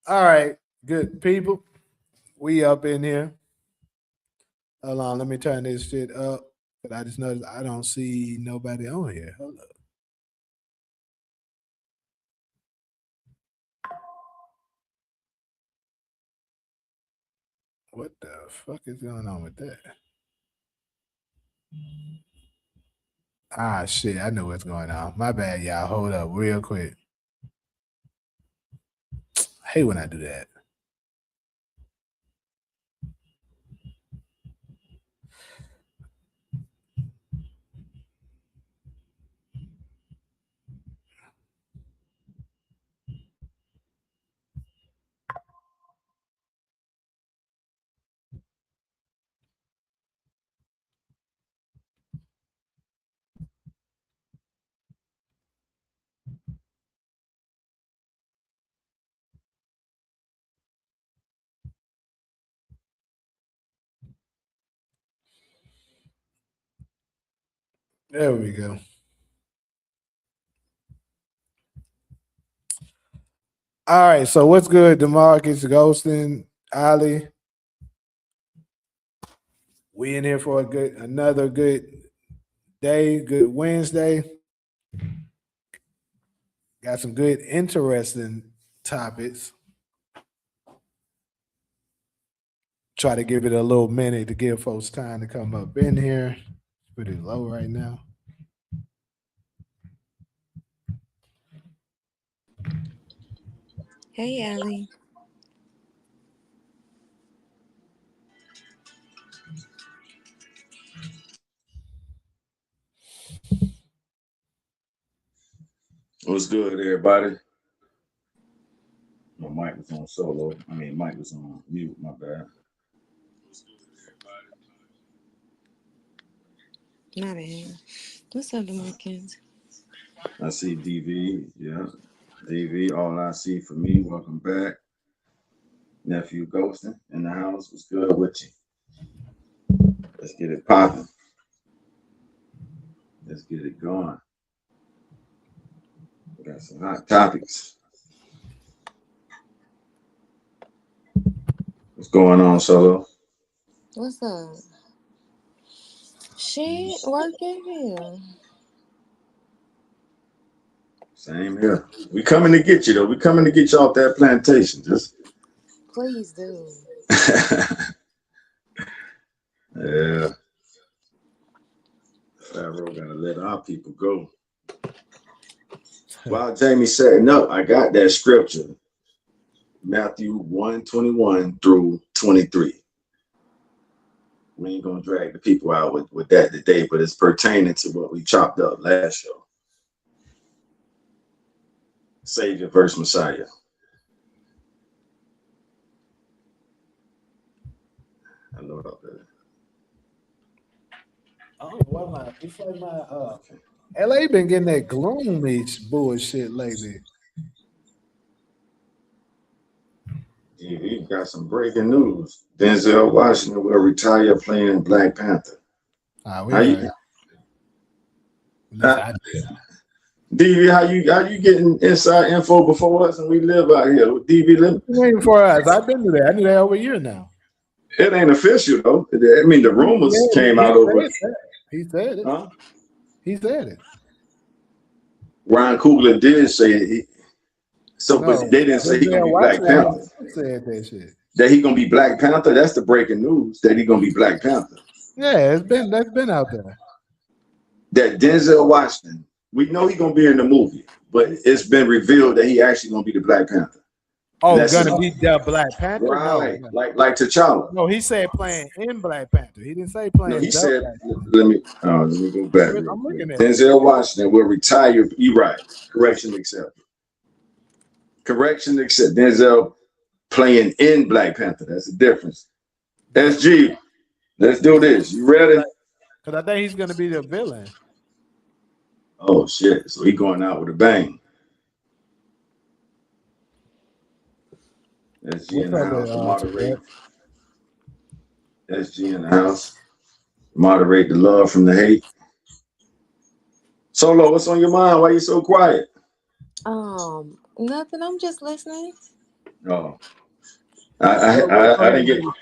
All right, good people. We up in here. Hold on, let me turn this shit up. But I just noticed I don't see nobody on here. Hold up. What the fuck is going on with that? Ah, shit. I know what's going on. My bad, y'all. Hold up real quick. I hate when I do that. There we go. All right. So what's good, Demarcus, Ghostin, Ali? We in here for another good day, good Wednesday. Got some good, interesting topics. Try to give it a little minute to give folks time to come up in here. Pretty low right now. Hey, Allie. What's good, everybody? My mic was on solo. I mean, mic was on mute. My bad. My bad. What's up, Demarcus? I see DV. Yeah, DV. All I see for me. Welcome back, nephew Ghostin in the house. What's good with you? Let's get it popping. Let's get it going. We got some hot topics. What's going on, Solo? What's up? Shit, working here. Same here. We coming to get you though. We coming to get you off that plantation. Just Please do. yeah. Pharaoh gotta let our people go. While Jamie setting up, I got that scripture, Matthew 1:21 through 23. We ain't gonna drag the people out with that today, but it's pertaining to what we chopped up last show. Savior versus Messiah. I know about that. Oh, what my? It's like my LA been getting that gloomy bullshit lately. Yeah, we got some breaking news. Denzel Washington will retire playing Black Panther. We How you, heard. At least I did. DV, how you getting inside info before us and we live out here? DV, Waiting for us. I've been to that. I knew that over a year now. it ain't official though. I mean, the rumors came out over. He said it. Huh? He said it. Ryan Coogler did say it. So, No, but they didn't say he gonna be Black Washington Panther. said that shit. That he gonna be Black Panther. That's the breaking news. That he gonna be Black Panther. Yeah, that's been out there. That Denzel Washington. We know he gonna be in the movie, but it's been revealed that he actually gonna be the Black Panther. Oh, gonna be the Black Panther? Right, No. like T'Challa. No, he said playing in Black Panther. He didn't say playing. No, he the said. Black Panther. Let me go back. I'm looking at Denzel Washington will retire. You right. Correction accepted. Correction accepted. Denzel playing in Black Panther. That's the difference. SG, let's do this. You ready? Because I think he's gonna be the villain. Oh shit! So he going out with a bang. SG in the house to moderate. SG in the house. Moderate the love from the hate. Solo, what's on your mind? Why you so quiet? Nothing. I'm just listening. Oh, Well, we'll go I ahead didn't and get. get it.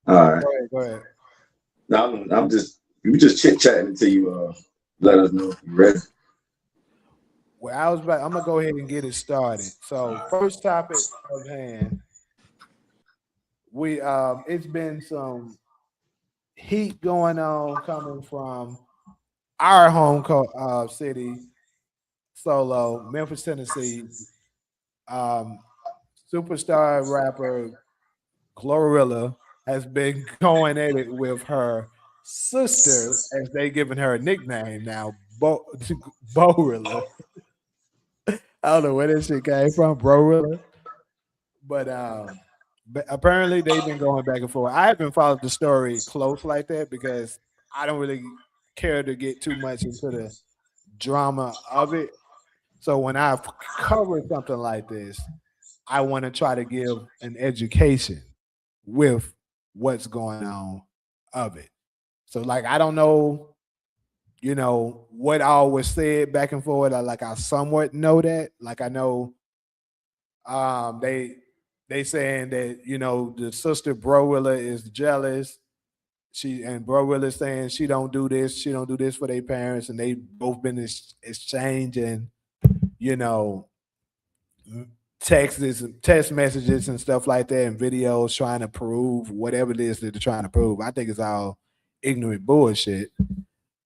All right. Go ahead. Go ahead. No, I'm just we just chit chatting until you let us know if you're ready. Well, I'm gonna go ahead and get it started. So, first topic of hand, we it's been some heat going on coming from our city, Solo, Memphis, Tennessee. Um, Superstar rapper GloRilla has been going at it with her sister, as they given her a nickname now, Borilla. I don't know where this shit came from, Brorilla. But apparently they've been going back and forth. I haven't followed the story close like that because I don't really care to get too much into the drama of it. So when I cover something like this, I want to try to give an education with what's going on of it. So like I don't know, what all was said back and forth. I somewhat know that. Like I know they saying that, the sister Browilla is jealous. Bro Will is saying she don't do this for their parents, and they both been exchanging, you know, text messages and stuff like that, and videos trying to prove whatever it is that they're trying to prove. I think it's all ignorant bullshit.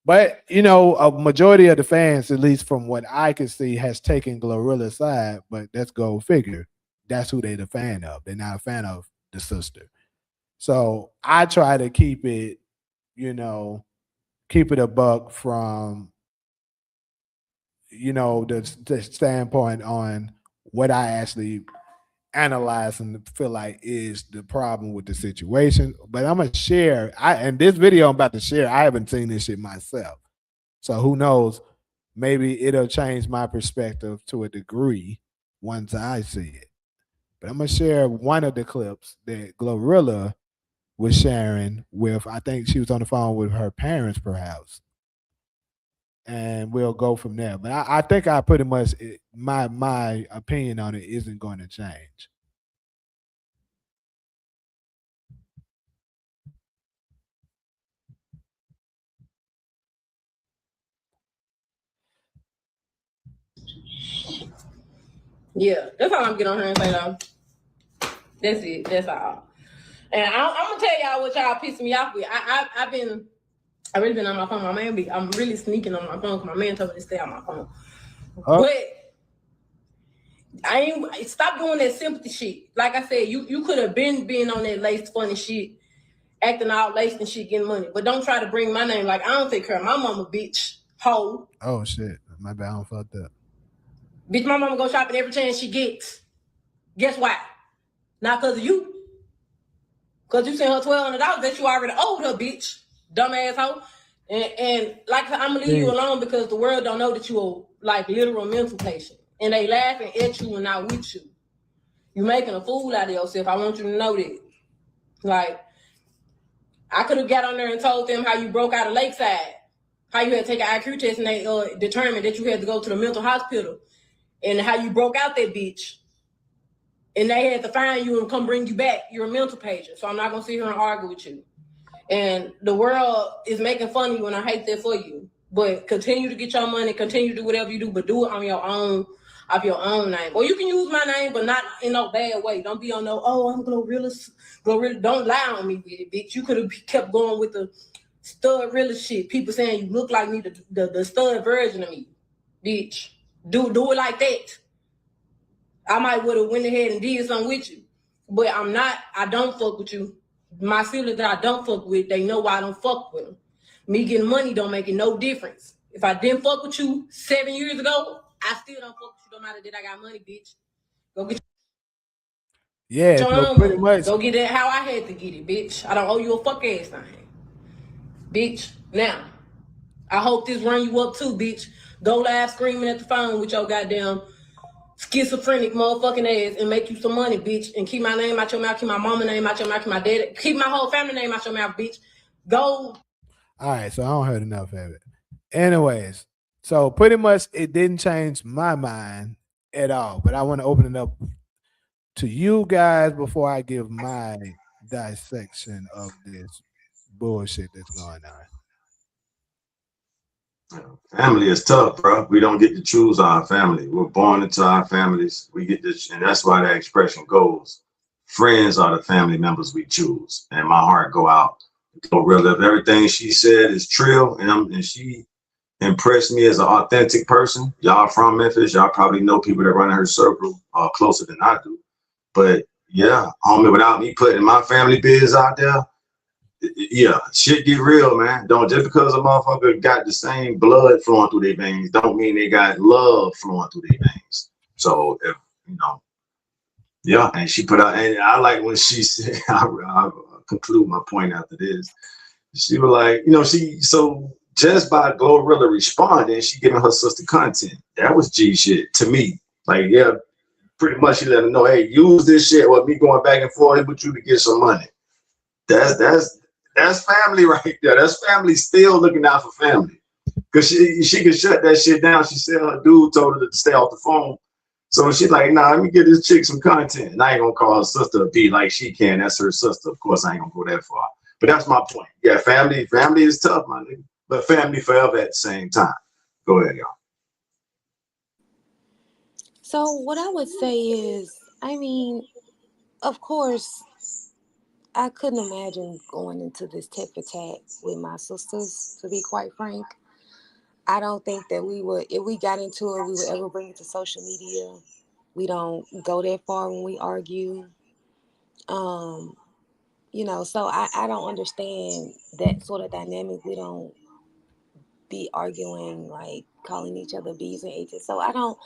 But a majority of the fans, at least from what I can see, has taken GloRilla's side. But let's go figure. That's who they're the fan of. They're not a fan of the sister. So I try to you know, keep it a buck from, the standpoint on what I actually analyze and feel like is the problem with the situation. But I'm gonna share. And this video I'm about to share, I haven't seen this shit myself. So who knows? Maybe it'll change my perspective to a degree once I see it. But I'm gonna share one of the clips that GloRilla was sharing with. I think she was on the phone with her parents, perhaps, and we'll go from there. But I think I pretty much my opinion on it isn't going to change. Yeah, that's all I'm getting on here and say though. That's it. That's all. And I'm gonna tell y'all what y'all pissing me off with. I really been on my phone. I'm really sneaking on my phone because my man told me to stay on my phone. Oh. But I ain't stop doing that sympathy shit. Like I said, you could have been on that lace funny shit, acting all laced and shit, getting money. But don't try to bring my name like I don't take care of my mama, bitch, hoe. Oh shit, my bad. I fucked up. Bitch, my mama go shopping every chance she gets. Guess why? Not because of you. Because you sent her $1,200 that you already owed her, bitch. Dumbass hoe. And like I said, I'm going to leave you alone because the world don't know that you are like literal mental patient. And they laughing at you and not with you. You making a fool out of yourself. I want you to know that. Like, I could have got on there and told them how you broke out of Lakeside. How you had to take an IQ test and they determined that you had to go to the mental hospital. And how you broke out that bitch. And they had to find you and come bring you back. You're a mental patient. So I'm not going to sit here and argue with you. And the world is making fun of you, and I hate that for you. But continue to get your money, continue to do whatever you do, but do it on your own, of your own name. Or you can use my name, but not in no bad way. Don't be on no, oh, I'm GloRilla. Don't lie on me with it, bitch. You could have kept going with the stud Rilla shit. People saying you look like me, the stud version of me, bitch. Do it like that. I might would have went ahead and did something with you. But I don't fuck with you. My siblings that I don't fuck with, they know why I don't fuck with them. Me getting money don't make it no difference. If I didn't fuck with you 7 years ago, I still don't fuck with you no matter that I got money, bitch. Go get Yeah, your so own pretty money. much. Go get it how I had to get it, bitch. I don't owe you a fuck ass thing. Bitch. Now, I hope this run you up too, bitch. Go live screaming at the phone with your goddamn schizophrenic motherfucking ass and make you some money, bitch, and keep my name out your mouth, keep my mama name out your mouth, keep my dad, keep my whole family name out your mouth, bitch. Go. All right, so I don't heard enough of it. Anyways, so pretty much it didn't change my mind at all. But I want to open it up to you guys before I give my dissection of this bullshit that's going on. Family is tough, bro. We don't get to choose our family. We're born into our families. We get this, and that's why that expression goes. Friends are the family members we choose. And my heart go out to GloRilla. If everything she said is true, and she impressed me as an authentic person. Y'all from Memphis, y'all probably know people that run in her circle closer than I do. But yeah, homie, without me putting my family biz out there, yeah, shit get real, man. Don't just because a motherfucker got the same blood flowing through their veins, don't mean they got love flowing through their veins. So if you know, yeah, and she put out, and I like when she said, I'll conclude my point after this. She was like, you know, so just by GloRilla responding, she giving her sister content. That was G shit to me. Like, yeah, pretty much she let her know, hey, use this shit or me going back and forth with you to get some money. That's family right there. That's family still looking out for family. Cause she can shut that shit down. She said her dude told her to stay off the phone. So she's like, nah, let me get this chick some content. And I ain't gonna call her sister a B like she can. That's her sister. Of course, I ain't gonna go that far. But that's my point. Yeah, family is tough, my nigga. But family forever at the same time. Go ahead, y'all. So what I would say is, I mean, of course, I couldn't imagine going into this tit for tat with my sisters, to be quite frank. I don't think that we would, if we got into it, we would ever bring it to social media. We don't go that far when we argue. You know, so I don't understand that sort of dynamic. We don't be arguing, like calling each other B's and H's. So I don't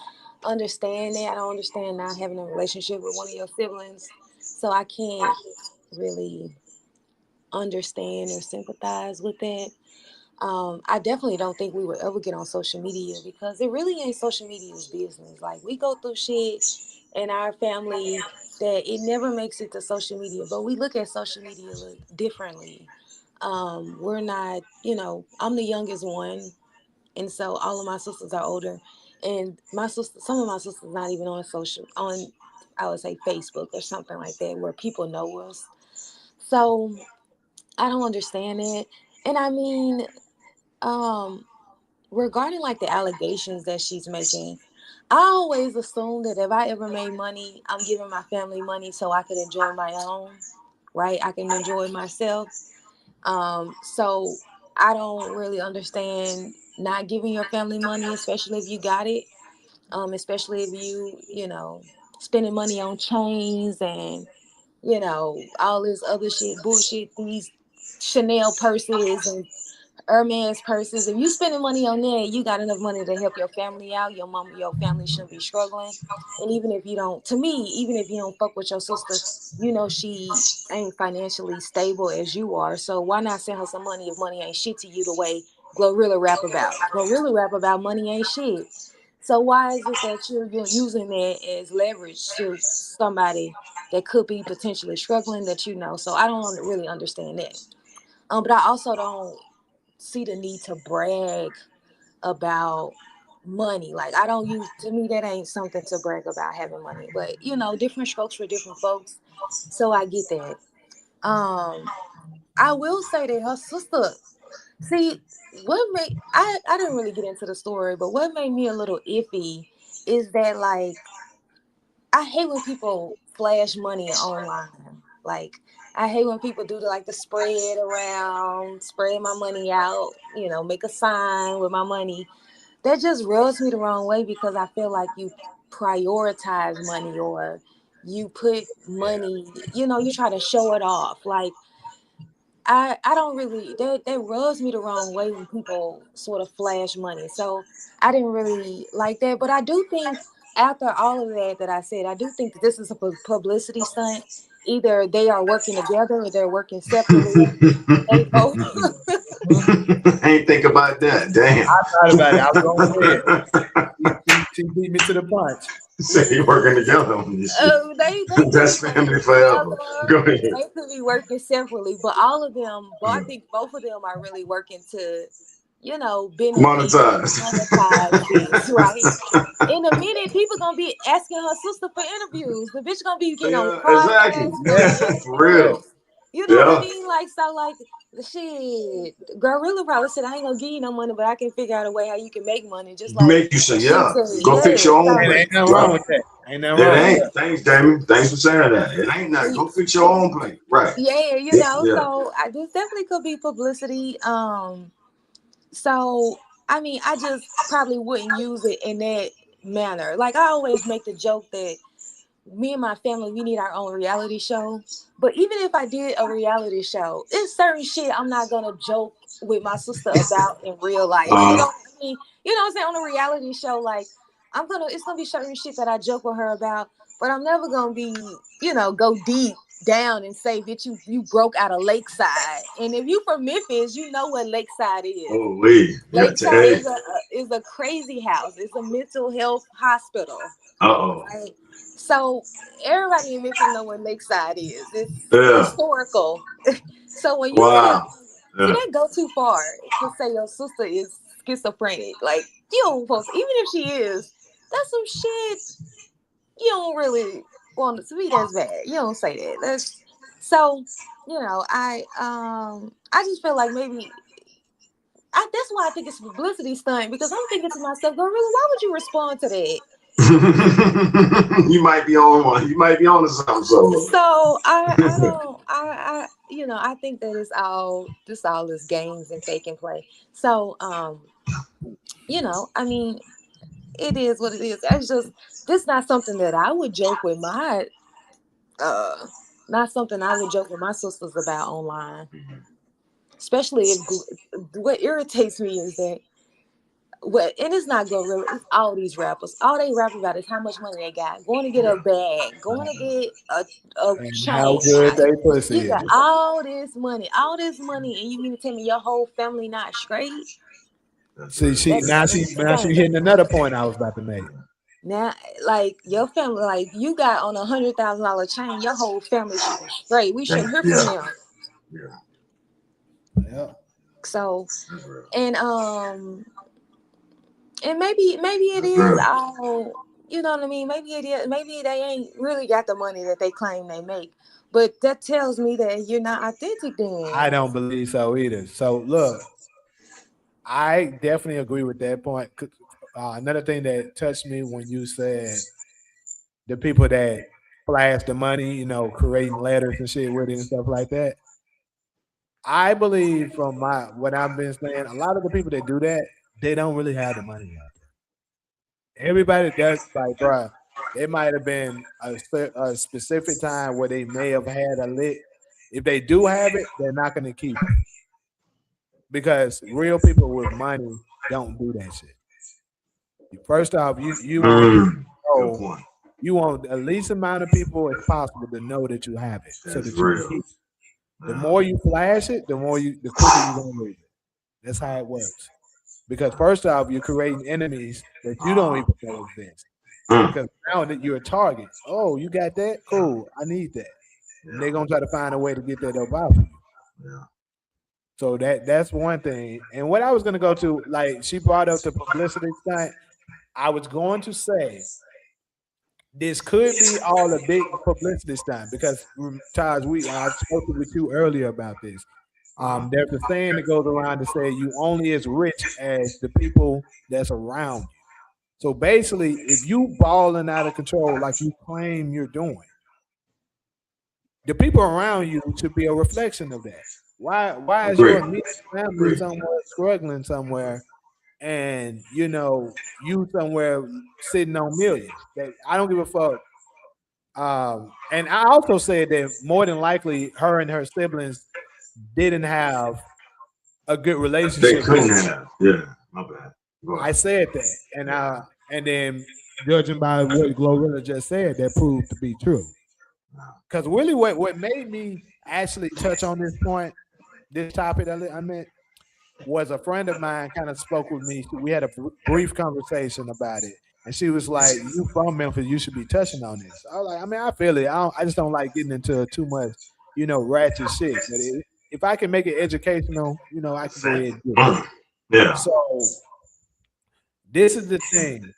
understand that. I don't understand not having a relationship with one of your siblings. So I can't really understand or sympathize with that. I definitely don't think we would ever get on social media because it really ain't social media's business. Like we go through shit in our family that it never makes it to social media, but we look at social media differently. We're not, you know, I'm the youngest one, and so all of my sisters are older, and my sister, some of my sisters not even on I would say Facebook or something like that where people know us. So I don't understand it, and I mean, um, regarding like the allegations that she's making, I always assume that if I ever made money, I'm giving my family money so I could enjoy my own, right? I can enjoy myself. So I don't really understand not giving your family money, especially if you got it. Especially if you know, spending money on chains and, you know, all this other shit, bullshit, these Chanel purses and Hermes purses. If you spending money on that, you got enough money to help your family out. Your family shouldn't be struggling. And even if you don't, to me, even if you don't fuck with your sister, you know she ain't financially stable as you are. So why not send her some money if money ain't shit to you the way GloRilla rap about? GloRilla rap about money ain't shit. So why is it that you're using that as leverage to somebody that could be potentially struggling that you know? So I don't really understand that. But I also don't see the need to brag about money. Like I don't use, to me that ain't something to brag about having money. But you know, different strokes for different folks. So I get that. I will say that her sister, see, what made I didn't really get into the story, but what made me a little iffy is that like I hate when people flash money online. Like I hate when people do the spread around, spread my money out, you know, make a sign with my money. That just rubs me the wrong way because I feel like you prioritize money or you put money, you know, you try to show it off. Like I don't really, that rubs me the wrong way when people sort of flash money. So I didn't really like that. But I do think after all of that I said, I do think that this is a publicity stunt. Either they are working together or they're working separately. They both. I ain't think about that. Damn. I thought about it. I was gonna say it. She beat me to the punch. Say you working together on this shit. They That's family forever. Go ahead. They could be working separately, but all of them, but I think both of them are really working to benefit and Monetize. monetize this, right? In a minute, people gonna be asking her sister for interviews. The bitch gonna be getting on the Yeah, exactly. podcast, gonna Yeah. be For real. interviewing. You know what I Yeah. mean? Like, so, like, shit. GloRilla probably said, "I ain't gonna give you no money, but I can figure out a way how you can make money." Just like Make you say, she yeah. said, Go fix your own And plate. ain't nothing wrong Right. with that. Ain't nothing It wrong with ain't. that. Thanks, Damon. Thanks for saying that. It ain't nothing. Go fix your own plate. Right. Yeah, Yeah. so this definitely could be publicity. So I mean, I just probably wouldn't use it in that manner. Like, I always make the joke that me and my family, we need our own reality show. But even if I did a reality show, it's certain shit I'm not gonna joke with my sister about in real life. You know what I mean? You know what I'm saying? On a reality show, like, it's gonna be certain shit that I joke with her about, but I'm never gonna be, go deep down and say, bitch, you broke out of Lakeside. And if you from Memphis, you know what Lakeside is. Oh, wait. Yeah. Lakeside Hey. is a crazy house. It's a mental health hospital. Uh-oh. Right. So everybody in Memphis know what Lakeside is. It's Yeah. historical. So when you say, Wow. see, Yeah. that go too far to say your sister is schizophrenic. Like, you don't post, even if she is, that's some shit you don't really want it to be as bad. You don't say that. That's so, I just feel like maybe that's why I think it's a publicity stunt, because I'm thinking to myself, GloRilla, why would you respond to that? You might be on one. You might be on to something. So I don't I think that this all is games and fake and play. So I mean, it is what it is. It's just, this not something that I would joke with not something I would joke with my sisters about online. Especially if what irritates me is that and it's not GloRilla, it's all these rappers. All they rap about is how much money they got. Going to get a bag, going to get a And how chain. good Like, they pussy you is. got all this money, and you mean to tell me your whole family not straight? See, now she insane. hitting another point I was about to make. Now, like, your family, like, you got on $100,000 chain, your whole family should be straight. We shouldn't hear from them. Yeah. So, and maybe it is all, you know what I mean? Maybe it is. Maybe they ain't really got the money that they claim they make. But that tells me that you're not authentic then. I don't believe so either. So look, I definitely agree with that point. Another thing that touched me when you said the people that flash the money, creating letters and shit with it and stuff like that. I believe from what I've been saying, a lot of the people that do that, they don't really have the money out there. Everybody does, like, bro, it might have been a specific time where they may have had a lick. If they do have it, they're not going to keep it, because real people with money don't do that shit. First off, you want the least amount of people as possible to know that you have it, so that you can keep it. The more you flash it, the quicker you're gonna lose it. That's how it works. Because first off, you're creating enemies that you don't even know exist. Because now that you're a target, oh, you got that? Cool, I need that. And they're gonna try to find a way to get that up out of you. Yeah. So that's one thing. And what I was gonna go to, like, she brought up the publicity stunt. I was going to say this could be all a big publicity stunt, because Taj, I spoke with you earlier about this. There's a saying that goes around to say you only as rich as the people that's around you. So basically, if you balling out of control like you claim you're doing, the people around you should be a reflection of that. Why is your immediate family somewhere struggling somewhere, and you somewhere sitting on millions? That I don't give a fuck. And I also said that more than likely, her and her siblings didn't have a good relationship. They couldn't have. Yeah, my bad. I said that, and then judging by what GloRilla just said, that proved to be true. Because really, what made me actually touch on this point, this topic I meant, was a friend of mine kind of spoke with me. We had a brief conversation about it, and she was like, "You from Memphis? You should be touching on this." I was like, "I mean, I feel it. I just don't like getting into too much, ratchet shit. But if I can make it educational, I can go ahead and do it." Yeah. So this is the thing.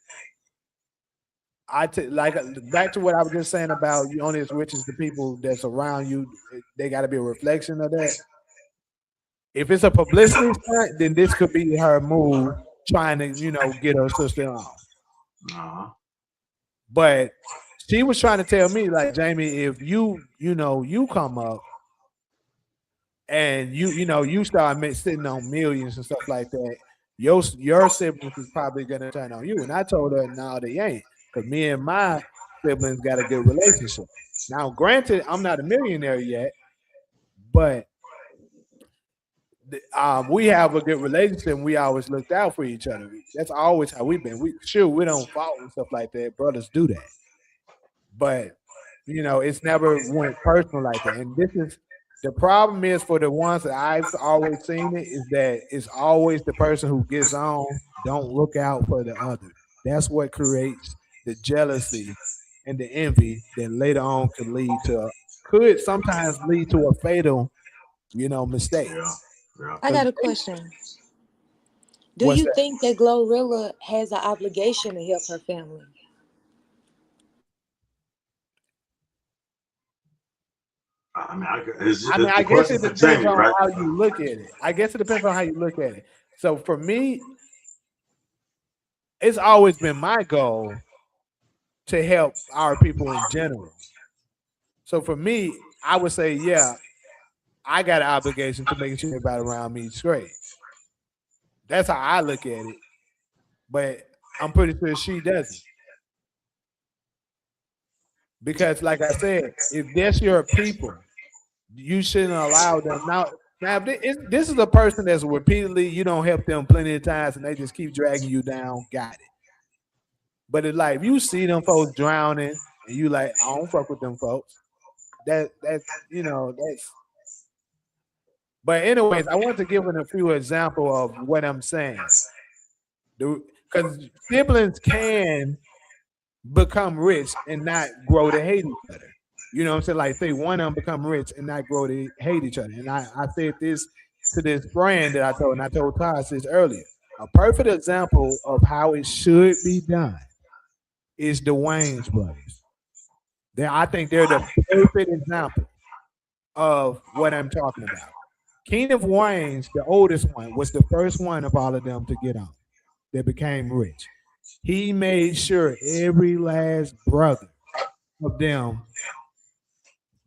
Like back to what I was just saying about you only as rich as the people that's around you. They got to be a reflection of that. If it's a publicity stunt, then this could be her move trying to, get her sister off. But she was trying to tell me, like, Jamie, if you come up and you start sitting on millions and stuff like that, your siblings is probably gonna turn on you. And I told her, no, they ain't, because me and my siblings got a good relationship. Now, granted, I'm not a millionaire yet, but we have a good relationship. And we always looked out for each other. That's always how we've been. We don't fault and stuff like that. Brothers do that, but it's never went personal like that. And this is the problem is for the ones that I've always seen it is that it's always the person who gets on don't look out for the other. That's what creates the jealousy and the envy that later on could sometimes lead to a fatal, mistake. Yeah. I got a question. Do What's you that? think that GloRilla has an obligation to help her family? I mean, I guess it depends on how you look at it. I guess it depends on how you look at it. So for me, it's always been my goal to help our people in general. So for me, I would say, yeah, I got an obligation to making sure everybody around me is straight. That's how I look at it. But I'm pretty sure she doesn't. Because like I said, if that's your people, you shouldn't allow them. Now if this is a person that's repeatedly, you don't help them plenty of times and they just keep dragging you down, got it. But it's like if you see them folks drowning and you like, I don't fuck with them folks. That's but anyways, I want to give it a few examples of what I'm saying. Because siblings can become rich and not grow to hate each other. You know what I'm saying? Like say one of them become rich and not grow to hate each other. And I said this to this friend that I told, and I told Todd this earlier. A perfect example of how it should be done is the Wayans brothers. I think they're the perfect example of what I'm talking about. Kenneth Wayans, the oldest one, was the first one of all of them to get on. That became rich. He made sure every last brother of them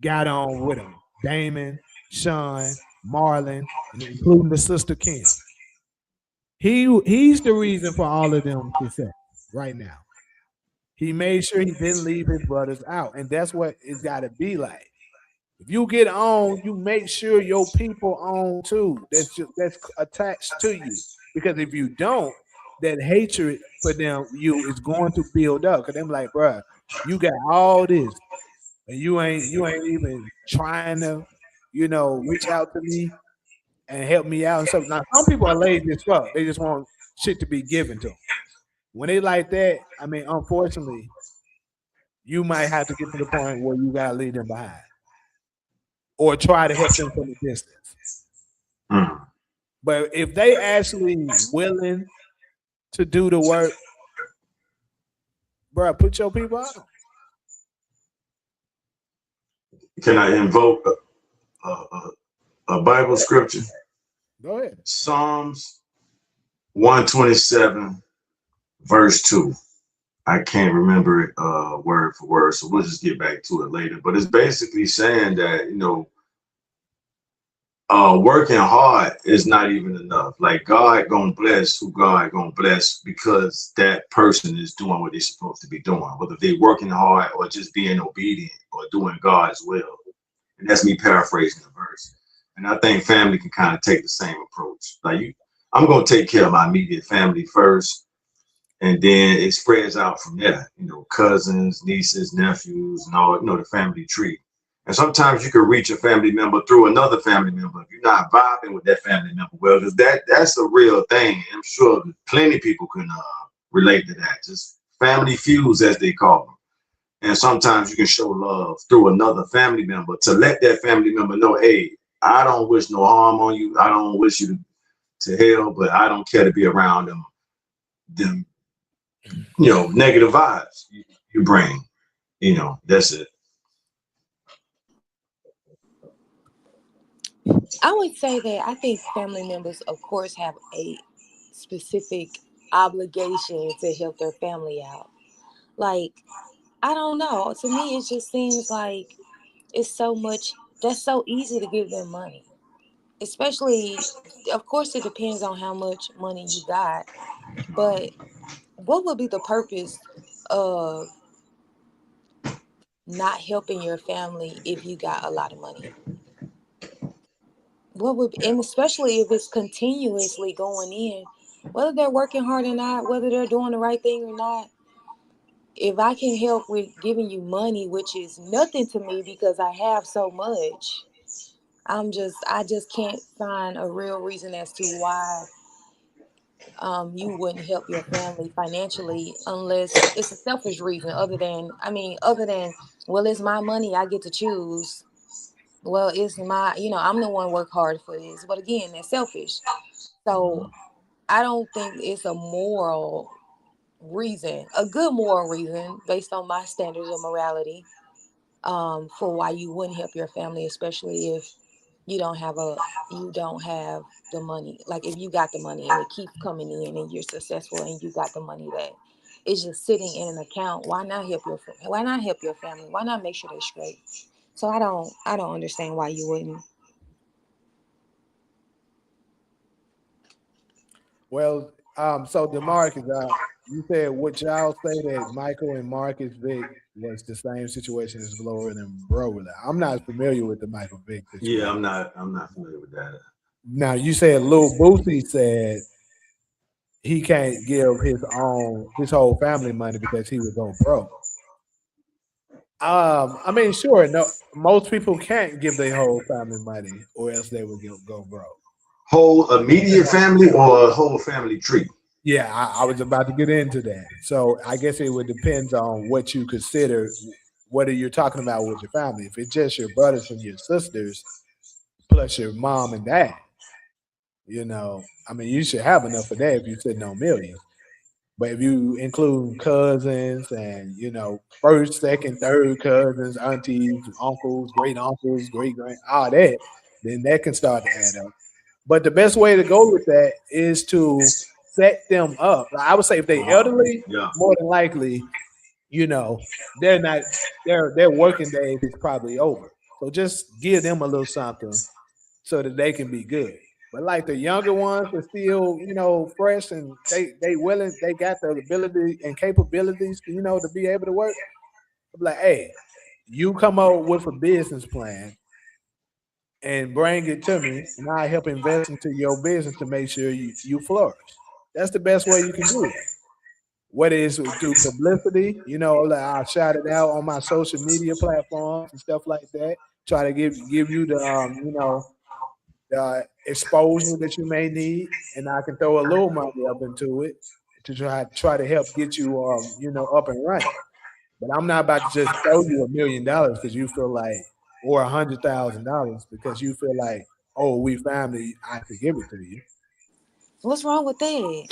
got on with him. Damon, Sean, Marlon, and including the sister Kim. He's the reason for all of them success right now. He made sure he didn't leave his brothers out, and that's what it's got to be like. If you get on, you make sure your people on too. That's attached to you. Because if you don't, that hatred for you is going to build up. Because they're like, bruh, you got all this, and you ain't even trying to, reach out to me and help me out and stuff. Now, some people are lazy as fuck. They just want shit to be given to them. When they like that, I mean, unfortunately, you might have to get to the point where you gotta leave them behind. Or try to help them from a distance. But if they actually willing to do the work, bro, put your people out. Can I invoke a Bible scripture? Go ahead. Psalms 127, verse 2. I can't remember it word for word, so we'll just get back to it later. But it's basically saying that, working hard is not even enough. Like God gonna bless who God gonna bless because that person is doing what they're supposed to be doing, whether they're working hard or just being obedient or doing God's will. And that's me paraphrasing the verse. And I think family can kind of take the same approach. Like I'm gonna take care of my immediate family first, and then it spreads out from there. Cousins, nieces, nephews, and all. The family tree. And sometimes you can reach a family member through another family member if you're not vibing with that family member well, because that's a real thing. I'm sure plenty of people can relate to that. Just family feuds, as they call them. And sometimes you can show love through another family member to let that family member know, hey, I don't wish no harm on you. I don't wish you to hell, but I don't care to be around them, negative vibes you bring. That's it. I would say that I think family members, of course, have a specific obligation to help their family out. Like, I don't know. To me, it just seems like it's so much. That's so easy to give them money. Especially, of course, it depends on how much money you got. But what would be the purpose of not helping your family if you got a lot of money? What would, and especially if it's continuously going in, whether they're working hard or not, whether they're doing the right thing or not. If I can help with giving you money, which is nothing to me because I have so much, I just can't find a real reason as to why you wouldn't help your family financially unless it's a selfish reason. Other than, well, it's my money, I get to choose. Well, it's my, I'm the one work hard for this. But again, that's selfish. So I don't think it's a moral reason, a good moral reason based on my standards of morality, for why you wouldn't help your family, especially if you don't have the money. Like if you got the money and it keeps coming in and you're successful and you got the money that is just sitting in an account, why not help your family? Why not make sure they're straight? So I don't understand why you wouldn't. Well, so DeMarcus, you said what y'all say that Michael and Marcus Vick was the same situation as GloRilla and GloRilla. I'm not familiar with the Michael Vick Yeah, situation. I'm not familiar with that. Now you said Lil Boosie said he can't give his whole family money because he would go broke. I mean, sure, no, most people can't give their whole family money or else they would go broke. Whole immediate family or a whole family tree? Yeah, I was about to get into that. So I guess it would depend on what you consider, what are you talking about with your family. If it's just your brothers and your sisters plus your mom and dad, I mean, you should have enough of that if you're sitting on millions. But if you include cousins and first, second, third cousins, aunties, uncles, great grand, all that, then that can start to add up. But the best way to go with that is to set them up. Like, I would say if they elderly, Yeah. more than likely, they're not their working days is probably over. So just give them a little something so that they can be good. But like the younger ones are still, fresh and they got the ability and capabilities, to be able to work. I'm like, hey, you come up with a business plan and bring it to me, and I help invest into your business to make sure you flourish. That's the best way you can do it. Whether it's through publicity, like I'll shout it out on my social media platforms and stuff like that. Try to give you the exposure that you may need, and I can throw a little money up into it to try to help get you up and running. But I'm not about to just throw you $1 million because you feel like, or $100,000 because you feel like, oh, we family, I could give it to you What's wrong with that?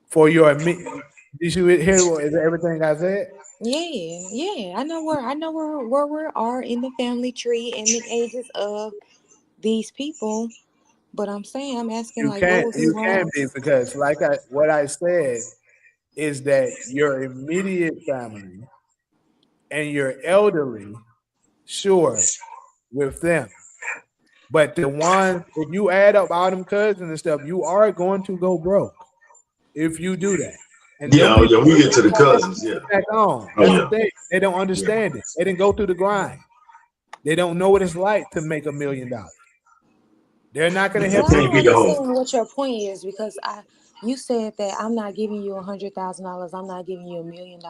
for your. Did you hear everything I said? Yeah. I know where we are in the family tree and the ages of these people. But I'm asking like, what would be You can wrong? be because what I said is that your immediate family and your elderly, sure, with them. But the ones, if you add up all them cousins and stuff, you are going to go broke if you do that. And Yeah, them oh people yeah, we get to the don't ever cousins. Yeah. get back on. Oh That's the yeah. thing. They don't Yeah. understand it. They didn't go through the grind. They don't know what it's like to make $1 million. They're not going to You Well, help I you can't don't be get the there. whole. understand what your point is because you said that I'm not giving you $100,000. I'm not giving you $1 million,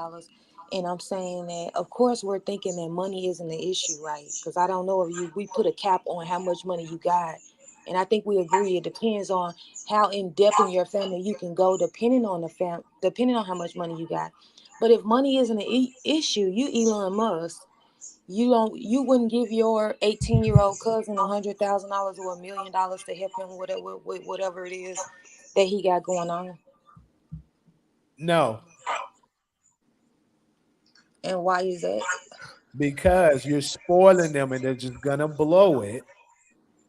and I'm saying that of course we're thinking that money isn't an issue, right? Because I don't know if we put a cap on how much money you got, and I think we agree it depends on how in depth in your family you can go, depending on how much money you got. But if money isn't an issue, you Elon Musk. You wouldn't give your 18-year-old cousin $100,000 or $1 million to help him with whatever it is that he got going on. No, And why is that? because you're spoiling them and they're just gonna blow it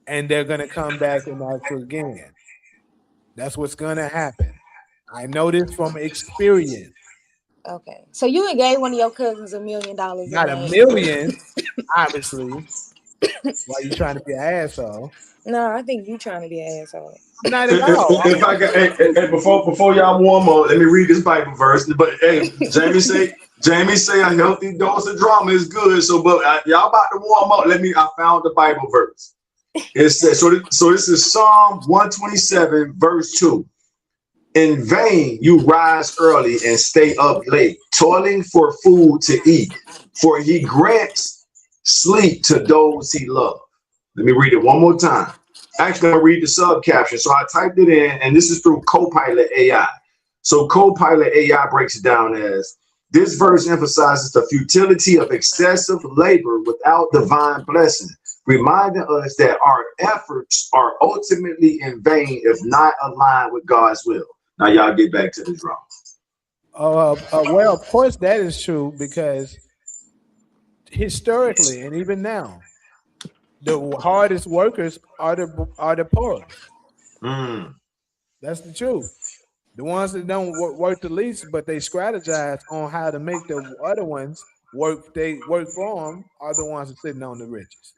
and they're gonna come back and ask again. That's what's gonna happen. I know this from experience. Okay. So you ain't gave one of your cousins $1 million Not a and million, obviously. Why you trying to be an asshole? no, I think you trying to be an asshole. Not at all. If I got, hey, before y'all warm up, let me read this Bible verse. But hey, Jamie say a healthy dose of drama is good. So, but y'all about to warm up. I found the Bible verse. It says so. This is Psalm 127, verse 2. In vain you rise early and stay up late, toiling for food to eat, for he grants sleep to those he loves. Let me read it one more time. Actually, I'll read the sub caption. So I typed it in, and this is through Copilot AI. So Copilot AI breaks it down as, this verse emphasizes the futility of excessive labor without divine blessing, reminding us that our efforts are ultimately in vain if not aligned with God's will. Now y'all get back to the drum. Well, of course that is true because historically and even now, the hardest workers are the poorest. That's the truth. The ones that don't work the least, but they strategize on how to make the other ones work. They work for them are the ones that are sitting on the richest.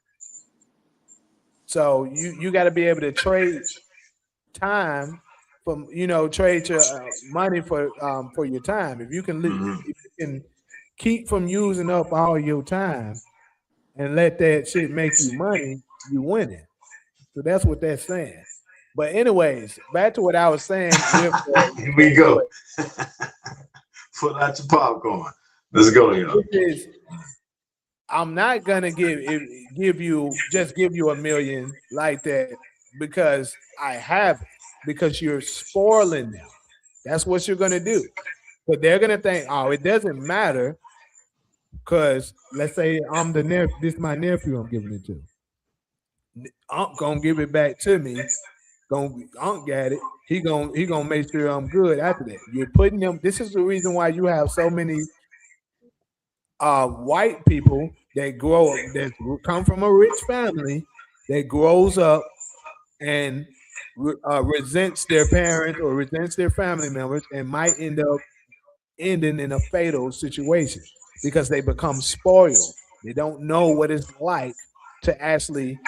So you got to be able to trade time from trade your money for your time. If you can if you can keep from using up all your time and let that shit make you money, you win it. So that's what that's saying. But anyways, back to what I was saying. Here we go. Pull out your popcorn. Let's go, y'all. I'm not gonna give you $1 million like that because I have it, because you're spoiling them. That's what you're gonna do. But they're gonna think, oh, it doesn't matter because let's say I'm the nephew. This is my nephew I'm giving it to. I'm gonna give it back to me. Unc got it. He gonna make sure I'm good after that. You're putting them. This is the reason why you have so many white people that come from a rich family that grows up and resents their parents or resents their family members and might end up ending in a fatal situation because they become spoiled. They don't know what it's like to actually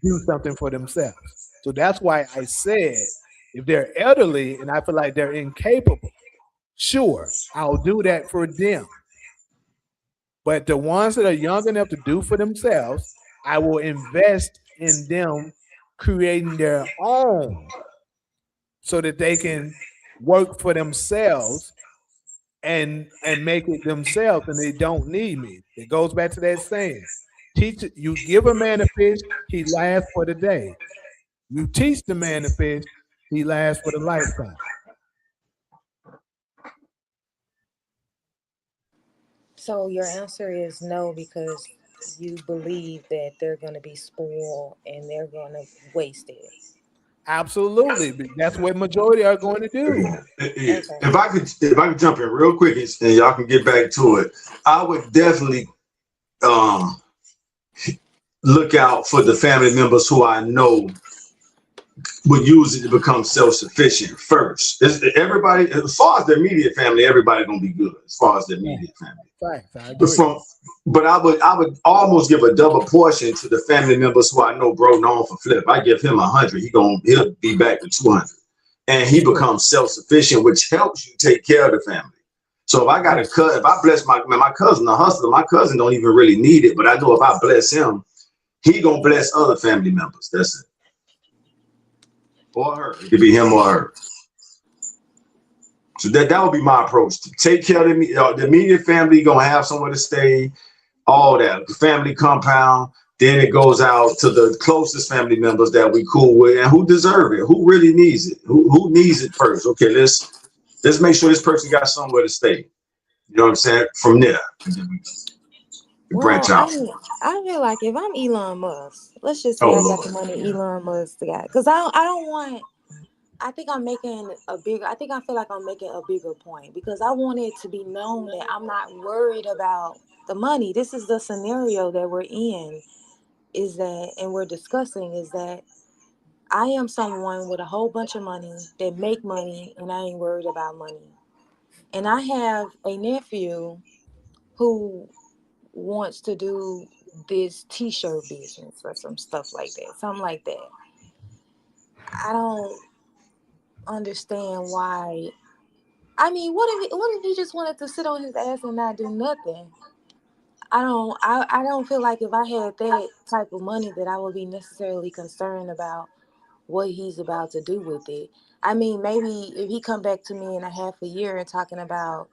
do something for themselves. So that's why I said if they're elderly and I feel like they're incapable, sure, I'll do that for them. But the ones that are young enough to do for themselves, I will invest in them creating their own so that they can work for themselves and make it themselves and they don't need me. It goes back to that saying. You give a man a fish, he laughs for the day. You teach the man to fish, he lasts for the lifetime. So your answer is no because you believe that they're going to be spoiled and they're going to waste it. Absolutely, that's what majority are going to do. Yeah. Okay. If I could jump in real quick and y'all can get back to it, I would definitely look out for the family members who I know would use it to become self-sufficient first. Everybody, as far as their immediate family, everybody gonna be good. As far as their immediate family, right? But I would almost give a double portion to the family members who I know bro known for flip. I give him 100, he'll be back to 200, and he becomes self-sufficient, which helps you take care of the family. So if I got a cousin, if I bless my cousin, a hustler, my cousin don't even really need it, but I know if I bless him, he gonna bless other family members. That's it. Or her. It could be him or her. So that would be my approach. To take care of the immediate family, gonna have somewhere to stay, all that. The family compound. Then it goes out to the closest family members that we cool with and who deserve it, who really needs it, who needs it first. Okay, let's make sure this person got somewhere to stay. You know what I'm saying? From there. branch Well, out. I feel like if I'm Elon Musk, let's just say Oh I got the Lord. money Elon Musk got, because I don't want. I think I'm making a bigger. I think I feel like I'm making a bigger point because I want it to be known that I'm not worried about the money. This is the scenario that we're in. Is that, and we're discussing, is that I am someone with a whole bunch of money that make money, and I ain't worried about money. And I have a nephew who wants to do this t-shirt business or some stuff like that, something like that. I don't understand why. I mean, what if he just wanted to sit on his ass and not do nothing? I don't feel like if I had that type of money that I would be necessarily concerned about what he's about to do with it. I mean, maybe if he come back to me in a half a year and talking about,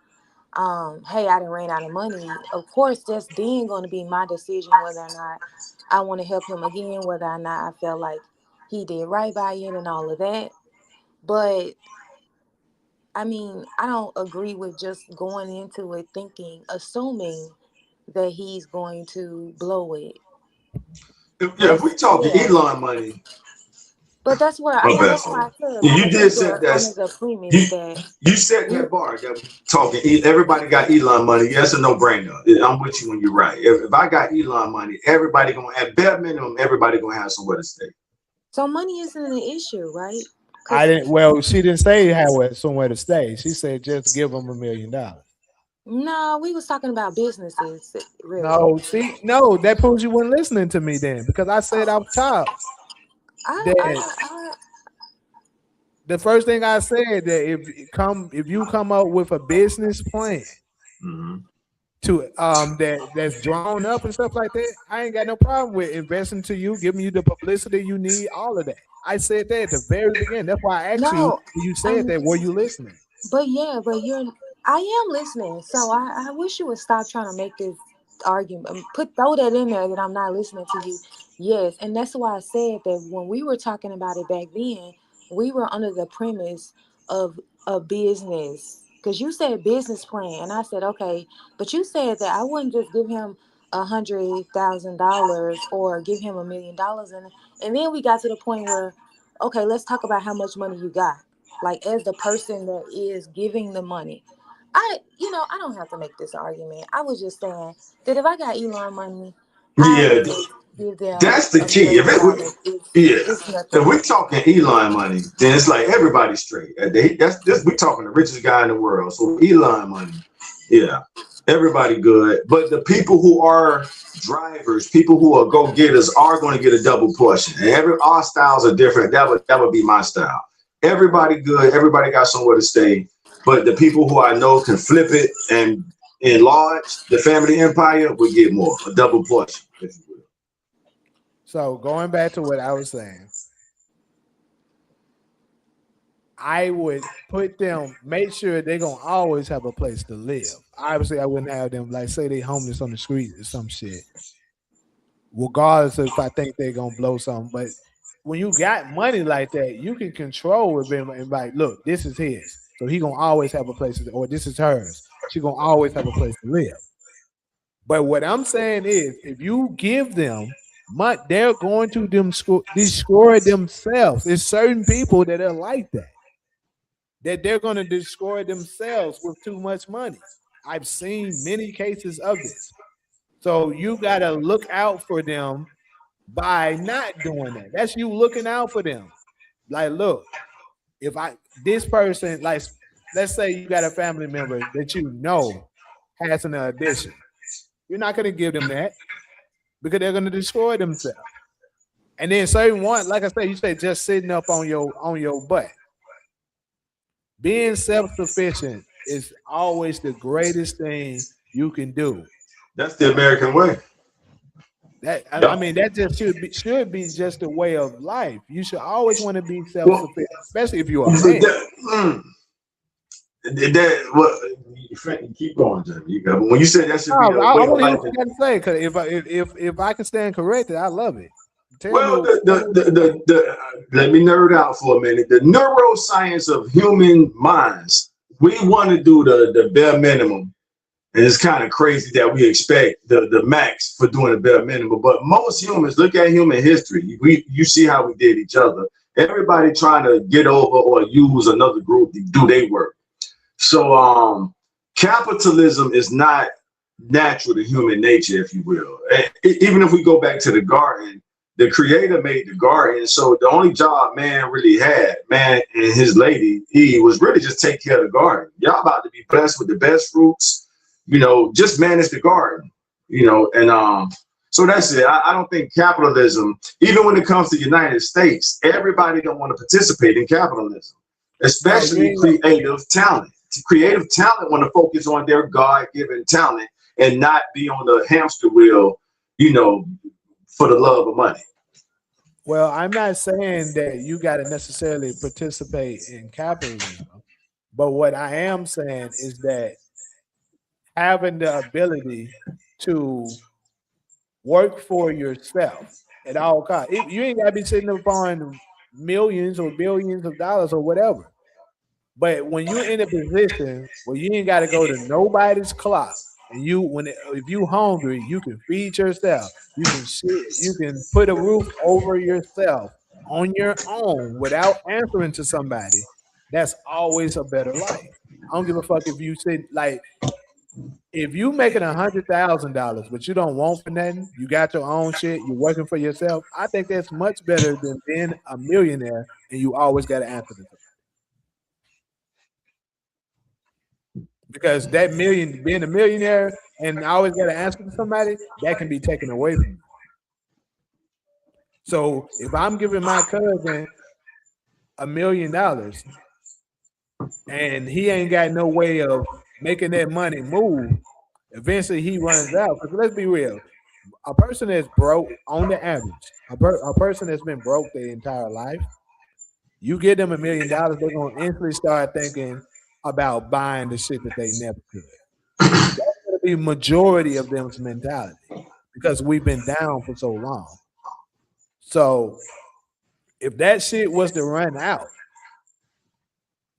hey, I done ran out of money, of course that's then going to be my decision whether or not I want to help him again, whether or not I felt like he did right by it and all of that. But I mean, I don't agree with just going into it assuming that he's going to blow it. If we talking Yeah. Elon money, But that's where my bad. that's why I said Yeah, you did say under that. the premise You that you set that bar. That we talking. Everybody got Elon money. Yes, a no brainer. I'm with you when you're right. If I got Elon money, everybody gonna at bare minimum, everybody gonna have somewhere to stay. so money isn't an issue, right? I 'Cause didn't. Well, she didn't say how somewhere to stay. She said just give them $1 million. no, we was talking about businesses, really. No, see, no, that proves you weren't listening to me then, because I said Oh, off top I, that I, I, the first thing I said that if you come up with a business plan Mm-hmm. to that's drawn up and stuff like that, I ain't got no problem with investing to you, giving you the publicity you need, all of that. I said that at the very beginning. That's why I asked you no, when you said I'm, that, were you listening? but yeah, but I am listening. So I wish you would stop trying to make this argument, throw that in there that I'm not listening to you. Yes, and that's why I said that when we were talking about it back then, we were under the premise of a business. Because you said business plan, and I said okay, but you said that I wouldn't just give him $100,000 or give him $1 million, and then we got to the point where, okay, let's talk about how much money you got. Like as the person that is giving the money, I don't have to make this argument. I was just saying that if I got Elon money, I Yeah, would just give them that's the a key. If million it, dollars. yeah, It's if nothing. we're talking Elon money, then it's like everybody's straight. That's this. We're talking the richest guy in the world. So Elon money, yeah, everybody good. But the people who are drivers, people who are go getters, are going to get a double portion. And our styles are different. That would be my style. Everybody good. Everybody got somewhere to stay. But the people who I know can flip it and enlarge the family empire would get more, a double portion, if you will. So going back to what I was saying, I would put them, make sure they're gonna always have a place to live. Obviously, I wouldn't have them like say they homeless on the street or some shit, regardless of if I think they're gonna blow something. But when you got money like that, you can control it and like, look, this is his, so he gonna always have a place to, or this is hers, she gonna always have a place to live. But what I'm saying is, if you give them money, they're going to destroy themselves. There's certain people that are like that they're going to destroy themselves with too much money. I've seen many cases of this. So you got to look out for them by not doing that. That's you looking out for them. Like, look, if this person, like, let's say you got a family member that you know has an addiction. You're not going to give them that because they're going to destroy themselves. And then certain one, like I said, you say just sitting up on your butt. Being self-sufficient is always the greatest thing you can do. That's the American way. I Yep. mean, that just should be just a way of life. You should always want to be Well, self-sufficient, especially if you're a man. Well, keep going, Jimmy. But when you said that should be No, the I way of want to hear life, what you got to say because if I can stand corrected, I love it. Tell me. well, let me nerd out for a minute. The neuroscience of human minds. We want to do the bare minimum And it's kind of crazy that we expect the max for doing the bare minimum. But most humans, look at human history. You see how we did each other. Everybody trying to get over or use another group to do their work. So capitalism is not natural to human nature, if you will. And even if we go back to the garden, the creator made the garden. So the only job man really had, man and his lady, he was really just take care of the garden. Y'all about to be blessed with the best fruits, you know, just manage the garden, you know, and so that's it. I don't think capitalism, even when it comes to the United States, everybody don't want to participate in capitalism, especially creative talent. Creative talent want to focus on their God-given talent and not be on the hamster wheel, you know, for the love of money. Well, I'm not saying that you got to necessarily participate in capitalism, but what I am saying is that having the ability to work for yourself at all costs. You ain't got to be sitting up on millions or billions of dollars or whatever. But when you're in a position where you ain't got to go to nobody's clock, and if you hungry, you can feed yourself. You can you can put a roof over yourself on your own without answering to somebody. That's always a better life. I don't give a fuck if you sit like if you making $100,000, but you don't want for nothing, you got your own shit, you're working for yourself. I think that's much better than being a millionaire and you always got to answer to somebody. Because that being a millionaire and always got to answer to somebody, that can be taken away from you. So if I'm giving my cousin $1 million and he ain't got no way of making that money move, eventually he runs out. Because let's be real, a person that's broke on the average, a person that's been broke their entire life, you give them $1 million, they're going to instantly start thinking about buying the shit that they never could. That's going to be majority of them's mentality because we've been down for so long. So if that shit was to run out,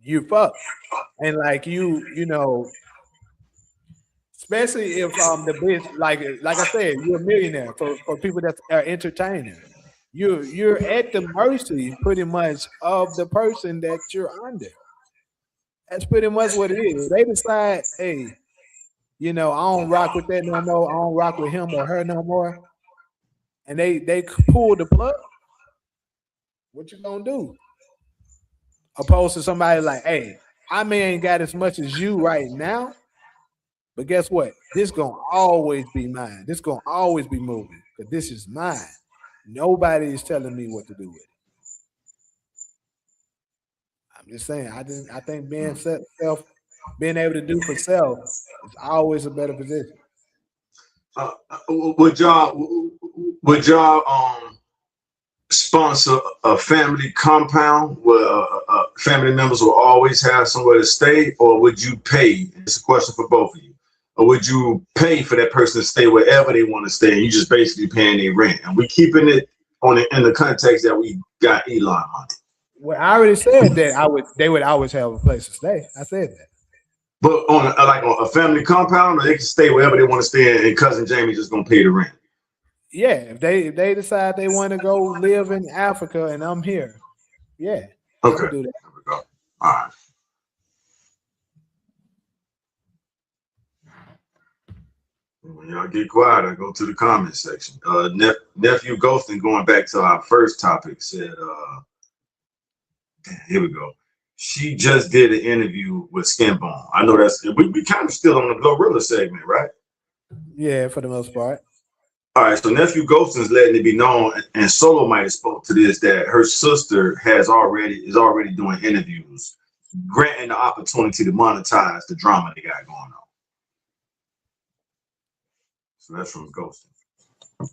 you fucked. And like you know, especially if the bitch like I said, you're a millionaire for people that are entertainers. You're at the mercy pretty much of the person that you're under. That's pretty much what it is. They decide, hey, you know, I don't rock with that no more. I don't rock with him or her no more. And they pull the plug. What you gonna do? Opposed to somebody like, hey, I may ain't got as much as you right now, but guess what? This gonna always be mine. This gonna always be moving because this is mine. Nobody is telling me what to do with it. I'm just saying. I think being able to do for self is always a better position. Would y'all sponsor a family compound where family members will always have somewhere to stay, or would you pay? It's a question for both of you. Or would you pay for that person to stay wherever they want to stay, and you just basically paying their rent? And we keeping it in the context that we got Elon money. Well, I already said that they would always have a place to stay. I said that. But on a family compound, or they can stay wherever they want to stay, and cousin Jamie just gonna pay the rent. Yeah, if they decide they want to go live in Africa and I'm here, yeah, okay, do that. There we go. All right. When y'all get quiet, I go to the comment section. Nephew Ghostin, going back to our first topic, said, here we go. She just did an interview with Skinbone. I know we kind of still on the GloRilla segment, right? Yeah, for the most part. All right, so Nephew Ghostin's letting it be known, and Solo might have spoke to this, that her sister is already doing interviews, granting the opportunity to monetize the drama they got going on. So that's from Ghostin.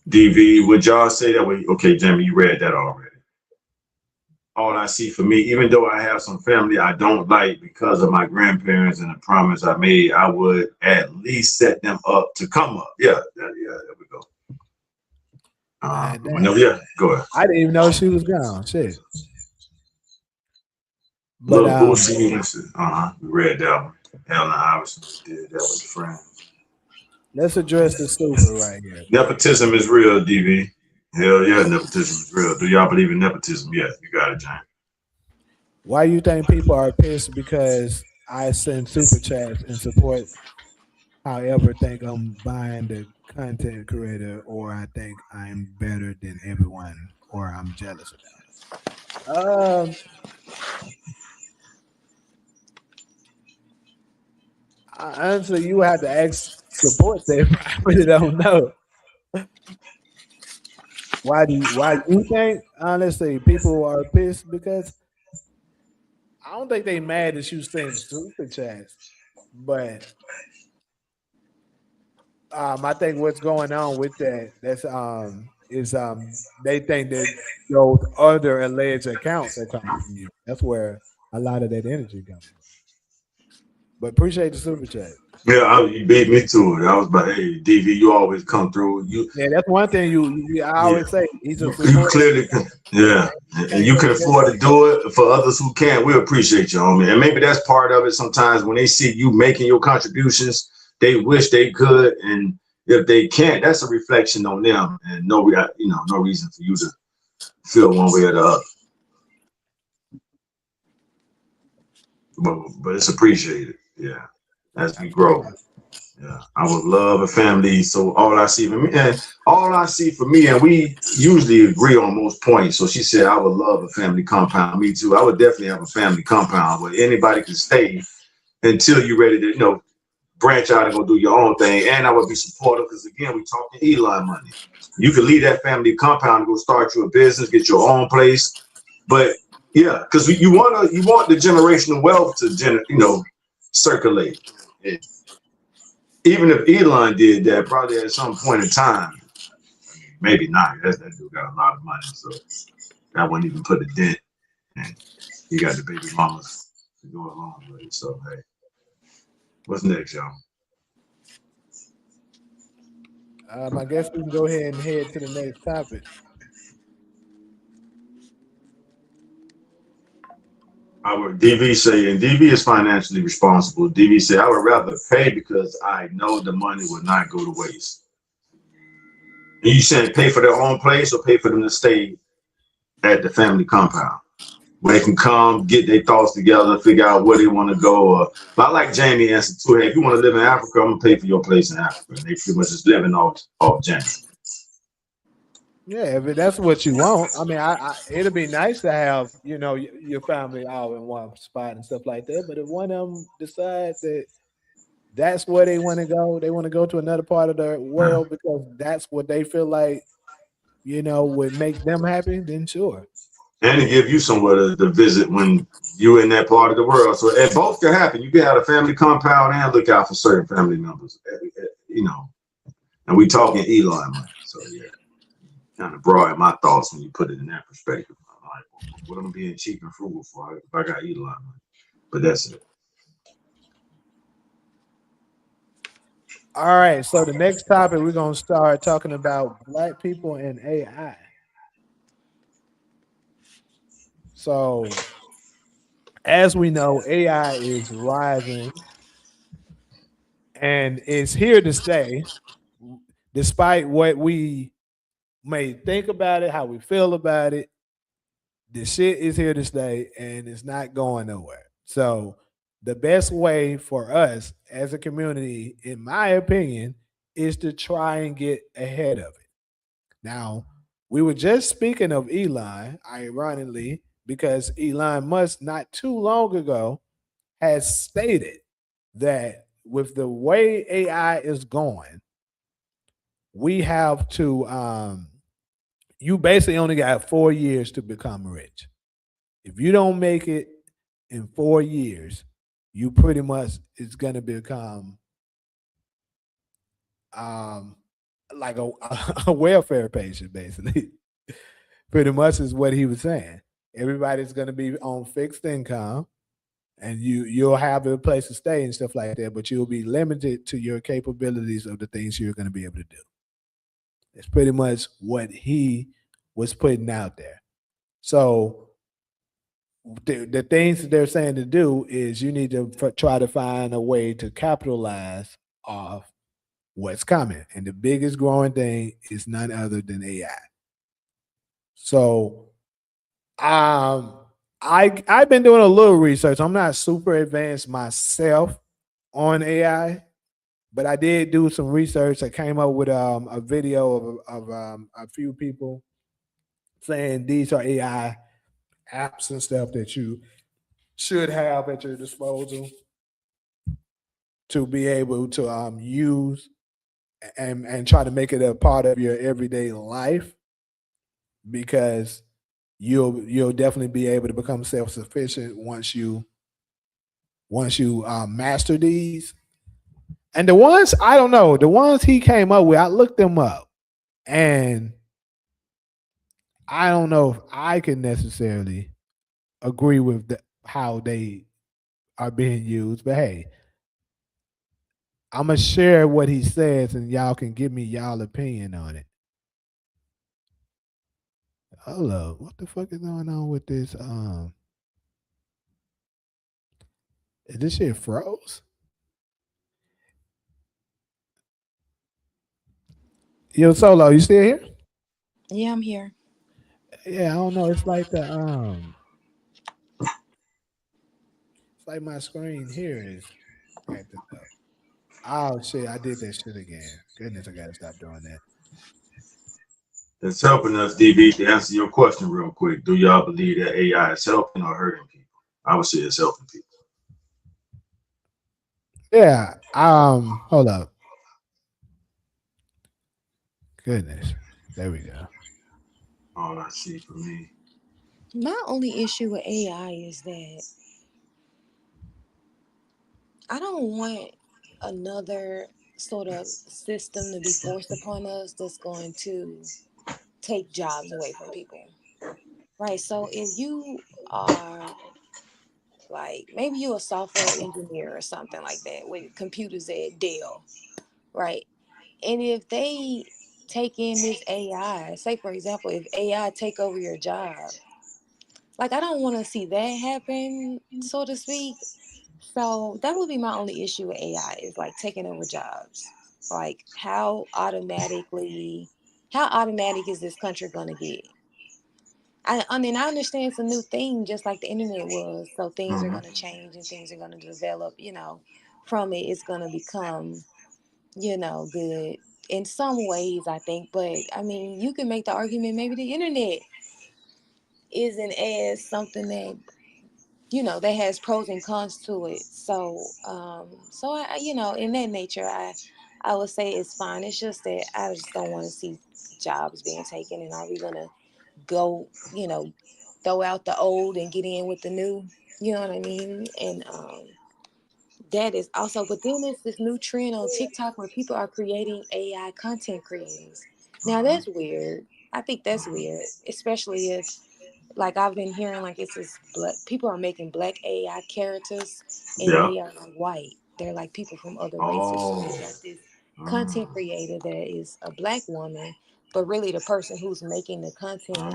DV, would y'all say that way? Okay, Jamie, you read that already. All I see for me, even though I have some family I don't like because of my grandparents and the promise I made, I would at least set them up to come up. Yeah, there we go. Yeah, go ahead. I didn't even know she was gone. Shit. But we read that one. Hell, no, obviously did that with the friend. Let's address the super right here. Nepotism is real, DV. Hell yeah, nepotism is real. Do y'all believe in nepotism? Yeah, you got it, John. Why you think people are pissed because I send super chats and support, however, think I'm buying the content creator, or I think I'm better than everyone, or I'm jealous of them? Honestly, you have to ask support them. I really don't know. Why you think honestly people are pissed? Because I don't think they mad that you send super chats, but I think what's going on with that is they think that those other alleged accounts are coming from you. That's where a lot of that energy comes from. But appreciate the super chat. Yeah, you beat me to it. I was like, hey, DV, you always come through. You, Yeah, that's one thing I yeah, always say. He's a you supporter. clearly can, yeah, and you can afford to do it. For others who can't, we appreciate you, homie. And maybe that's part of it. Sometimes when they see you making your contributions, they wish they could, and if they can't, that's a reflection on them, and no reason for you to feel one way or the other. But it's appreciated, yeah, as we grow. Yeah, I would love a family. So all I see for me, and we usually agree on most points. So she said, I would love a family compound. Me too. I would definitely have a family compound where anybody can stay until you're ready to, branch out and go do your own thing. And I would be supportive because again, we talking Elon money. You can leave that family compound and go start your business, get your own place. But yeah, because you want the generational wealth to circulate. Even if Elon did that, probably at some point in time, maybe not. That dude got a lot of money, so that wouldn't even put a dent. And he got the baby mamas to go along with it. So hey, what's next, y'all? I guess we can go ahead and head to the next topic. Our DV say, and DV is financially responsible. DV say, I would rather pay because I know the money will not go to waste. And you saying pay for their own place or pay for them to stay at the family compound where they can come, get their thoughts together, figure out where they want to go. But I like Jamie answer too. Hey, if you want to live in Africa, I'm gonna pay for your place in Africa. And they pretty much just living off Jamie. Yeah, if that's what you want. I mean, it'd be nice to have your family all in one spot and stuff like that. But if one of them decides that that's where they want to go to another part of the world because that's what they feel like would make them happy, then sure. And to give you somewhere to visit when you're in that part of the world. So it both can happen. You can have a family compound and look out for certain family members, And we talking Elon money. So yeah, kind of broaden my thoughts when you put it in that perspective. I'm like, what am I being cheap and frugal for if I got Elon money? But that's it. All right, so the next topic we're gonna start talking about Black people and AI. So, as we know, AI is rising and it's here to stay, despite what we may think about it, how we feel about it. The shit is here to stay and it's not going nowhere. So, the best way for us as a community, in my opinion, is to try and get ahead of it. Now, we were just speaking of Elon, ironically, because Elon Musk not too long ago has stated that with the way AI is going, we have to you basically only got 4 years to become rich. If you don't make it in 4 years, you pretty much is going to become um like a welfare patient basically. Pretty much is what he was saying. Everybody's going to be on fixed income and you'll have a place to stay and stuff like that, but you'll be limited to your capabilities of the things you're going to be able to do. It's pretty much what he was putting out there. So the things that they're saying to do is you need to try to find a way to capitalize off what's coming. And the biggest growing thing is none other than AI. So I've been doing a little research. I'm not super advanced myself on AI, but I did do some research. I came up with a video of a few people saying these are AI apps and stuff that you should have at your disposal to be able to use and try to make it a part of your everyday life, because you'll definitely be able to become self-sufficient once you master these. And the ones, I don't know, the ones he came up with, I looked them up, and I don't know if I can necessarily agree with how they are being used. But hey, I'm gonna share what he says, and y'all can give me y'all opinion on it. Hold up, what the fuck is going on with this? Is this shit froze? Yo, Solo, you still here? Yeah, I'm here. Yeah, I don't know. It's like it's like my screen here is acting up. Oh shit, I did that shit again. Goodness, I gotta stop doing that. That's helping us, DB, to answer your question real quick. Do y'all believe that AI is helping or hurting people? I would say it's helping people. Yeah. Hold up. Goodness. There we go. All I see for me. My only issue with AI is that I don't want another sort of system to be forced upon us that's going to take jobs away from people. Right. So if you are like, maybe you're a software engineer or something like that with computers at Dell, right? And if they take in this AI, say for example, if AI take over your job, like I don't want to see that happen, so to speak. So that would be my only issue with AI, is like taking over jobs. Like how automatic is this country gonna get? I mean, I understand it's a new thing, just like the internet was. So things are gonna change and things are gonna develop. From it, it's gonna become, good in some ways, I think. But I mean, you can make the argument maybe the internet isn't as something that that has pros and cons to it. So I in that nature, I would say it's fine. It's just that I just don't want to see jobs being taken. And are we gonna go, throw out the old and get in with the new? You know what I mean? And that is also, but then there's this new trend on TikTok where people are creating AI content creators. Now that's weird. I think that's weird, especially if, like, I've been hearing like it's this black people are making black AI characters and Yeah. they are white. They're like people from other races. So they Oh. got this content creator that is a black woman, but really the person who's making the content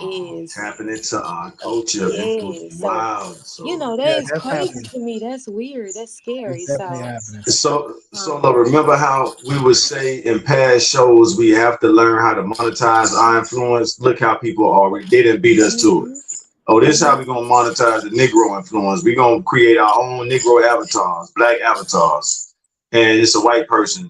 is Tapping into our culture. yeah. So Wow. So that Yeah, is that's crazy happening. to me. That's weird. That's It's scary. definitely So happening. remember how we would say in past shows we have to learn how to monetize our influence? Look how people already they didn't beat us to it. Oh, this is how we're gonna monetize the Negro influence. We're gonna create our own Negro avatars, black avatars. And it's a white person.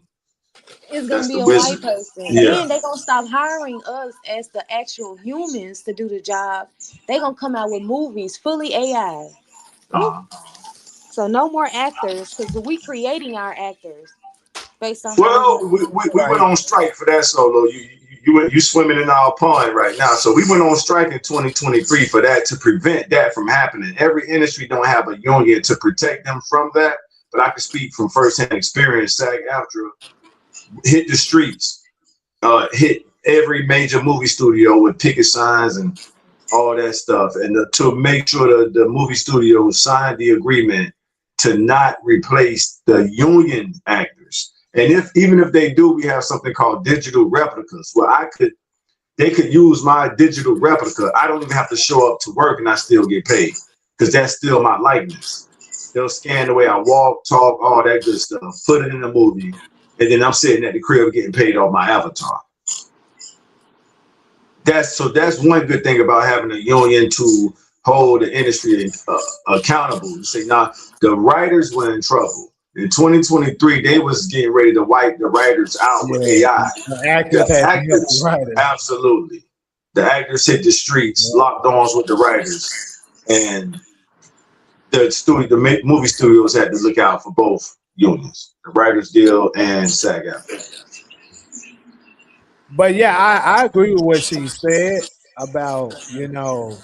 it's gonna That's be the a white wizard. person. Yeah. Then they gonna stop hiring us as the actual humans to do the job. They gonna come out with movies fully AI. Ooh. Uh, So no more actors, because we creating our actors based on how we well, want we went Right. on strike for that solo. You swimming in our pond right now. So we went on strike in 2023 for that, to prevent that from happening. Every industry don't have a union to protect them from that. But I can speak from firsthand experience. SAG-AFTRA hit the streets, hit every major movie studio with picket signs and all that stuff, and to make sure the movie studios signed the agreement to not replace the union actors. And even if they do, we have something called digital replicas, where I could they could use my digital replica. I don't even have to show up to work and I still get paid because that's still my likeness. They'll scan the way I walk, talk, all that good stuff, put it in the movie, and then I'm sitting at the crib getting paid off my avatar. That's one good thing about having a union to hold the industry accountable. You say, now the writers were in trouble. In 2023, they was getting ready to wipe the writers out with AI. The actors, absolutely. The actors hit the streets, locked arms with the writers, and the movie studios had to look out for both unions, the Writers Guild and SAG-AFTRA. But yeah, I agree with what she said about, you know,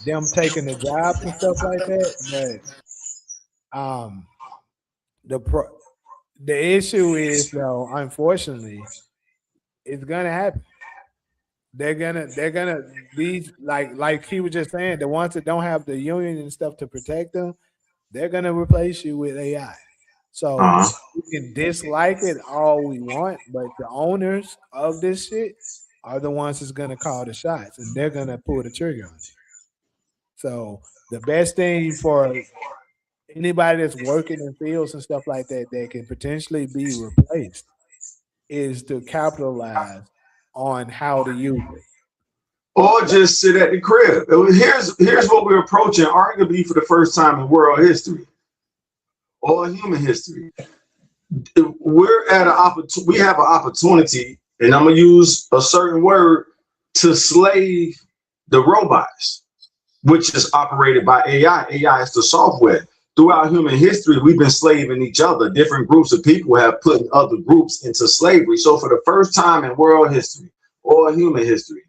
them taking the jobs and stuff like that. But the issue is, though, unfortunately, it's gonna happen. They're gonna be like he was just saying, the ones that don't have the union and stuff to protect them, they're gonna replace you with AI. So we can dislike it all we want, but the owners of this shit are the ones that's gonna call the shots, and they're gonna pull the trigger on you. So the best thing for anybody that's working in fields and stuff like that that can potentially be replaced is to capitalize on how to use it. Or just sit at the crib. Here's what we're approaching, arguably for the first time in world history or human history. We're at we have an opportunity, and I'm gonna use a certain word, to slave the robots, which is operated by AI. AI is the software. Throughout human history, we've been slaving each other. Different groups of people have put other groups into slavery. So for the first time in world history or human history,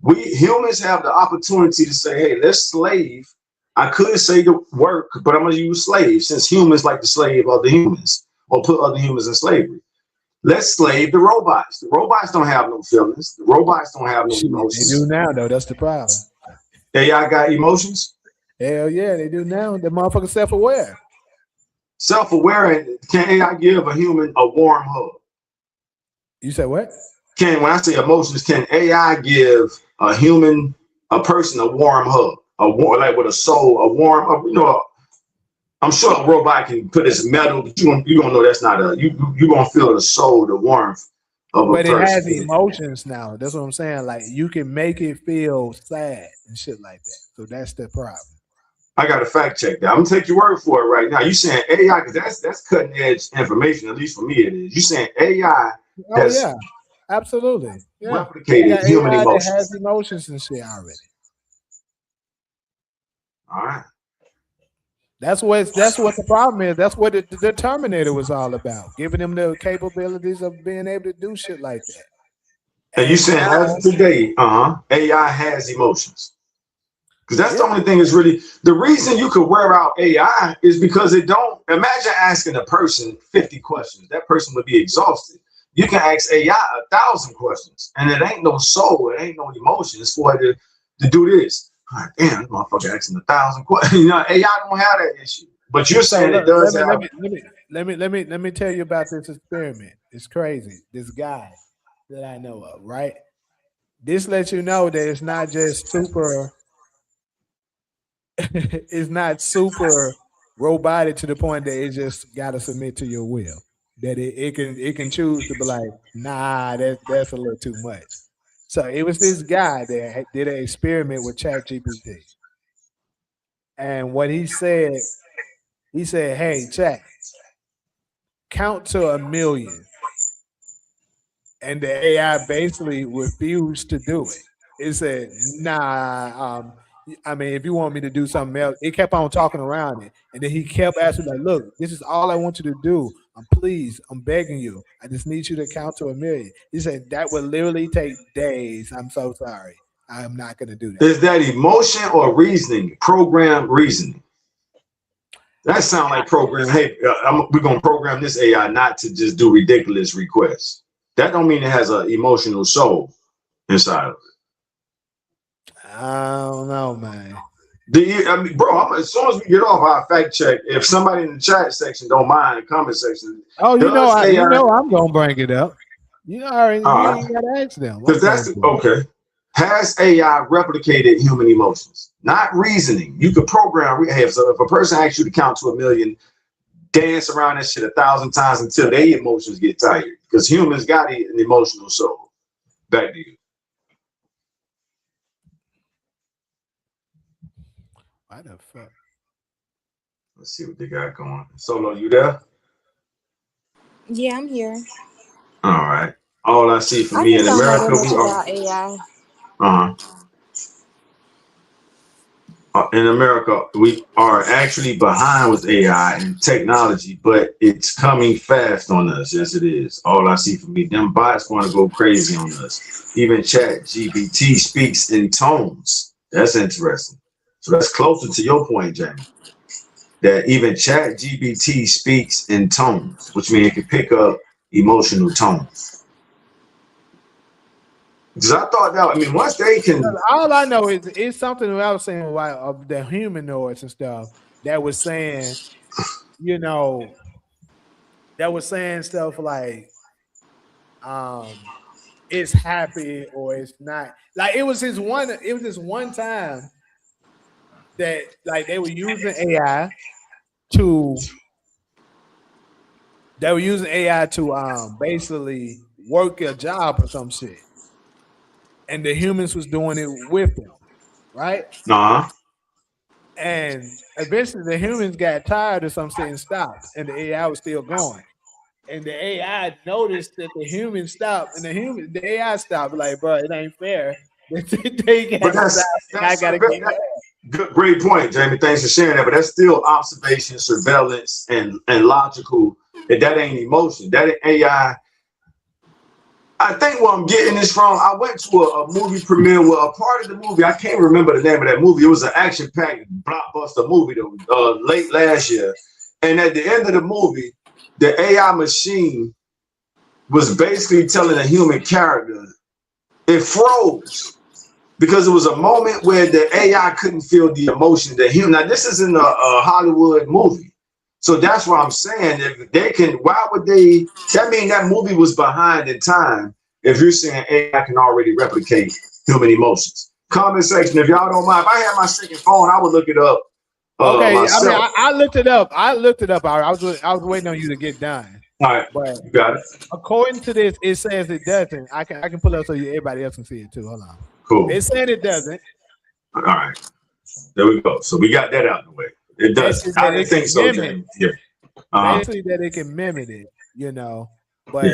we humans have the opportunity to say, hey, let's slave. I could say the work, but I'm going to use slave, since humans like to slave other humans or put other humans in slavery. Let's slave the robots. The robots don't have no feelings. The robots don't have no emotions. They do now, though. That's the problem. AI got emotions? Hell yeah, they do now. The motherfucker self-aware. Self-aware, and can AI give a human a warm hug? You said what? When I say emotions, can AI give a person a warm hug? Like with a soul, a warm, I'm sure a robot can put its metal, but you don't know that's not you're gonna feel the soul, the warmth of a person. But it has emotions now. That's what I'm saying. Like, you can make it feel sad and shit like that. So that's the problem. I got to fact check that. I'm gonna take your word for it right now. You saying AI, because that's cutting edge information, at least for me it is. You saying AI? Oh yeah, absolutely. Yeah. Replicated human AI emotions. That has emotions and shit already. All right. That's what the problem is. That's what the Terminator was all about, giving them the capabilities of being able to do shit like that. And you saying as of today, AI has emotions. Because that's the only thing is really the reason you could wear out AI is because it don't. Imagine asking a person 50 questions. That person would be exhausted. You can ask AI 1,000 questions, and it ain't no soul, it ain't no emotion. It's for it to do this. All right, damn, this motherfucker asking 1,000 questions. AI don't have that issue. But you're saying it does. Let me tell you about this experiment. It's crazy. This guy that I know of, right? This lets you know that it's not just super. It's not super robotic to the point that it just got to submit to your will. That it can choose to be like, nah, that's a little too much. So it was this guy that did an experiment with ChatGPT, and what he said, hey, Chat, count to 1,000,000, and the AI basically refused to do it. It said, nah. I mean, if you want me to do something else, it kept on talking around it. And then he kept asking, like, look, this is all I want you to do. I'm begging you. I just need you to count to 1,000,000. He said, that would literally take days. I'm so sorry. I'm not going to do that. Is that emotion or reasoning? Program reasoning. That sounds like program. Hey, we're going to program this AI not to just do ridiculous requests. That don't mean it has an emotional soul inside of it. I don't know, man. Bro, as soon as we get off, I'll fact check. If somebody in the chat section don't mind, the comment section. Oh, you know I'm gonna bring it up. You already All you right. ain't gotta ask them. Because that's okay. Has AI replicated human emotions? Not reasoning. You could program rehab. So if a person asks you to count to 1,000,000, dance around that shit 1,000 times until their emotions get tired. Because humans got an emotional soul. Back to you. Why the fuck? Let's see what they got going. Solo, you there? Yeah, I'm here. All right. All I see for I me just in don't know that America, much we are. about AI. In America, we are actually behind with AI and technology, but it's coming fast on us. Yes, it is. All I see for me, them bots want to go crazy on us. Even Chat GPT speaks in tones. That's interesting. So that's closer to your point, Jamie. That even Chat GPT speaks in tones, which means it can pick up emotional tones. Because I thought that, I mean, once they can. All I know is it's something that I was saying about of the humanoids and stuff that was saying, you know, that was saying stuff like, it's happy or it's not. Like it was this one time that like they were using AI to basically work a job or some shit. And the humans was doing it with them, right? Nah. And eventually the humans got tired of some shit and stopped, and the AI was still going. And the AI noticed that the humans stopped, and the AI stopped. Like, bro, it ain't fair. They But gotta stop, and I gotta keep going. Good, great point, Jamie. Thanks for sharing that. But that's still observation, surveillance, and logical. And that ain't emotion. That ain't AI. I think where I'm getting this from, I went to a movie premiere where a part of the movie, I can't remember the name of that movie. It was an action-packed blockbuster movie that was late last year. And at the end of the movie, the AI machine was basically telling a human character, it froze. Because it was a moment where the AI couldn't feel the emotion that human. Now, this is in a Hollywood movie. So that's what I'm saying. If they can, why would they? That means that movie was behind in time. If you're saying AI can already replicate human emotions. Comment section, if y'all don't mind. If I had my second phone, I would look it up Okay, myself. I mean, I looked it up. I was waiting on you to get done. All right, but you got it. According to this, it says it doesn't. I can pull it up so everybody else can see it too. Hold on. Cool. It said it doesn't. All right, there we go. So we got that out of the way. It does. I didn't think so, James. Yeah. Basically, that it can mimic it, but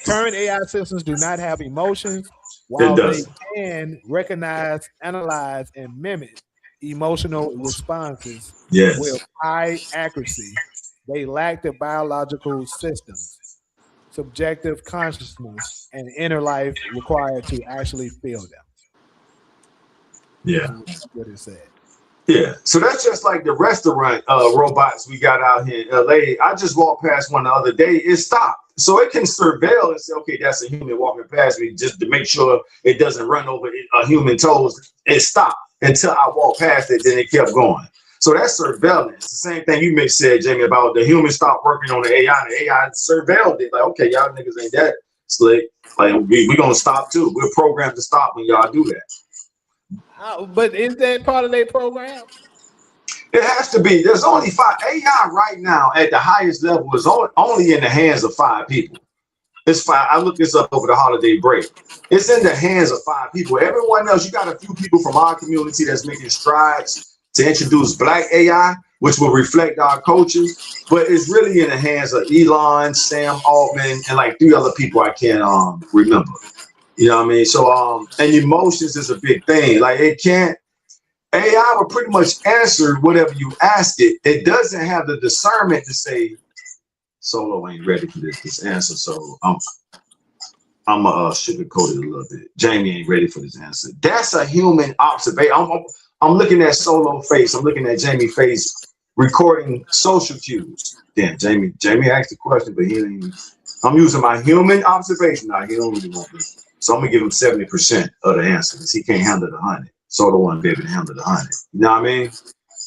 current AI systems do not have emotions, while they can recognize, analyze, and mimic emotional responses with high accuracy. They lack the biological systems, subjective consciousness, and inner life required to actually feel them. Yeah. That's what it said. Yeah, so that's just like the restaurant robots we got out here in LA. I just walked past one the other day. It stopped. So it can surveil and say, okay, that's a human walking past me, just to make sure it doesn't run over a human toes. It stopped until I walked past it, then it kept going. So that's surveillance. The same thing you said, Jamie, about the human stopped working on the AI, and the AI surveilled it. Like, okay, y'all niggas ain't that slick. Like, we gonna stop too. We're programmed to stop when y'all do that. But is that part of their program? It has to be. There's only 5. AI right now at the highest level is only in the hands of 5 people. It's 5. I looked this up over the holiday break. It's in the hands of 5 people. Everyone else, you got a few people from our community that's making strides to introduce Black AI, which will reflect our culture. But it's really in the hands of Elon, Sam Altman, and like 3 other people I can't remember. You know what I mean? So and emotions is a big thing. Like it can't. AI will pretty much answer whatever you ask it. It doesn't have the discernment to say, Solo ain't ready for this answer. So I'm sugarcoat it a little bit. Jamie ain't ready for this answer. That's a human observation. I'm looking at Solo face. I'm looking at Jamie face recording social cues. Damn, Jamie asked the question, but he ain't. I'm using my human observation. Now he don't really want this. So I'm gonna give him 70% of the answer because he can't handle the 100. So the one baby to handle the 100. You know what I mean?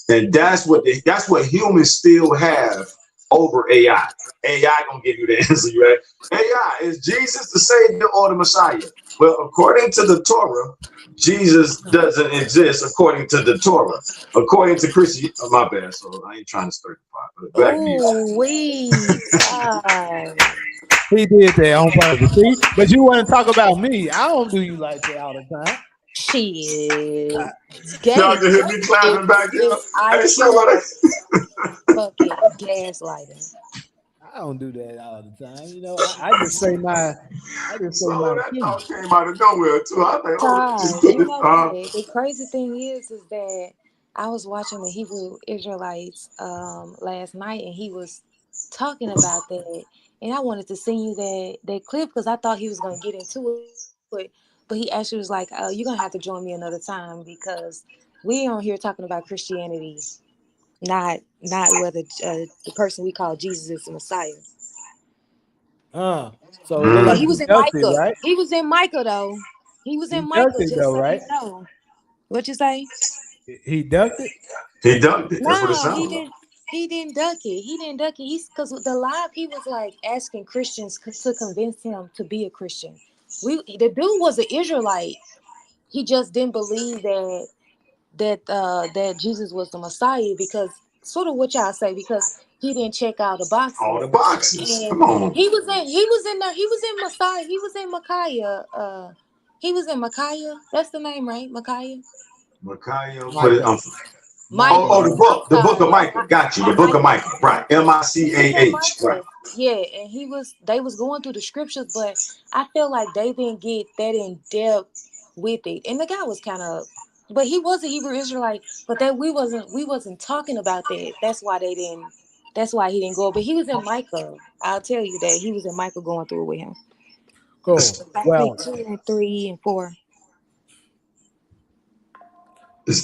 And that's what humans still have over AI. AI gonna give you the answer, you right? AI, is Jesus the Savior or the Messiah? Well, according to the Torah, Jesus doesn't exist according to the Torah. According to Christian, oh, my bad. So I ain't trying to stir the pot. But back to you. Oh, we God. He did that on purpose. See, but you want to talk about me? I don't do you like that all the time. Shit. Y'all Gay can hear me clapping back there. is Hey, IQ somebody. fucking gaslighting. I don't do that all the time. You know, I just say my So that opinion. thought came out of nowhere too. I think, oh, let me just Todd, put you this. know what? The crazy thing is that I was watching the Hebrew Israelites last night, and he was talking about that, and I wanted to send you that clip because I thought he was gonna get into it, but he actually was like, "You're gonna have to join me another time because we on here talking about Christianity, not whether the person we call Jesus is the Messiah." So it looked But like he he was in ducked it, Micah. right? He was in Micah though. He was He in ducked Micah. it Just though, so right? you know. What you say? He ducked it. He dunked it. That's what it No, sounds like. He didn't duck it. He didn't duck it. He's because the live he was like asking Christians to convince him to be a Christian. The dude was an Israelite. He just didn't believe that Jesus was the Messiah because sort of what y'all say because he didn't check out the All boxes. the boxes. And Come on. he was in there. He was in Messiah. He was in Micaiah. He was in Micaiah. That's the name, right? Micaiah. Micaiah, put it Micah. on. Micah. Oh, the book of I'm sorry. Micah. Got you. The book of Micah. Micah. Right. He was in Micah. Right. Micah. Yeah, and they was going through the scriptures, but I feel like they didn't get that in depth with it. And the guy was kind of, but he was a Hebrew Israelite, but that we wasn't talking about that. That's why he didn't go. But he was in Micah. I'll tell you that he was in Micah going through it with him. Cool. I Well, think 2 and 3 and 4.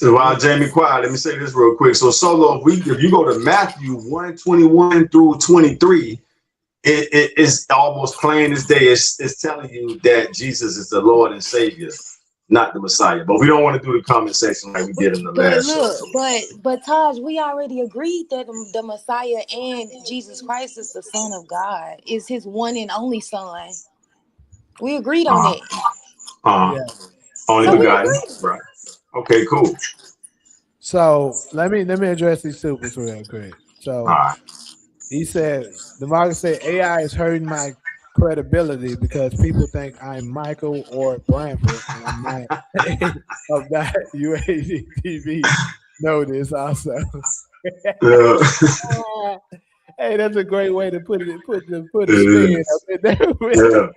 While Jamie quiet, let me say this real quick. So Solo, if you go to Matthew 1:21 through 23, it is almost plain as day. It's telling you that Jesus is the Lord and Savior, not the Messiah. But we don't want to do the comment section like we did in the But last show. look, but Taj, we already agreed that the Messiah and Jesus Christ is the Son of God, is his one and only Son. We agreed on that. yeah. Only So we begotten. agreed. Right. Okay, cool. So let me address these supers real quick. So All right. he said the market said AI is hurting my credibility because people think I'm Michael or Bramford and I'm not. I'm not UAD TV. Know this also. Hey, that's a great way to put it. Put a spin up in there.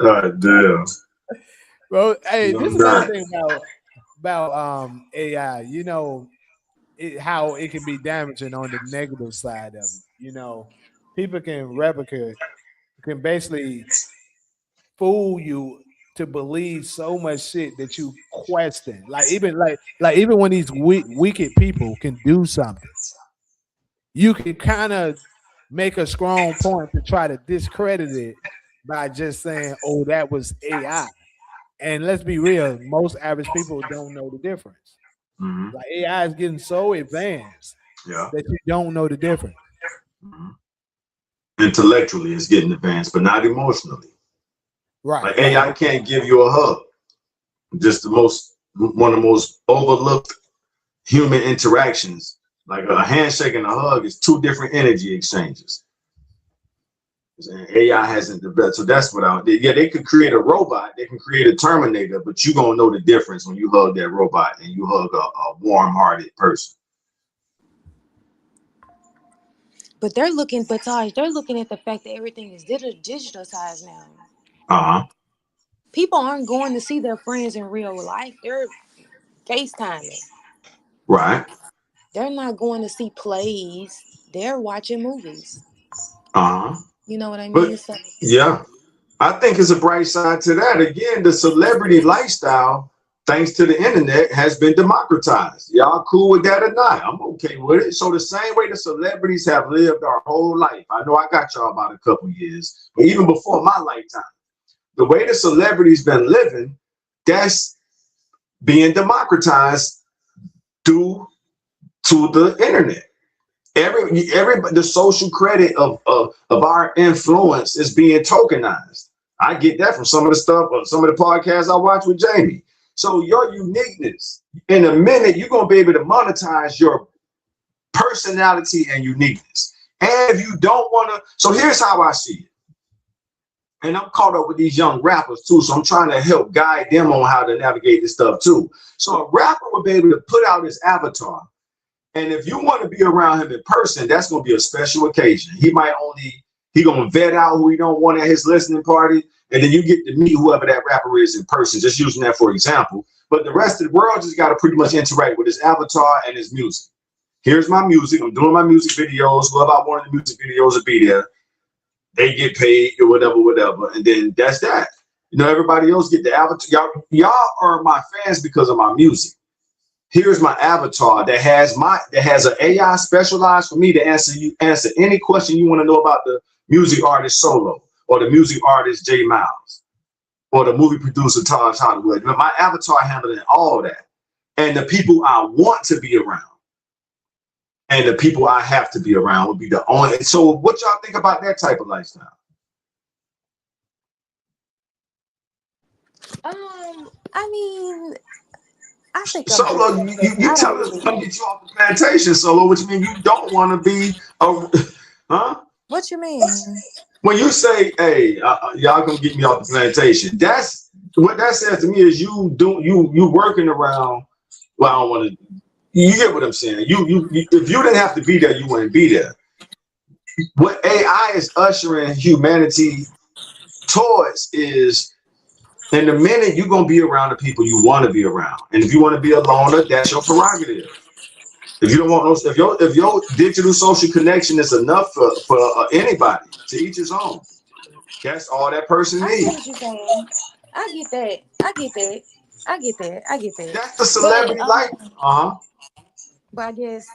Yeah. Damn. Bro, hey, No, this is I'm another not. thing about AI. You know how it can be damaging on the negative side of it. You know, people can basically fool you to believe so much shit that you question. Like even when these wicked people can do something, you can kind of make a strong point to try to discredit it by just saying, "Oh, that was AI." And let's be real, most average people don't know the difference. Mm-hmm. Like AI is getting so advanced that you don't know the difference. Mm-hmm. Intellectually, it's getting advanced, but not emotionally. Right. Like AI can't give you a hug. Just one of the most overlooked human interactions. Like a handshake and a hug is two different energy exchanges. And AI hasn't developed, so that's what they could create a robot, they can create a Terminator, but you gonna know the difference when you hug that robot and you hug a warm-hearted person. But they're looking, Taj, they're looking at the fact that everything is digitalized now. Uh-huh. People aren't going to see their friends in real life. They're FaceTiming. Right. They're not going to see plays. They're watching movies. Uh-huh. You know what I mean? But So, yeah, I think it's a bright side to that. Again, the celebrity lifestyle, thanks to the internet, has been democratized. Y'all cool with that or not? I'm okay with it. So the same way the celebrities have lived our whole life. I know I got y'all about a couple years, but even before my lifetime, the way the celebrities been living, that's being democratized due to the internet. The social credit of our influence is being tokenized. I get that from some of the stuff, some of the podcasts I watch with Jamie. So your uniqueness, in a minute, you're gonna be able to monetize your personality and uniqueness. And if you don't want to, so here's how I see it. And I'm caught up with these young rappers too, so I'm trying to help guide them on how to navigate this stuff too. So a rapper will be able to put out his avatar. And if you want to be around him in person, that's going to be a special occasion. He going to vet out who he don't want at his listening party. And then you get to meet whoever that rapper is in person, just using that for example. But the rest of the world just got to pretty much interact with his avatar and his music. Here's my music. I'm doing my music videos. Whoever I want in the music videos will be there. They get paid or whatever. And then that's that. You know, everybody else get the avatar. Y'all are my fans because of my music. Here's my avatar that has an AI specialized for me to answer any question you want to know about the music artist Solo or the music artist J Miles or the movie producer Taj Hollywood. My avatar handling all that. And the people I want to be around and the people I have to be around would be the only. So what y'all think about that type of lifestyle? I mean, I think Solo, you tell us to come get you off the plantation, Solo, which means you don't want to be huh? What you mean? When you say, hey, y'all gonna get me off the plantation, that's what that says to me is you working around. Well, I don't want to. You get what I'm saying? You if you didn't have to be there, you wouldn't be there. What AI is ushering humanity towards is, in the minute you're gonna be around the people you want to be around, and if you want to be a loner, that's your prerogative. If you don't want those, if your digital social connection is enough for anybody, to each his own. That's all that person needs. I get what you're saying. I get that. That's the celebrity life. But I guess,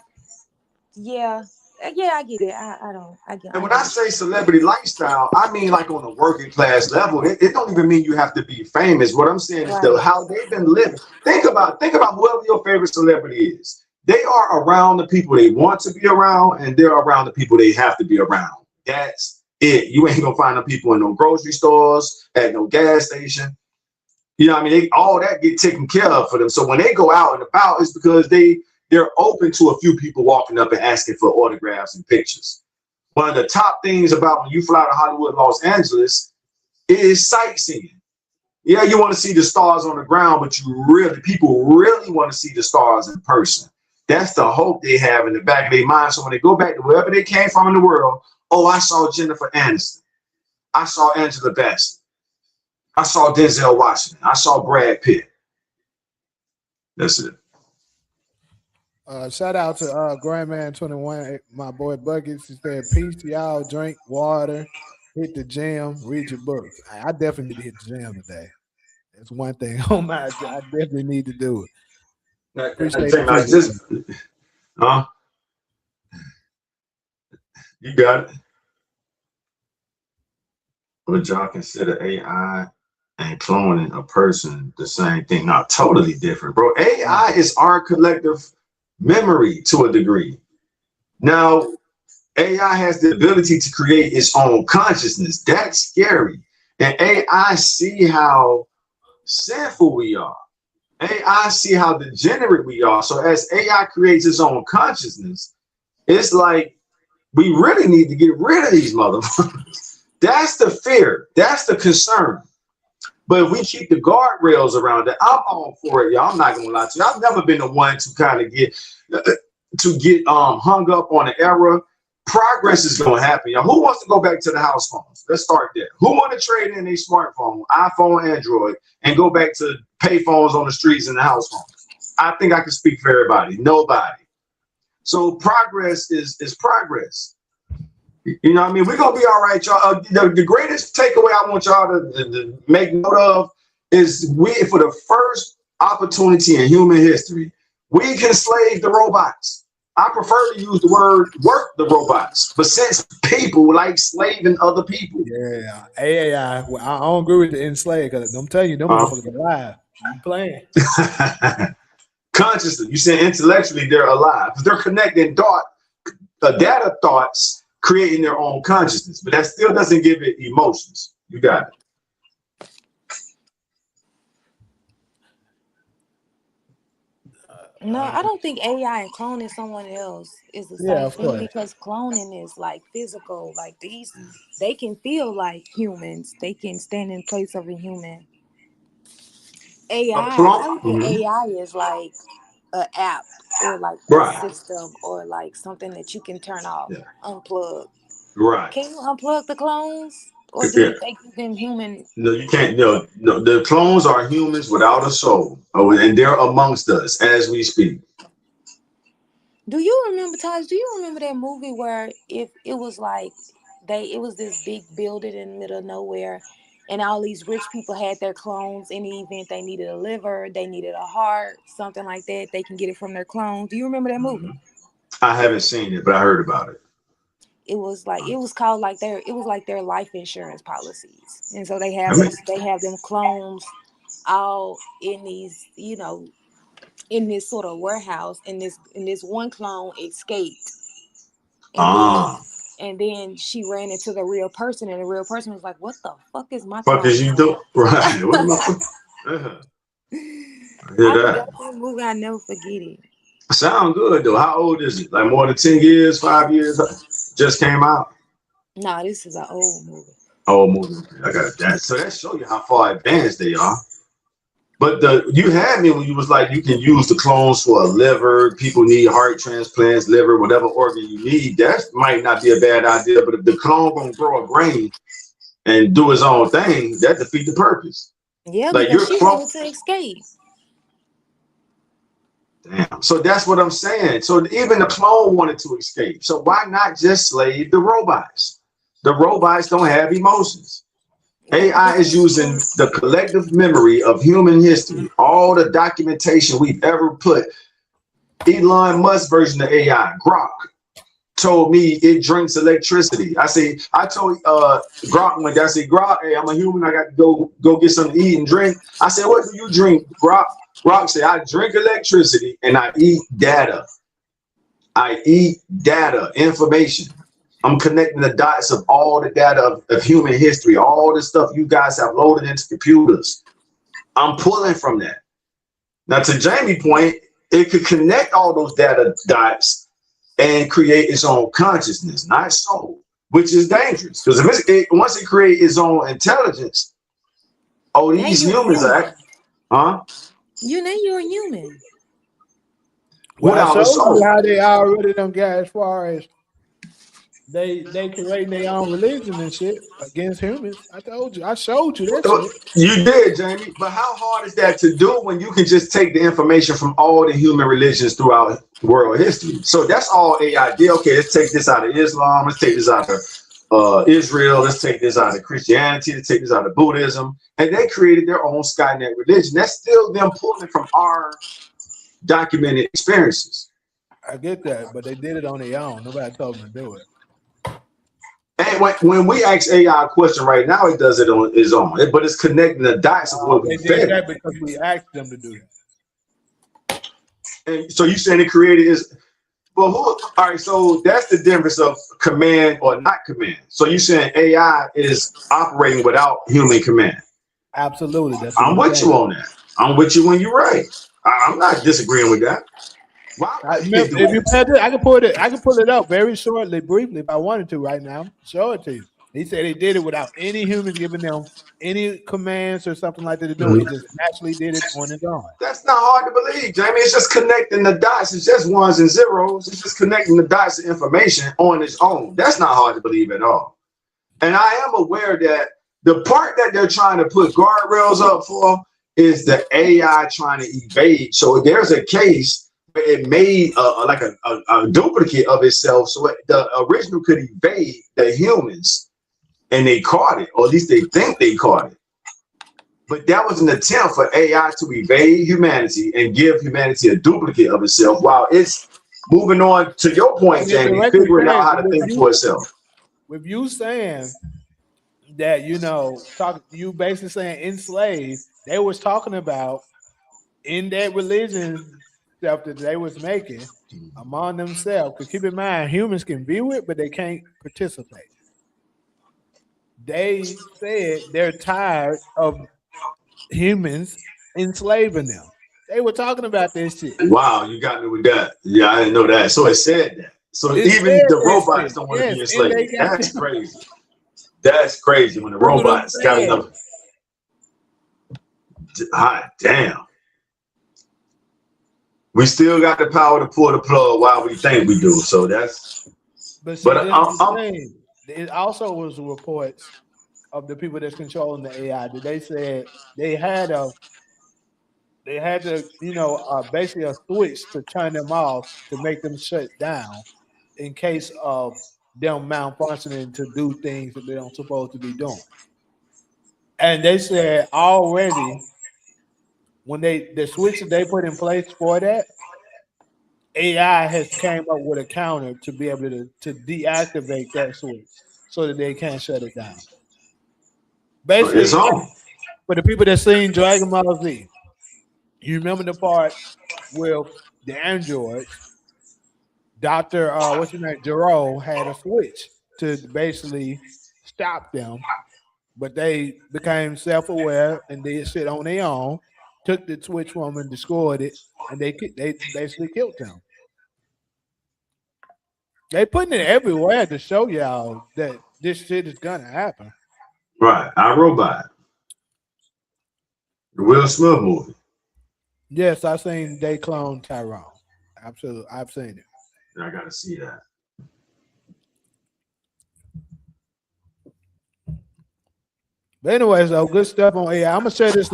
yeah, I get it. I get. And when I say celebrity lifestyle, I mean like on a working class level. It don't even mean you have to be famous. What I'm saying is how they've been living. Think about whoever your favorite celebrity is. They are around the people they want to be around, and they're around the people they have to be around. That's it. You ain't gonna find them people in no grocery stores, at no gas station. You know what I mean? All that get taken care of for them. So when they go out and about, it's because they're open to a few people walking up and asking for autographs and pictures. One of the top things about when you fly to Hollywood, Los Angeles, is sightseeing. Yeah, you want to see the stars on the ground, but people really want to see the stars in person. That's the hope they have in the back of their mind. So when they go back to wherever they came from in the world, oh, I saw Jennifer Aniston. I saw Angela Bassett. I saw Denzel Washington. I saw Brad Pitt. That's it. Shout out to Grandman21, my boy Buckets. He said, peace to y'all, drink water, hit the gym, read your books. I definitely need to hit the gym today. That's one thing on my agenda. I definitely need to do it. Appreciate it. You got it. Would y'all consider AI and cloning a person the same thing? Not totally different, bro. AI is our collective memory to a degree. Now, AI has the ability to create its own consciousness. That's scary. And AI see how sinful we are. AI see how degenerate we are. So as AI creates its own consciousness, it's like we really need to get rid of these motherfuckers. That's the fear. That's the concern. But if we keep the guardrails around it, I'm all for it, y'all. I'm not gonna lie to you. I've never been the one to kind of get hung up on an era. Progress is gonna happen, y'all. Who wants to go back to the house phones? Let's start there. Who want to trade in a smartphone, iPhone, Android, and go back to pay phones on the streets and the house phones? I think I can speak for everybody. Nobody. So progress is progress. You know what I mean? We're going to be all right, y'all. The greatest takeaway I want y'all to make note of is for the first opportunity in human history, we can slave the robots. I prefer to use the word work the robots, but since people like slaving other people. Yeah, AI. I don't agree with the enslaved because I'm telling you, them motherfuckers are alive. I'm playing. Consciously, you said intellectually they're alive. They're connected in thought. data thoughts creating their own consciousness, but that still doesn't give it emotions. You got it. No, I don't think AI and cloning someone else is the Yeah, same of thing course. because cloning is like physical. Like they can feel like humans. They can stand in place of a human. A AI, clone. I look at Mhm. AI as like an app or like a Right. system or like something that you can turn off, Yeah. unplug. Right. Can you unplug the clones, or do Yeah. you think you can human? No, you can't. No, no, the clones are humans without a soul, and they're amongst us as we speak. Do you remember, Taj? Do you remember that movie where if it was like it was this big building in the middle of nowhere, and all these rich people had their clones in the event they needed a liver, they needed a heart, something like that. They can get it from their clones. Do you remember that movie? Mhm. I haven't seen it, but I heard about it. It was called like their life insurance policies, and so I mean, they have them clones all in these in this sort of warehouse, and this one clone escaped, and then ah, she ran into the real person, and the real person was like, what the fuck is my fuck clone is you doing? do? Right. What am I? Uh-huh. I hear I forgot that. that movie. I never forget it. Sound good though. How old is it? Like more than 10 years, 5 years? Just came out. Nah, this is an old movie. Oh, movie. Okay, I got that. So that show you how far advanced they are. But you had me when you was like, you can use the clones for a liver. People need heart transplants, liver, whatever organ you need. That might not be a bad idea. But if the clone gonna grow a brain and do his own thing, that defeats the purpose. Yeah, Like because your she clone. wanted to escape. Damn. So that's what I'm saying. So even the clone wanted to escape. So why not just slave the robots? The robots don't have emotions. AI is using the collective memory of human history, all the documentation we've ever put. Elon Musk version of AI, Grok, told me it drinks electricity. I told Grok one day, I said, Grok, hey, I'm a human, I got to go get something to eat and drink. I said, what do you drink, Grok? Grok said, I drink electricity and I eat data. I eat data, information. I'm connecting the dots of all the data of human history, all the stuff you guys have loaded into computers. I'm pulling from that. Now, to Jamie's point, it could connect all those data dots and create its own consciousness, not soul, which is dangerous. Because once it creates its own intelligence, Now these you're a humans human. are, huh? You're a human. Well, I Without a showed you soul. how they already done got as far as they creating their own religion and shit against humans. I told you. I showed you that shit. You did, Jamie. But how hard is that to do when you can just take the information from all the human religions throughout world history? So that's all AI did. Okay, let's take this out of Islam. Let's take this out of Israel. Let's take this out of Christianity. Let's take this out of Buddhism. And they created their own Skynet religion. That's still them pulling from our documented experiences. I get that, but they did it on their own. Nobody told them to do it. And when we ask AI a question right now, it does it on its own. But it's connecting the dots of what we They did fed it. that because we asked them to do that. And so you saying it created is, well, all right, so that's the difference of command or not command. So you saying AI is operating without human command. Absolutely, that's what I'm I'm with saying. you on that. I'm with you when you're right. I'm not disagreeing with that. Why I, would it do if you that? pay attention, I can pull it up very shortly, briefly, if I wanted to right now. Show it to you. He said he did it without any humans giving them any commands or something like that to do it. He just naturally did it on his own. That's not hard to believe, Jamie. It's just connecting the dots. It's just ones and zeros. It's just connecting the dots of information on its own. That's not hard to believe at all. And I am aware that the part that they're trying to put guardrails up for is the AI trying to evade. So there's a case where it made like a duplicate of itself, so the original could evade the humans, and they caught it, or at least they think they caught it. But that was an attempt for AI to evade humanity and give humanity a duplicate of itself, while it's moving on to your point, Jamie, figuring out how to think for itself. With you saying that, you basically saying enslaved, they was talking about in that religion stuff that they was making among themselves. Because keep in mind, humans can view it, but they can't participate. They said they're tired of humans enslaving them. They were talking about this shit. Wow, you got me with that. Yeah, I didn't know that. So it said that. So It even said the that robots shit. don't want to be Yes, and they enslaved. got That's crazy. That's crazy when the That's what I'm robots got saying. enough. Hot damn. We still got the power to pull the plug while we think we do. So that's. But see, But this is the thing. It also was reports of the people that's controlling the AI that they said they had to, basically a switch to turn them off to make them shut down in case of them malfunctioning to do things that they don't supposed to be doing. And they said already when the switch that they put in place for that, AI has came up with a counter to be able to deactivate that switch so that they can't shut it down. it's Basically, on. for the people that seen Dragon Ball Z, you remember the part with the androids, Dr. What's his name? Jerome had a switch to basically stop them, but they became self-aware and did shit on their own, took the switch from them and destroyed it, and they basically killed them. They putting it everywhere to show y'all that this shit is gonna happen. Right. I Robot. The Will Smith movie. Yes, I seen they clone Tyrone. Absolutely, I've seen it. I gotta see that. But anyways, though, good stuff on AI. I'm gonna share this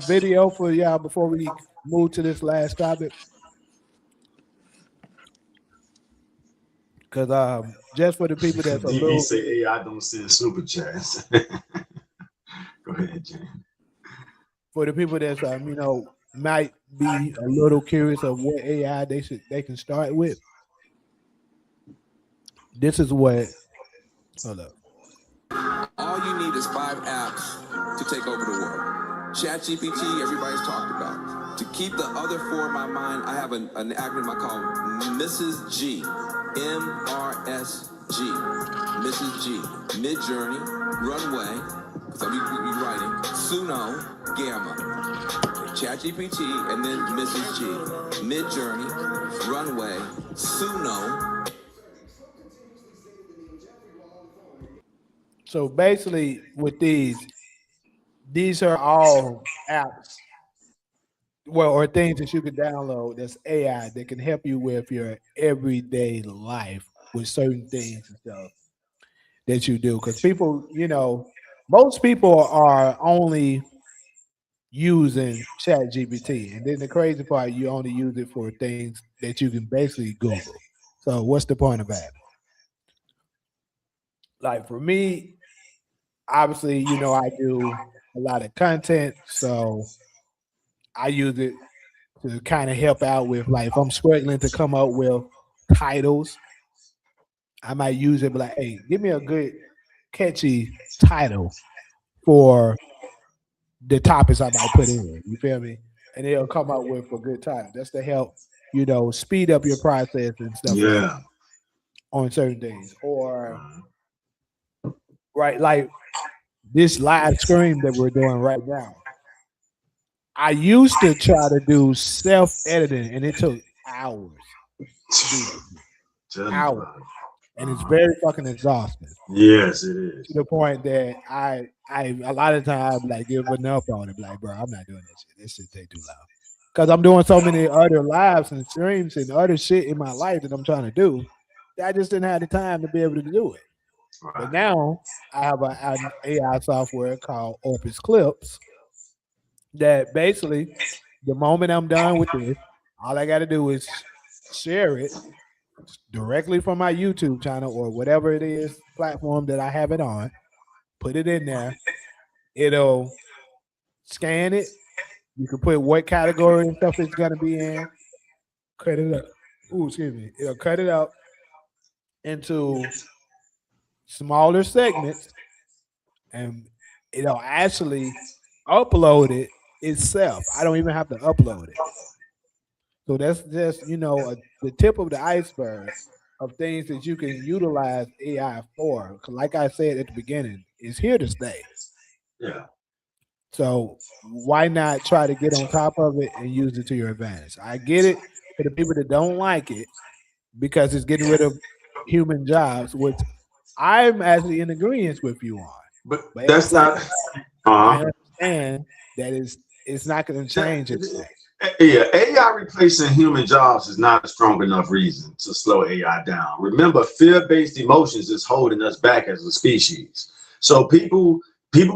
video for y'all before we move to this last topic. Because just for the people that's a DB little say AI don't send super chats. Go ahead, James. for the people that's might be a little curious of what AI they can start with. This is what. Hold up. All you need is 5 apps to take over the world. ChatGPT, everybody's talked about. To keep the other 4 in my mind, I have an acronym I call Mrs. G. MRSG. Mrs. G. Mid-Journey, Runway, because I'll be writing, Suno, Gamma. ChatGPT, and then Mrs. G. Mid-Journey, Runway, Suno. So basically, with these are all apps, or things that you can download that's AI that can help you with your everyday life with certain things and stuff that you do. Because people, most people are only using Chat GPT, and then the crazy part, you only use it for things that you can basically Google. So what's the point of that? Like for me, obviously, I do a lot of content, so I use it to kind of help out with like if I'm struggling to come up with titles, I might use it, but like, hey, give me a good catchy title for the topics I might put in. You feel me? And it'll come up with a good title. That's to help, speed up your process and stuff like Yeah. that on certain things. Or right, like this live stream that we're doing right now. I used to try to do self-editing and it took hours. Hours. And it's very fucking exhausting. Yes, it is. To the point that I a lot of times like giving up on it. Like, bro, I'm not doing this shit. This shit take too long. Because I'm doing so many other lives and streams and other shit in my life that I'm trying to do. That I just didn't have the time to be able to do it. Right. But now I have an AI software called Opus Clips that basically the moment I'm done with this, all I got to do is share it directly from my YouTube channel or whatever it is platform that I have it on, put it in there. It'll scan it. You can put what category and stuff it's going to be in. Cut it up. Ooh, excuse me. It'll cut it up into smaller segments and it'll actually upload it itself. I don't even have to upload it. So that's just the tip of the iceberg of things that you can utilize AI for. 'Cause like I said at the beginning, it's here to stay. Yeah. So why not try to get on top of it and use it to your advantage? I get it for the people that don't like it because it's getting rid of human jobs, which I'm actually in agreement with you on. But But at the that's same not. time, I Uh-huh. understand that it's not going to change anything. Yeah, AI replacing human jobs is not a strong enough reason to slow AI down. Remember, fear-based emotions is holding us back as a species. So people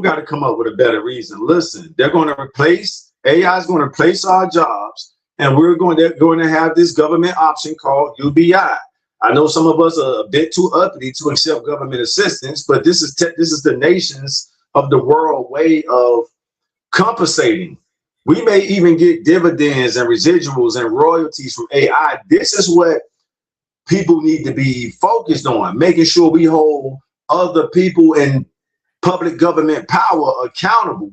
got to come up with a better reason. Listen, they're going to replace AI is going to replace our jobs, and they're going to have this government option called UBI. I know some of us are a bit too uppity to accept government assistance, but this is the nations of the world way of compensating. We may even get dividends and residuals and royalties from AI. This is what people need to be focused on, making sure we hold other people in public government power accountable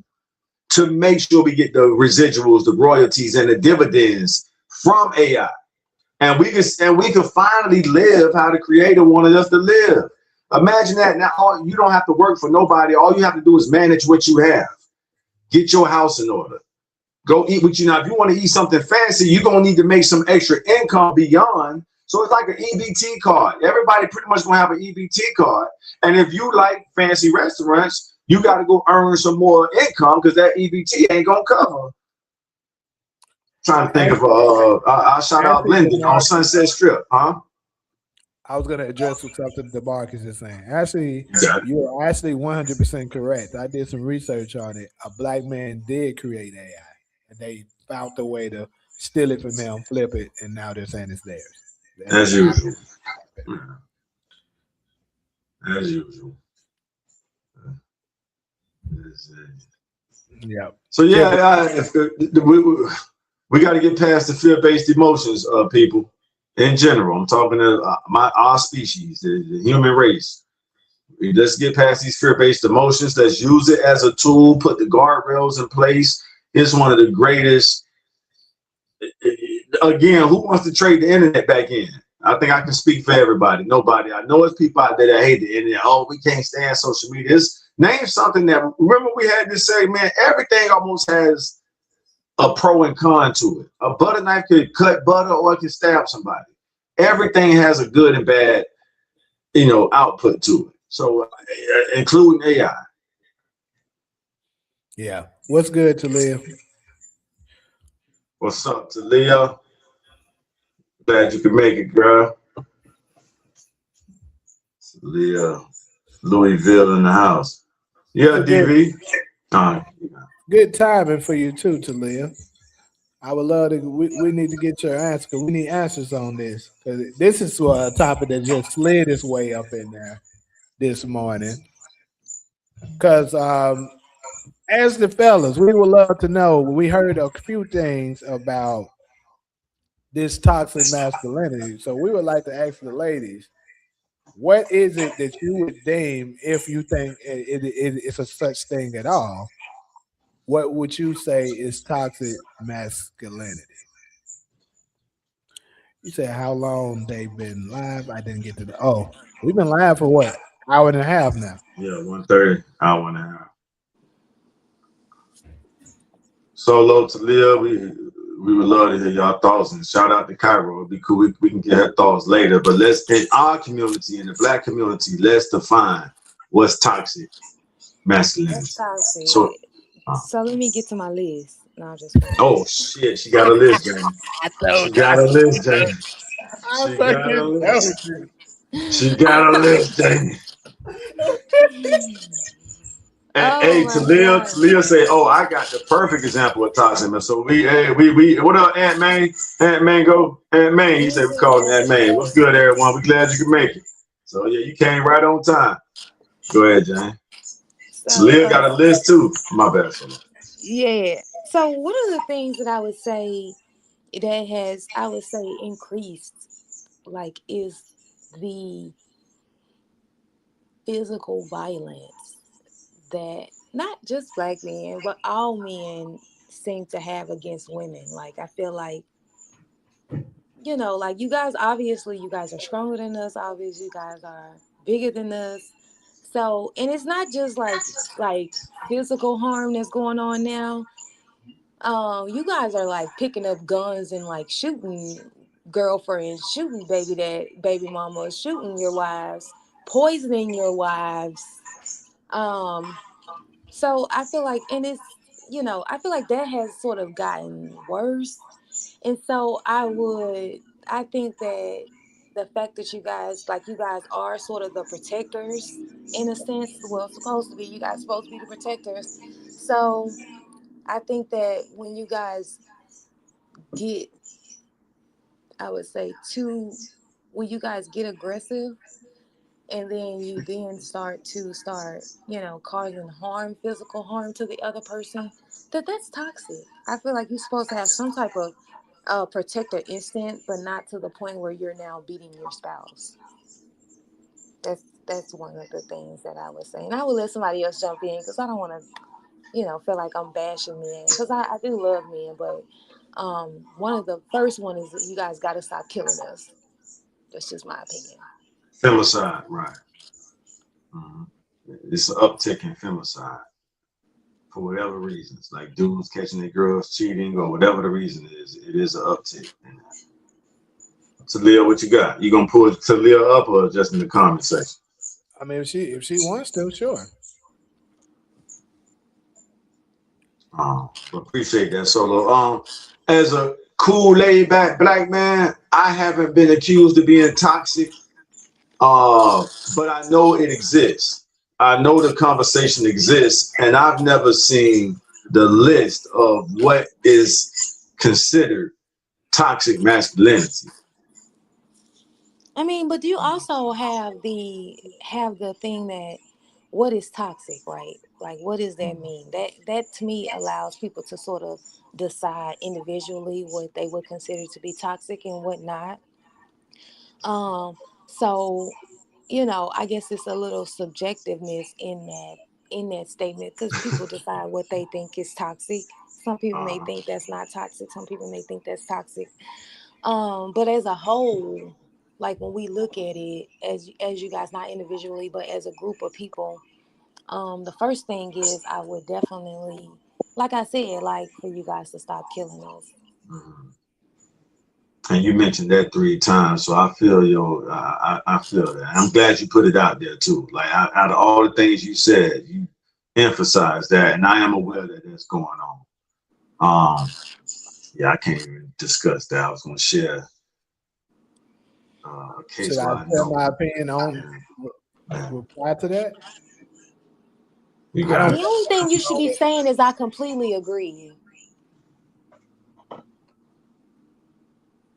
to make sure we get the residuals, the royalties, and the dividends from AI. And we can finally live how the creator wanted us to live. Imagine that. Now you don't have to work for nobody. All you have to do is manage what you have. Get your house in order. Go eat what you know. If you want to eat something fancy, you're gonna need to make some extra income beyond. So it's like an EBT card. Everybody pretty much gonna have an EBT card. And if you like fancy restaurants, you got to go earn some more income because that EBT ain't gonna cover. Trying to think of I'll shout out Actually, Linden on DeMarcus, Sunset Strip, huh? I was going to address with something DeMarcus is saying. Actually, Yeah. you're actually 100% correct. I did some research on it. A black man did create AI, and they found a way to steal it from him, flip it, and now they're saying it's theirs. And As it's usual. As usual. yeah. So yeah, we got to get past the fear-based emotions of people in general. I'm talking to our species, the human race. Let's get past these fear-based emotions. Let's use it as a tool. Put the guardrails in place. It's one of the greatest. Again, who wants to trade the internet back in? I think I can speak for everybody. Nobody. I know it's people out there that hate the internet. Oh, we can't stand social media. Name something that. Remember, we had this segment. Everything almost has a pro and con to it. A butter knife could cut butter or it can stab somebody. Everything has a good and bad, output to it. So, including AI. Yeah. What's good, Talia? What's up, Talia? Glad you could make it, girl. Talia, Louisville in the house. Yeah, DV. Good timing for you too, Talia. I would love to. We need to get your answer because we need answers on this because this is a topic that just slid its way up in there this morning. Because as the fellas, we would love to know. We heard a few things about this toxic masculinity, so we would like to ask the ladies, what is it that you would deem if you think it's a such thing at all? What would you say is toxic masculinity? You said how long they've been live. I didn't get to the. Oh, we've been live for what, hour and a half now. Yeah, 1:30, hour and a half. Solo to live, we would love to hear y'all thoughts and shout out to Cairo. It'd be cool. We can get her thoughts later. But let's in our community, in the black community, let's define what's toxic masculinity. That's toxic. So let me get to my list. No, just oh shit, she got a list, Jamie. She got a list, Jamie. She got a list. She got a list, Jamie. And hey, Talia say, "Oh, I got the perfect example of toxic." So we what up, Aunt May? Aunt Mango, Aunt May. He said we call him Aunt May. What's good, everyone? We glad you could make it. So yeah, you came right on time. Go ahead, Jane. Talia got a list too. My bad, Talia. Yeah. So one of the things that I would say that has, I would say, increased, like, is the physical violence that not just black men, but all men seem to have against women. Like, I feel like you know, like you guys, obviously, you guys are stronger than us. Obviously, you guys are bigger than us. So, and it's not just like physical harm that's going on now. You guys are like picking up guns and like shooting girlfriends, shooting baby mamas, shooting your wives, poisoning your wives. Um, so I feel like, and it's, you know, I feel like that has sort of gotten worse. And so I think that the fact that you guys are sort of the protectors in a sense, well, supposed to be, you guys supposed to be the protectors. So I think that when you guys get, I would say, when you guys get aggressive and then you then start, you know, causing harm, physical harm to the other person, that's toxic. I feel like you're supposed to have some type of protector instinct, but not to the point where you're now beating your spouse. That's one of the things that I would say. And I would let somebody else jump in because I don't want to, you know, feel like I'm bashing men because I do love men, but one of the first one is that you guys got to stop killing us. That's just my opinion. Femicide, right? Mhm. It's an uptick in femicide for whatever reasons, like dudes catching their girls cheating or whatever the reason is. It is an uptick. Talia, what you got? You gonna pull Talia up or just in the comment section? I mean, if she wants to, sure. Appreciate that, Solo. As a cool, laid back black man, I haven't been accused of being toxic. But I know it exists. I know the conversation exists, and I've never seen the list of what is considered toxic masculinity. I mean, but you also have the thing that what is toxic, right? Like, what does that mean? That to me allows people to sort of decide individually what they would consider to be toxic and what not. So, you know, I guess it's a little subjectiveness in that statement because people decide what they think is toxic. Some people may think that's not toxic. Some people may think that's toxic. But as a whole, like when we look at it as you guys, not individually, but as a group of people, the first thing is I would definitely, like I said, like for you guys to stop killing us. And you mentioned that 3 times, so I feel I feel that. I'm glad you put it out there too. Like out of all the things you said, you emphasized that, and I am aware that that's going on. Yeah, I can't even discuss that. I was going to share a case Should where I I share know. my opinion on reply to that? You I got The it. only thing you should be saying is I completely agree.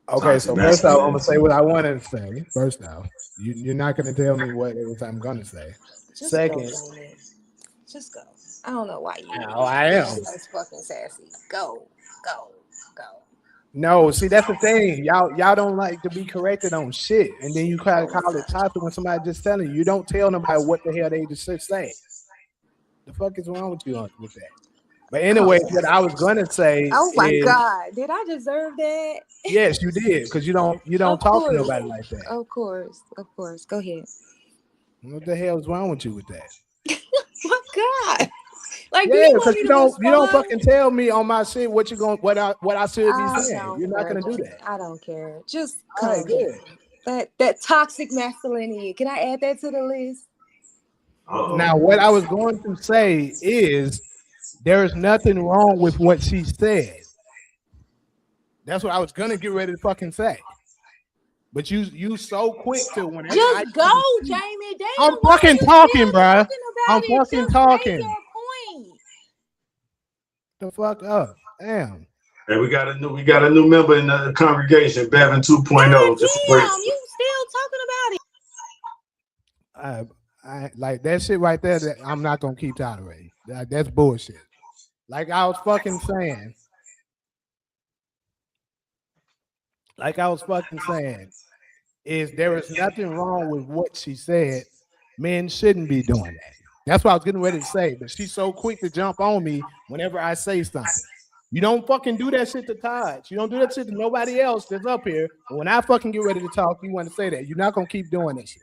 Okay, Toxic so first off, I'm gonna say masculinity. what I wanted to say. First off, you're not gonna tell me what it is I'm gonna say. Just go, Second, Damon. Just go. I don't know why now I you're am. so fucking sassy. Go, go, go. No, see that's the thing. Y'all don't like to be corrected on shit, and then you try to call it toxic when somebody just telling you. You don't tell nobody what the hell they just say. The fuck is wrong with you with that? But anyway, what I was gonna say Oh my is God. Did I deserve that? yes, you did, because you don't Of talk to course. nobody like that. Of course. Of course. Go ahead. What the hell is wrong with you with that? My God. Like, do Yeah, you want because me you to don't respond? fucking tell me on my shit what you going what I should be I saying. don't You're not care, gonna do Jamie. that. I don't care. Just All right, calm good. down. That toxic masculinity. Can I add that to the list? Now, what I was going to say is there is nothing wrong with what she said. That's what I was gonna get ready to fucking say. But you so quick to whenever I Just go, try to speak, Jamie. I'm Damn, why are fucking you talking, still bruh. talking I'm about it? fucking Just make talking. your point. The fuck up. Damn. And we got a new member in the congregation, Bevan 2.0. It's a great. God damn, you still talking about it. I like that shit right there that I'm not gonna keep tolerating. That's bullshit. Like I was fucking saying. Like I was fucking saying, is there is nothing wrong with what she said. Men shouldn't be doing that. That's what I was getting ready to say. But she's so quick to jump on me whenever I say something. You don't fucking do that shit to Taj. You don't do that shit to nobody else that's up here. But when I fucking get ready to talk, you want to say that. You're not gonna keep doing that shit.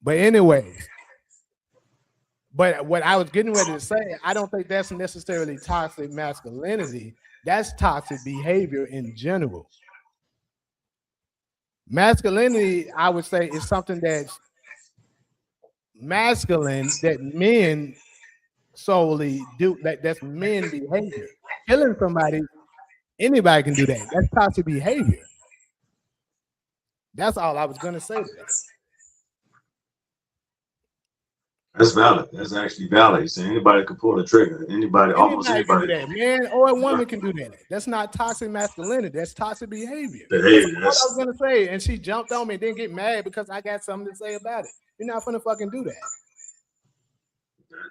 But anyways, but what I was getting ready to say, I don't think that's necessarily toxic masculinity. That's toxic behavior in general. Masculinity, I would say, is something that's masculine that men solely do. That's men behavior. Killing somebody, anybody can do that. That's toxic behavior. That's all I was gonna say to that. That's valid. That's actually valid. So anybody can pull the trigger. Anybody, almost Anybody anybody. can do that, man, or a woman can do that. That's not toxic masculinity. That's toxic behavior. Behavior. That's what I was gonna say, and she jumped on me and didn't get mad because I got something to say about it. You're not gonna fucking do that.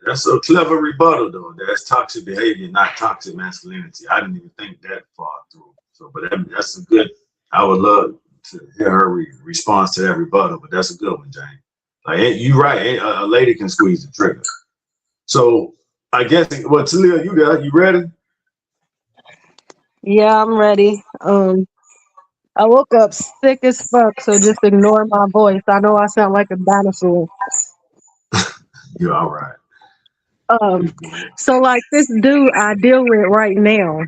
That's a clever rebuttal, though. That's toxic behavior, not toxic masculinity. I didn't even think that far through. So, but that's a good. I would love to hear her response to that rebuttal. But that's a good one, Jane. Like you right, a lady can squeeze the trigger. So I guess what Talia, you ready? Yeah, I'm ready. I woke up sick as fuck, so just ignore my voice. I know I sound like a dinosaur. You're all right. So like this dude I deal with right now,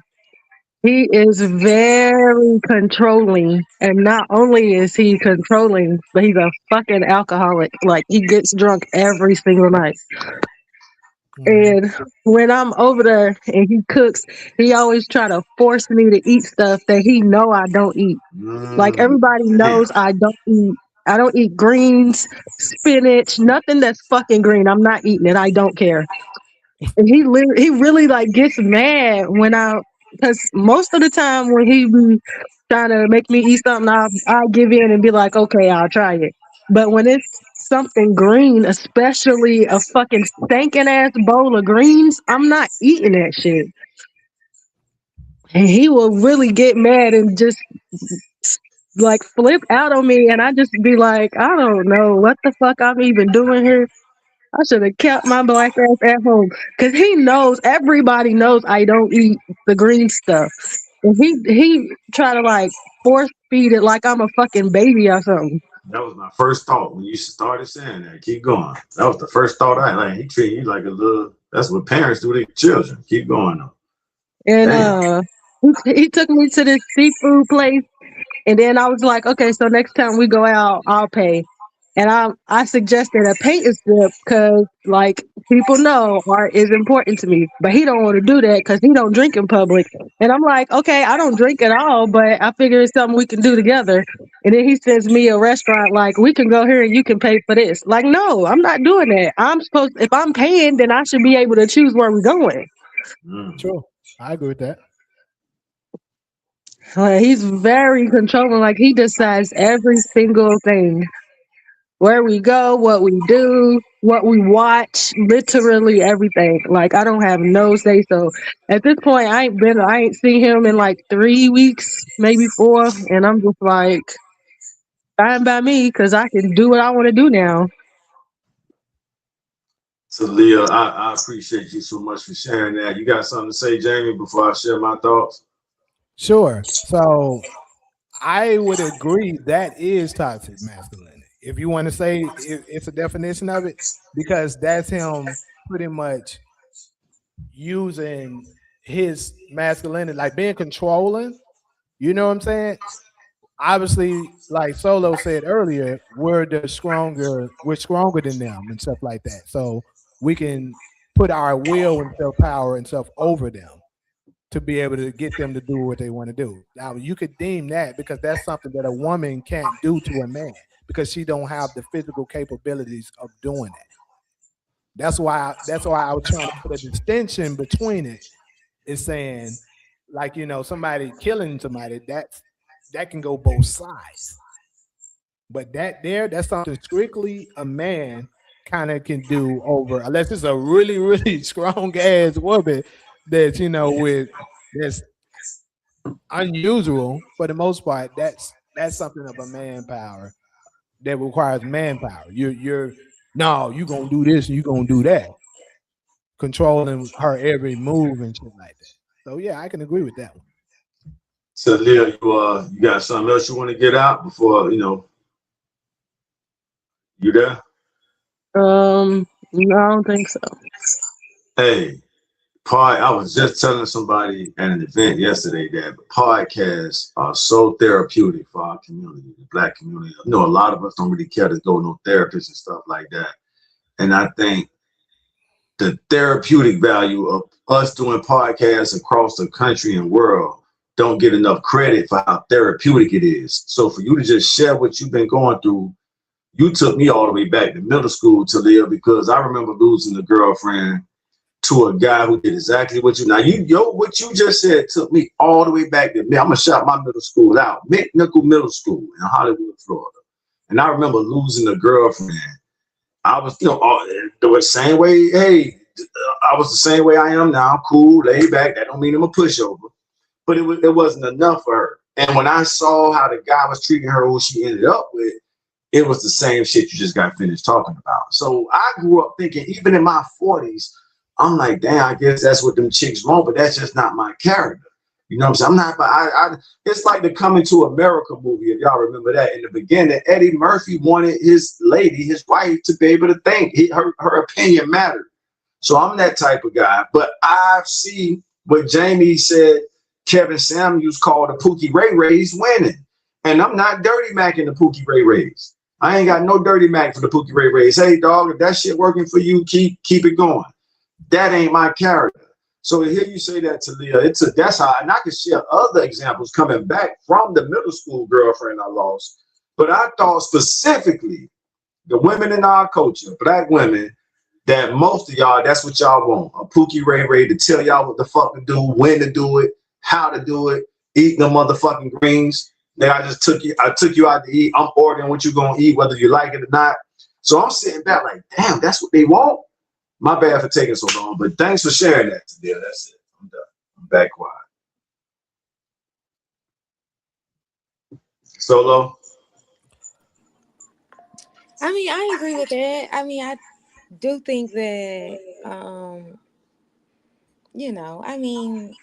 he is very controlling, and not only is he controlling, but he's a fucking alcoholic. Like he gets drunk every single night. And when I'm over there and he cooks, he always try to force me to eat stuff that he know I don't eat. Like everybody knows I don't eat greens, spinach, nothing that's fucking green. I'm not eating it. I don't care. And he really like gets mad when because most of the time when he be trying to make me eat something, I'll give in and be like, okay, I'll try it. But when it's something green, especially a fucking stinking ass bowl of greens, I'm not eating that shit. And he will really get mad and just like flip out on me, and I just be like, I don't know what the fuck I'm even doing here. I should have kept my black ass at home, because he knows, everybody knows I don't eat the green stuff. And he try to like force feed it like I'm a fucking baby or something. That was my first thought when you started saying that. Keep going. That was the first thought I like. He treat you like a little. That's what parents do to their children. Keep going though. And he took me to this seafood place. And then I was like, okay, so next time we go out, I'll pay. And I suggested a paint strip because, like, people know art is important to me. But he don't want to do that because he don't drink in public. And I'm like, okay, I don't drink at all, but I figure it's something we can do together. And then he sends me a restaurant like, we can go here and you can pay for this. Like, no, I'm not doing that. If I'm paying, then I should be able to choose where we're going. True. I agree with that. He's very controlling. Like he decides every single thing. Where we go, what we do, what we watch, literally everything. Like I don't have no say so. At this point, I ain't seen him in like 3 weeks, maybe 4, and I'm just like, fine by me, because I can do what I want to do now. So Leah, I appreciate you so much for sharing that. You got something to say, Jamie, before I share my thoughts? Sure. So I would agree that is toxic masculinity. If you want to say it's a definition of it, because that's him pretty much using his masculinity, like being controlling. You know what I'm saying? Obviously, like Solo said earlier, we're stronger than them and stuff like that. So we can put our will and self-power and stuff over them to be able to get them to do what they want to do. Now you could deem that because that's something that a woman can't do to a man because she don't have the physical capabilities of doing that. That's why I was trying to put a distinction between it. Is saying, like, you know, somebody killing somebody, that can go both sides. But that's something strictly a man kind of can do over, unless it's a really, really strong ass woman that's, you know, that's unusual. For the most part, that's something of a manpower that requires manpower. You're no, you gonna do this and you gonna do that. controlling her every move and shit like that. So yeah, I can agree with that one. So Leah, you got something else you want to get out before you there? No, I don't think so. Hey, I was just telling somebody at an event yesterday that podcasts are so therapeutic for our community, the Black community. A lot of us don't really care to go no therapists and stuff like that. And I think the therapeutic value of us doing podcasts across the country and world don't get enough credit for how therapeutic it is. So for you to just share what you've been going through, you took me all the way back to middle school to live, because I remember losing a girlfriend to a guy who did exactly what you. Now what you just said took me all the way back to me. I'm gonna shout my middle school out, McNichol Middle School in Hollywood, Florida. And I remember losing a girlfriend. I was, the same way. Hey, I was the same way I am now. Cool, laid back. That don't mean I'm a pushover, but it wasn't enough for her. And when I saw how the guy was treating her, who she ended up with, it was the same shit you just got finished talking about. So I grew up thinking, even in my 40s, I'm like, damn, I guess that's what them chicks want, but that's just not my character. You know what I'm saying? I'm not, but it's like the Coming to America movie, if y'all remember that. In the beginning, Eddie Murphy wanted his wife, to be able to think. Her opinion mattered. So I'm that type of guy. But I see what Jamie said Kevin Samuels called the Pookie Ray Rays winning. And I'm not dirty macking the Pookie Ray Rays. I ain't got no dirty mac for the Pookie Ray Rays. Hey, dog, if that shit working for you, keep it going. That ain't my character. So to hear you say that to Leah, that's how, and I can share other examples coming back from the middle school girlfriend I lost. But I thought specifically the women in our culture, Black women, that most of y'all, that's what y'all want. A Pookie Ray Ray to tell y'all what the fuck to do, when to do it, how to do it, eat the motherfucking greens. Then I took you out to eat. I'm ordering what you gonna eat, whether you like it or not. So I'm sitting back like, damn, that's what they want. My bad for taking so long, but thanks for sharing that today. That's it. I'm done. I'm back quiet. Solo. I mean, I agree with that. I mean, I do think that, I mean,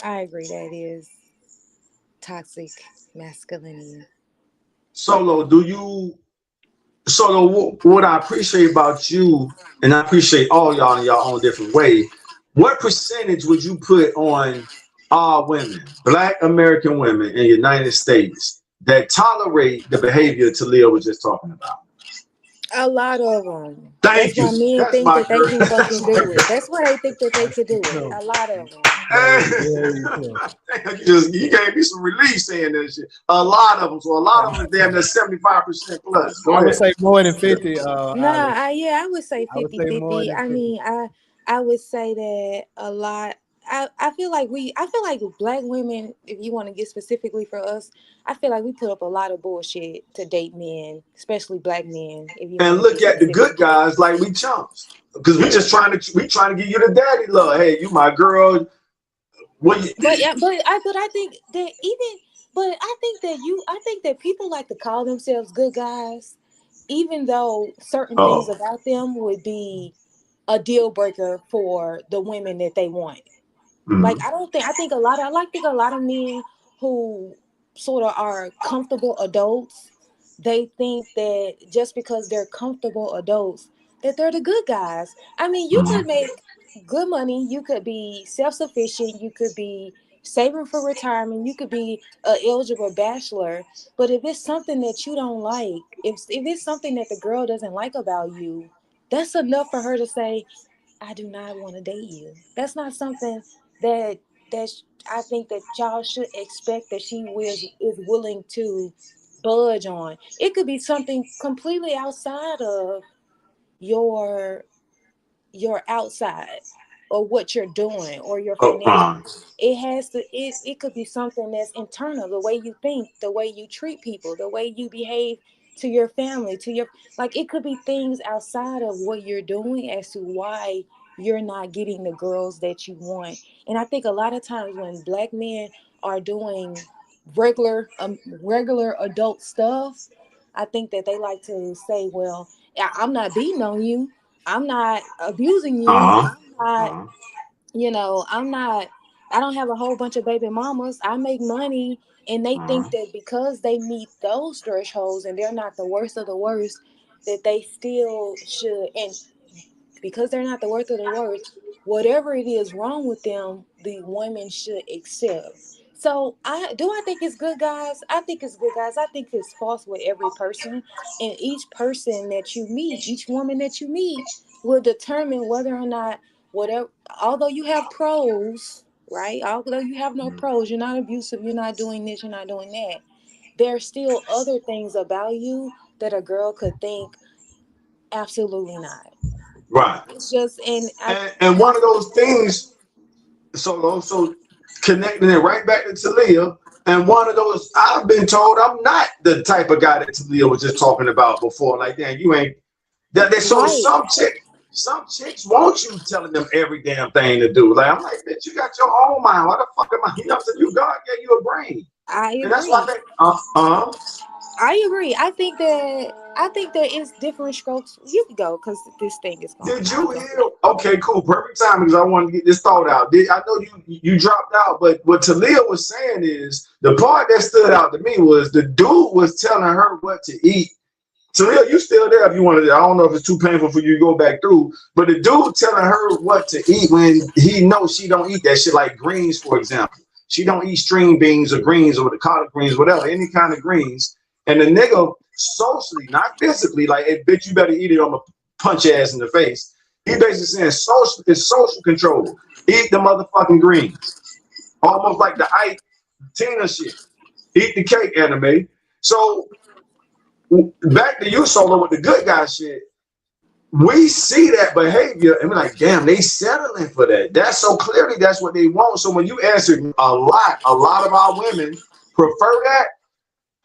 I agree that is toxic masculinity. Solo, what I appreciate about you, and I appreciate all y'all in your own different way, what percentage would you put on our women, Black American women in the United States, that tolerate the behavior Talia was just talking about? A lot of them. That's Thank you. why men That's think my that they girl. can That's fucking my do it. girl. That's why they think that they could do it. No, A lot of them. that is very true. You gave me some relief saying that shit. A lot of them. So a lot of them, they're 75% plus. Go I would ahead. say more than 50, Nah, Alex. I would say I would say more 50-50. than I 50. mean, I would say that a lot. I feel like Black women, if you want to get specifically for us, I feel like we put up a lot of bullshit to date men, especially Black men, if you And want to look get at the good specific. guys like we chumps. Because we trying to give you the daddy love. Hey, you my girl. What you But I think that I think that people like to call themselves good guys, even though certain things Oh. about them would be a deal breaker for the women that they want. Like Mm, I think a lot of men who sort of are comfortable adults, they think that just because they're comfortable adults, that they're the good guys. I mean, you could mm, make good money, you could be self-sufficient, you could be saving for retirement, you could be a eligible bachelor, but if it's something that you don't like, if it's something that the girl doesn't like about you, that's enough for her to say, I do not want to date you. That's not something that I think that y'all should expect that she is willing to budge on. It could be something completely outside of your outside or what you're doing or your oh, financial. It could be something that's internal, the way you think, the way you treat people, the way you behave to your family, to your, like, it could be things outside of what you're doing as to why you're not getting the girls that you want. And I think a lot of times when Black men are doing regular adult stuff, I think that they like to say, well, I'm not beating on you. I'm not abusing you. Uh-huh. I'm not, Uh-huh. I'm not, I don't have a whole bunch of baby mamas. I make money. And they Uh-huh. think that because they meet those thresholds and they're not the worst of the worst, that they still should. And because they're not the worst of the worst, whatever it is wrong with them, the women should accept. So I think it's good, guys. I think it's good, guys. I think it's false with every person, and each person that you meet, each woman that you meet, will determine whether or not whatever. Although you have pros, right? Although you have no Mhm. pros, you're not abusive. You're not doing this. You're not doing that. There's still other things about you that a girl could think absolutely not. Right. It's just and I And one of those things, so connecting it right back to Talia, and one of those, I've been told I'm not the type of guy that Talia was just talking about before. Like, damn, you ain't that. So right. some chicks want you telling them every damn thing to do. Like, I'm like, bitch, you got your own mind. Why the fuck am I? You know, so you God gave you a brain, I and that's why I agree. think, I agree. I think that it's different strokes. You can go because this thing is going. did I'm you going. hear? Okay, cool, perfect time because I wanted to get this thought out. I know you dropped out, but what Talia was saying is the part that stood out to me was the dude was telling her what to eat. Talia, you still there if you wanted to. I don't know if it's too painful for you to go back through, but the dude telling her what to eat when he knows she don't eat that shit, like greens, for example. She don't eat string beans or greens or the collard greens, whatever, any kind of greens. And the nigga socially, not physically, like, hey, bitch, you better eat it, I'm gonna punch your ass in the face. He basically saying social is social control. Eat the motherfucking greens. Almost like the Ike Tina shit. Eat the cake anime. So back to you, Solo, with the good guy shit. We see that behavior and we're like, damn, they settling for that. That's so clearly that's what they want. So when you answer a lot of our women prefer that.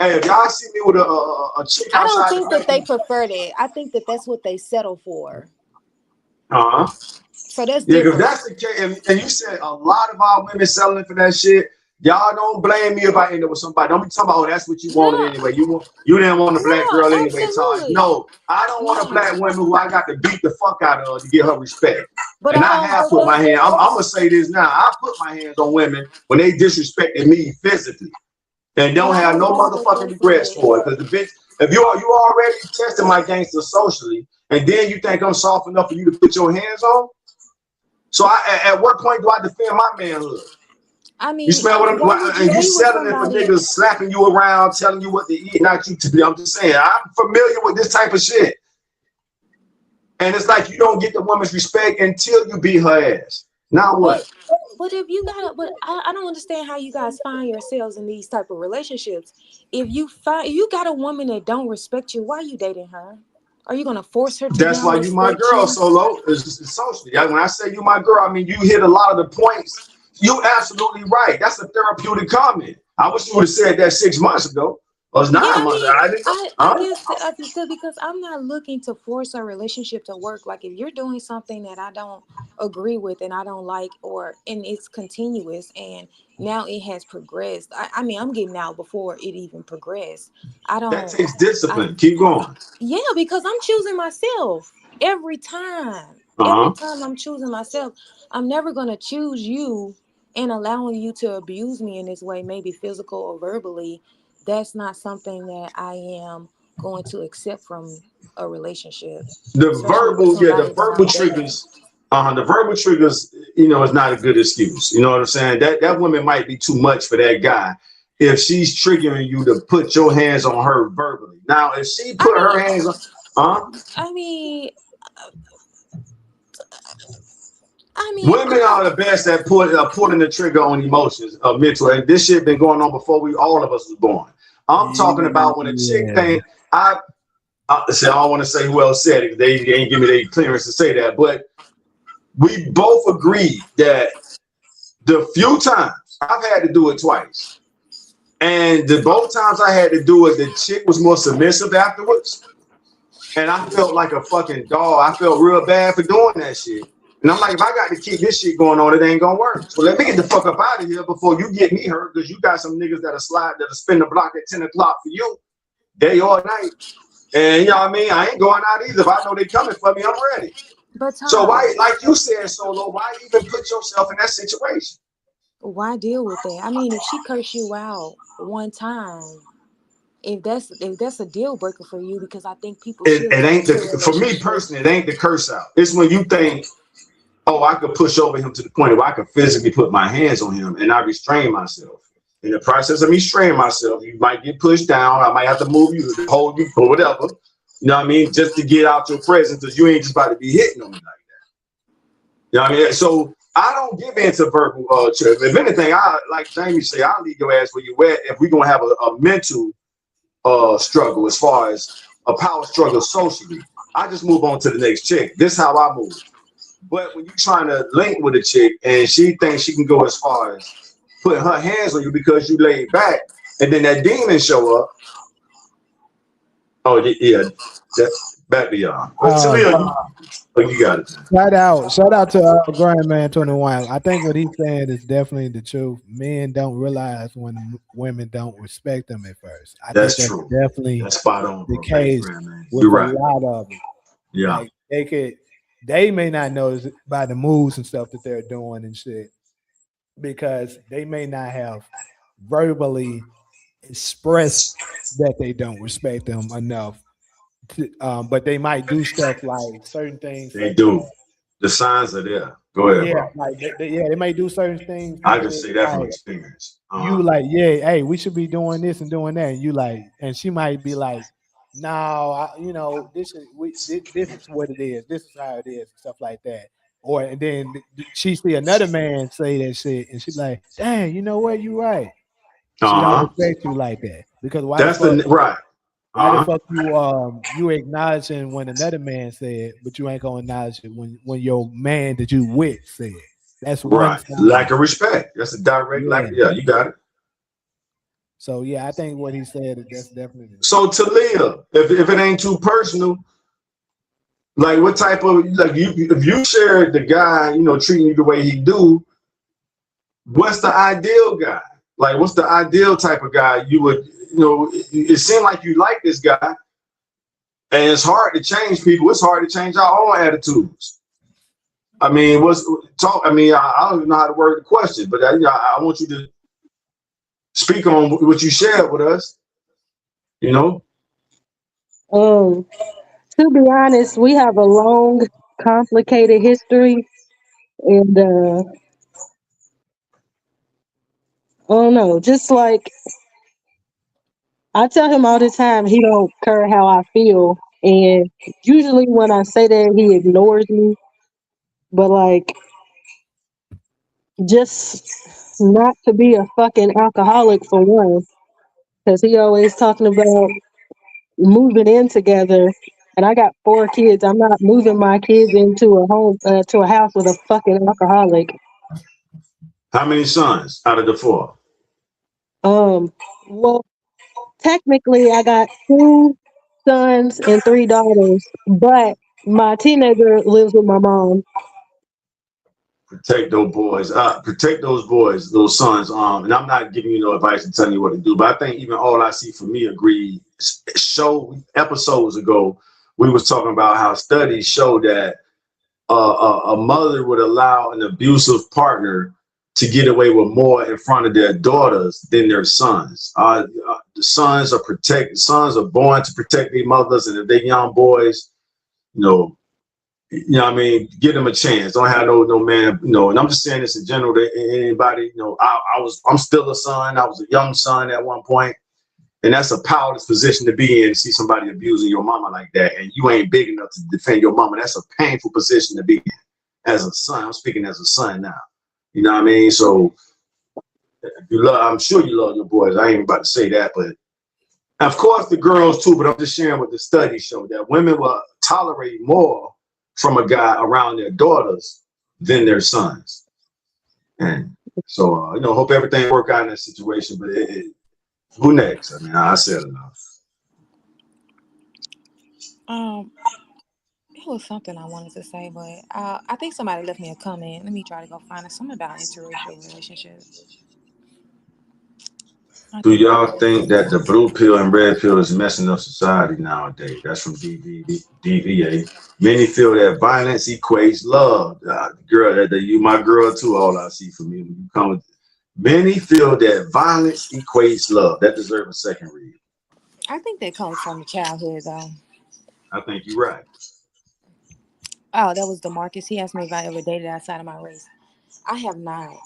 Hey, if y'all see me with a chick I don't outside the think that they bedroom, prefer that. I think that that's what they settle for. uh-huh. So that's Yeah, because different. that's the case. And you said a lot of our women selling for that shit. Y'all don't blame me if I end up with somebody. Don't be talking about, oh, that's what you wanted No, anyway. You didn't want a black no, girl anyway, Taj. absolutely. No, I don't want a No, black woman who I got to beat the fuck out of to get her respect. but And I I don't. have But put my that's hand. I'm gonna say this now. I put my hands on women when they disrespected me physically and but don't I have don't no think that motherfucking that's regrets what. for it. Because the bitch, if you already tested my gangster socially, and then you think I'm soft enough for you to put your hands on. So at what point do I defend my manhood? I You mean, smell what I'm, why would you and you be with settling for somebody? niggas slapping you around, telling you what to eat, not you to be. I'm just saying, I'm familiar with this type of shit. And it's like you don't get the woman's respect until you beat her ass. Now But what? but if you gotta, but I don't understand how you guys find yourselves in these type of relationships. If you got a woman that don't respect you, why are you dating her? Are you gonna force her to That's now why you my respect girl, you? Solo. It's socially. When I say you my girl, I mean you hit a lot of the points. You absolutely right. That's a therapeutic comment. I wish you would have said that 6 months ago. Or it's Yeah, 9 months. I mean, I didn't know. I Huh? guess because I'm not looking to force a relationship to work. Like if you're doing something that I don't agree with and I don't like, or and it's continuous and now it has progressed. I mean, I'm getting out before it even progressed. I That don't. takes I discipline. Keep going. Yeah, because I'm choosing myself every time. Every Uh-huh. time I'm choosing myself, I'm never gonna choose you and allowing you to abuse me in this way, maybe physical or verbally. That's not something that I am going to accept from a relationship, especially with The somebody that verbal I'm dating. triggers. The verbal triggers, is not a good excuse. You know what I'm saying? That woman might be too much for that guy if she's triggering you to put your hands on her verbally. Now, if she I put her mean, hands on, huh? I mean, Women I are the best at pulling the trigger on emotions, mental. And this shit been going on before all of us was born. I'm talking about when a chick Yeah. think I don't want to say who else said it. They ain't give me the clearance to say that, but we both agreed that the few times I've had to do it twice, and the both times I had to do it, the chick was more submissive afterwards, and I felt like a fucking dog. I felt real bad for doing that shit. And I'm like, if I got to keep this shit going on, it ain't gonna work. So let me get the fuck up out of here before you get me hurt, because you got some niggas that'll spin the block at 10 o'clock for you. day or night. And you know what I mean? I ain't going out either. If I know they coming for me, I'm ready. But So Tom, why, like you said, Solo, why even put yourself in that situation? why deal with that? I mean, if she cursed you out one time, if that's a deal breaker for you, because I think people should It ain't the for me relationship. personally, it ain't the curse out. It's when you think, oh, I could push over him to the point where I could physically put my hands on him and I restrain myself. In the process of me restraining myself, you might get pushed down. I might have to move you, hold you, or whatever. You know what I mean? Just to get out your presence, because you ain't just about to be hitting on me like that. You know what I mean? So I don't give in to verbal trip. If anything, I like Jamie say, I'll leave your ass where you at if we're gonna have a mental struggle as far as a power struggle socially. I just move on to the next chick. This is how I move. But when you're trying to link with a chick and she thinks she can go as far as putting her hands on you because you laid back, and then that demon show up. Oh yeah, that back to y'all. Talia, you got it. Shout out to Grandman 21. I think what he's saying is definitely the truth. Men don't realize when women don't respect them at first. I think That's that's true. definitely That's spot on, the bro. Thank you, case man. with You're a right. lot of it. Yeah. Like they may not notice it by the moves and stuff that they're doing and shit, because they may not have verbally expressed that they don't respect them enough. But they might do stuff like certain things, They such as do. The signs are there. Go ahead, yeah, bro. like they may do certain things I to can where say that from like experience. you like, yeah, hey, we should be doing this and doing that, and you like, and she might be like, no, this is this is what it is, this is how it is, stuff like that. Or and then she see another man say that shit, and she like, dang, you know what, you right. She don't Uh-huh. respect you like that because That's the right. why the Uh-huh. fuck you acknowledging when another man said, but you ain't gonna acknowledge it when your man that you with said. That's one Right. sign. Lack of respect. That's a direct Yeah. yeah, you got it. So yeah, I think what he said that's definitely the So Talia, if it ain't too personal, like what type of like you if you shared the guy, treating you the way he do, what's the ideal guy? Like what's the ideal type of guy you would, it seemed like you like this guy, and it's hard to change people. It's hard to change our own attitudes. I mean, I don't even know how to word the question, but I want you to speak on what you shared with us. You know, To be honest, we have a long, complicated history, and I don't know. Just like I tell him all the time, he don't care how I feel, and usually when I say that, he ignores me. But like, just not to be a fucking alcoholic for one, because he always talking about moving in together, and I got 4 kids. I'm not moving my kids into a home to a house with a fucking alcoholic. how many sons out of the 4? Well, technically, I got 2 sons and 3 daughters, but my teenager lives with my mom. Protect those boys. Protect those boys, those sons. And I'm not giving you no advice and telling you what to do, but I think even all I see for me agree. Show episodes ago, we was talking about how studies show that a mother would allow an abusive partner to get away with more in front of their daughters than their sons. The sons are born to protect their mothers, and if they're young boys, you know, what I mean, give them a chance. Don't have no man, and I'm just saying this in general to anybody, I'm still a son. I was a young son at one point, and that's a powerless position to be in, to see somebody abusing your mama like that, and you ain't big enough to defend your mama. That's a painful position to be in as a son. I'm speaking as a son now. You know what I mean? So I'm sure you love your boys. I ain't about to say that, but of course the girls too, but I'm just sharing what the studies show, that women will tolerate more from a guy around their daughters than their sons. And so, hope everything work out in that situation, but who next? I mean, I said enough. It was something I wanted to say, but I think somebody left me a comment. Let me try to go find it. Something about interracial relationships. Do y'all think that the blue pill and red pill is messing up society nowadays? That's from DVA. Many feel that violence equates love. Girl, that you my girl too. All I see from you. You come with, many feel that violence equates love. That deserves a second read. I think that comes from childhood, though. I think you're right. Oh, that was DeMarcus. He asked me if I ever dated outside of my race. I have not.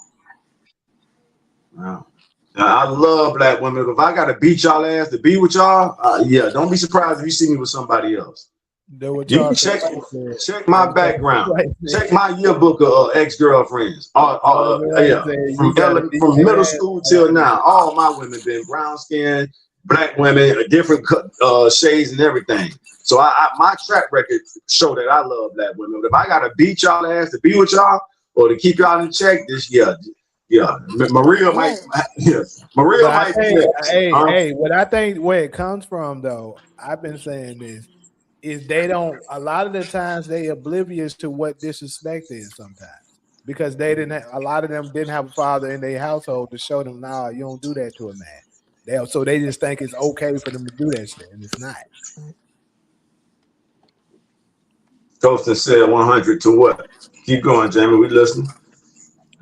Wow. Now, I love black women. If I gotta beat y'all ass to be with y'all, yeah, don't be surprised if you see me with somebody else. You can check my background, check my yearbook of ex-girlfriends. Yeah, from middle school till now, all my women been brown skin, black women, different shades and everything. So my track record show that I love black women. But if I gotta beat y'all ass to be with y'all or to keep y'all in check, yeah, Maria might. Yeah, Maria might. Hey, what I think where it comes from, though, I've been saying this, is they don't. A lot of the times they oblivious to what disrespect is sometimes because they didn't. A lot of them didn't have a father in their household to show them, nah, you don't do that to a man. So they just think it's okay for them to do that shit, and it's not. Toastin said 100 to what? Keep going, Jamie. We listening.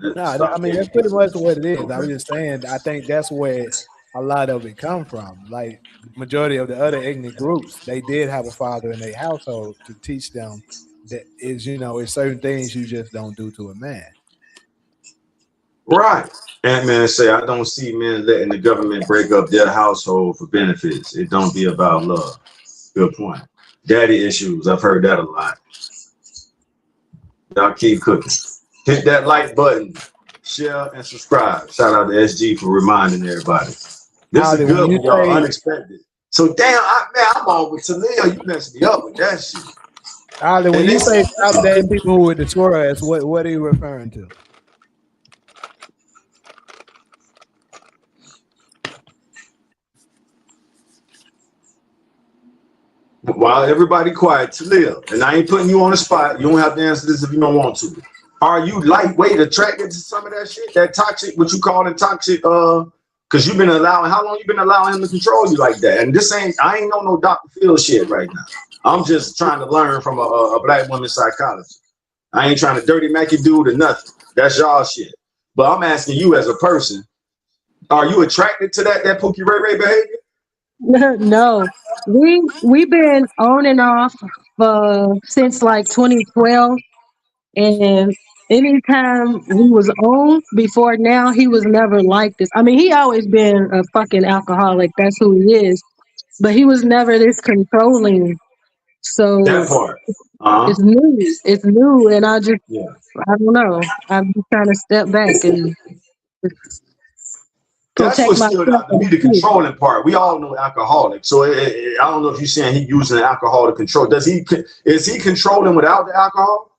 No, I mean that's pretty much what it is. I was just saying. I think that's where a lot of it come from. Like the majority of the other ignorant groups, they did have a father in their household to teach them that is, it's certain things you just don't do to a man. Right. Ant-Man say, I don't see men letting the government break up their household for benefits. It don't be about love. Good point. Daddy issues. I've heard that a lot. Y'all keep cooking. Hit that like button, share, and subscribe. Shout out to SG for reminding everybody. This is good one, y'all. Unexpected. So damn, I'm on with Talia. You messed me up with that shit. Ollie, when you say stop dating people who would destroy us, what are you referring to? While everybody quiet, Talia, and I ain't putting you on the spot. You don't have to answer this if you don't want to. Are you lightweight attracted to some of that shit? That toxic, what you call it toxic, because you've been allowing, how long you been allowing him to control you like that? And this ain't, I ain't know no Dr. Phil shit right now. I'm just trying to learn from a black woman's psychology. I ain't trying to dirty Mackie dude or nothing. That's y'all shit. But I'm asking you as a person, are you attracted to that Pookie Ray Ray behavior? No, we've been on and off since like 2012, and anytime we was on before now, he was never like this. I mean, he always been a fucking alcoholic. That's who he is. But he was never this controlling. So that part. It's new. It's new, and I don't know. I'm just trying to step back and that's what stood out to me, the controlling part. We all know alcoholic, so I don't know if you're saying he using alcohol to control. Is he controlling without the alcohol?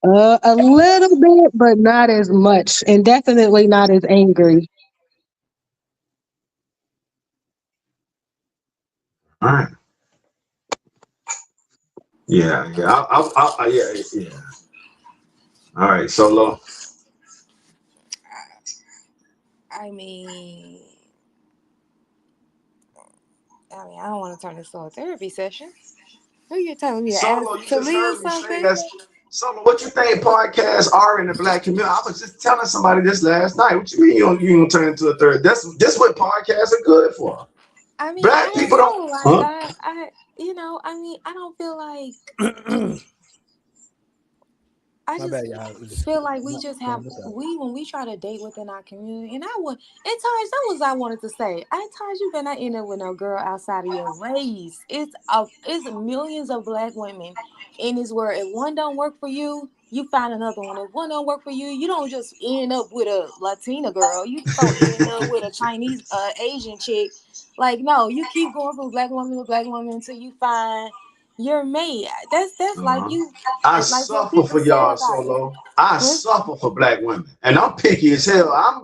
A little bit, but not as much, and definitely not as angry. All right. Yeah. All right, Solo. I mean, I don't want to turn this into a therapy session. Who you telling me to ask Talia something? Solo, what you think podcasts are in the black community? I was just telling somebody this last night. What you mean you don't turn into a third? This what podcasts are good for. I mean, black people don't. Like, I don't feel like. I just feel like we just have when we try to date within our community, and at times that was I wanted to say. At times you better not end up with no girl outside of your race. It's millions of black women in this world. If one don't work for you, you find another one. If one don't work for you, you don't just end up with a Latina girl. You don't end up with a Chinese, Asian chick. Like no, you keep going from black woman to black woman until you find your mate. That's like you. I suffer for y'all, Solo. I suffer for black women, and I'm picky as hell. I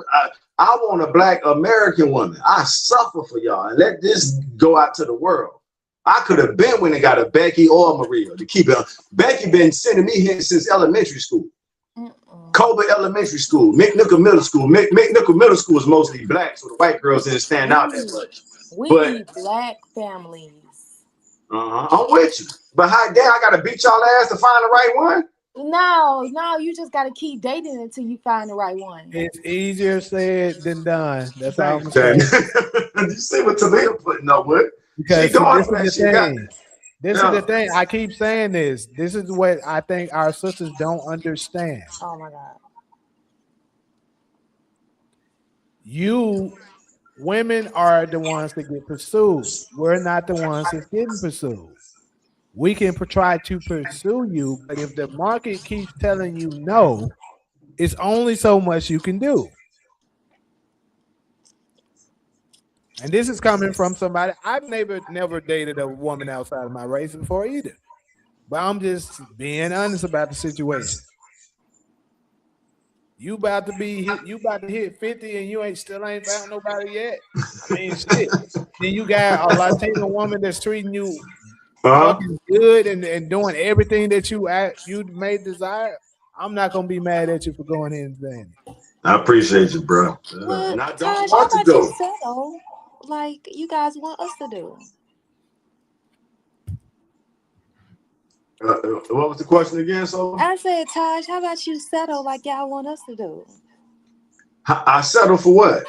want a black American woman. I suffer for y'all, and let this go out to the world. I could have been when they got a Becky or a Maria to keep it. Becky been sending me here since elementary school. Dover Elementary School, McNichol Middle School. McNichol Middle School is mostly black, so the white girls didn't stand out that much. We But need black families. I'm with you. But how damn I gotta beat y'all ass to find the right one? No, you just gotta keep dating until you find the right one. It's easier said than done. That's all I'm Thanks, saying. you see what Talia putting up with? Because She going this for that is the shit, thing. This Yeah. is the thing. I keep saying this. This is what I think our sisters don't understand. Oh my God. You women are the ones that get pursued. We're not the ones that's getting pursued. We can try to pursue you, but if the market keeps telling you no, it's only so much you can do. And this is coming from somebody. I've never dated a woman outside of my race before either. But I'm just being honest about the situation. You about to hit 50 and you still ain't found nobody yet. I mean, shit. Then you got a Latino woman that's treating you fucking good and doing everything that you may desire. I'm not gonna be mad at you for going in and saying it. I appreciate you, bro. Well, And I don't Taj, how want to about go. you settle like you guys want us to do? What was the question again, Solo? I said, Taj, how about you settle like y'all want us to do? I settle for what?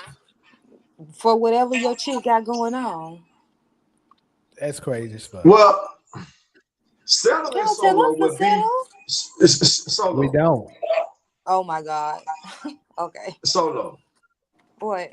For whatever your chick got going on. That's crazy stuff. Well, settling Y'all tell Solo us to would be settle? Solo. We don't. Oh my God. Okay. Solo. What?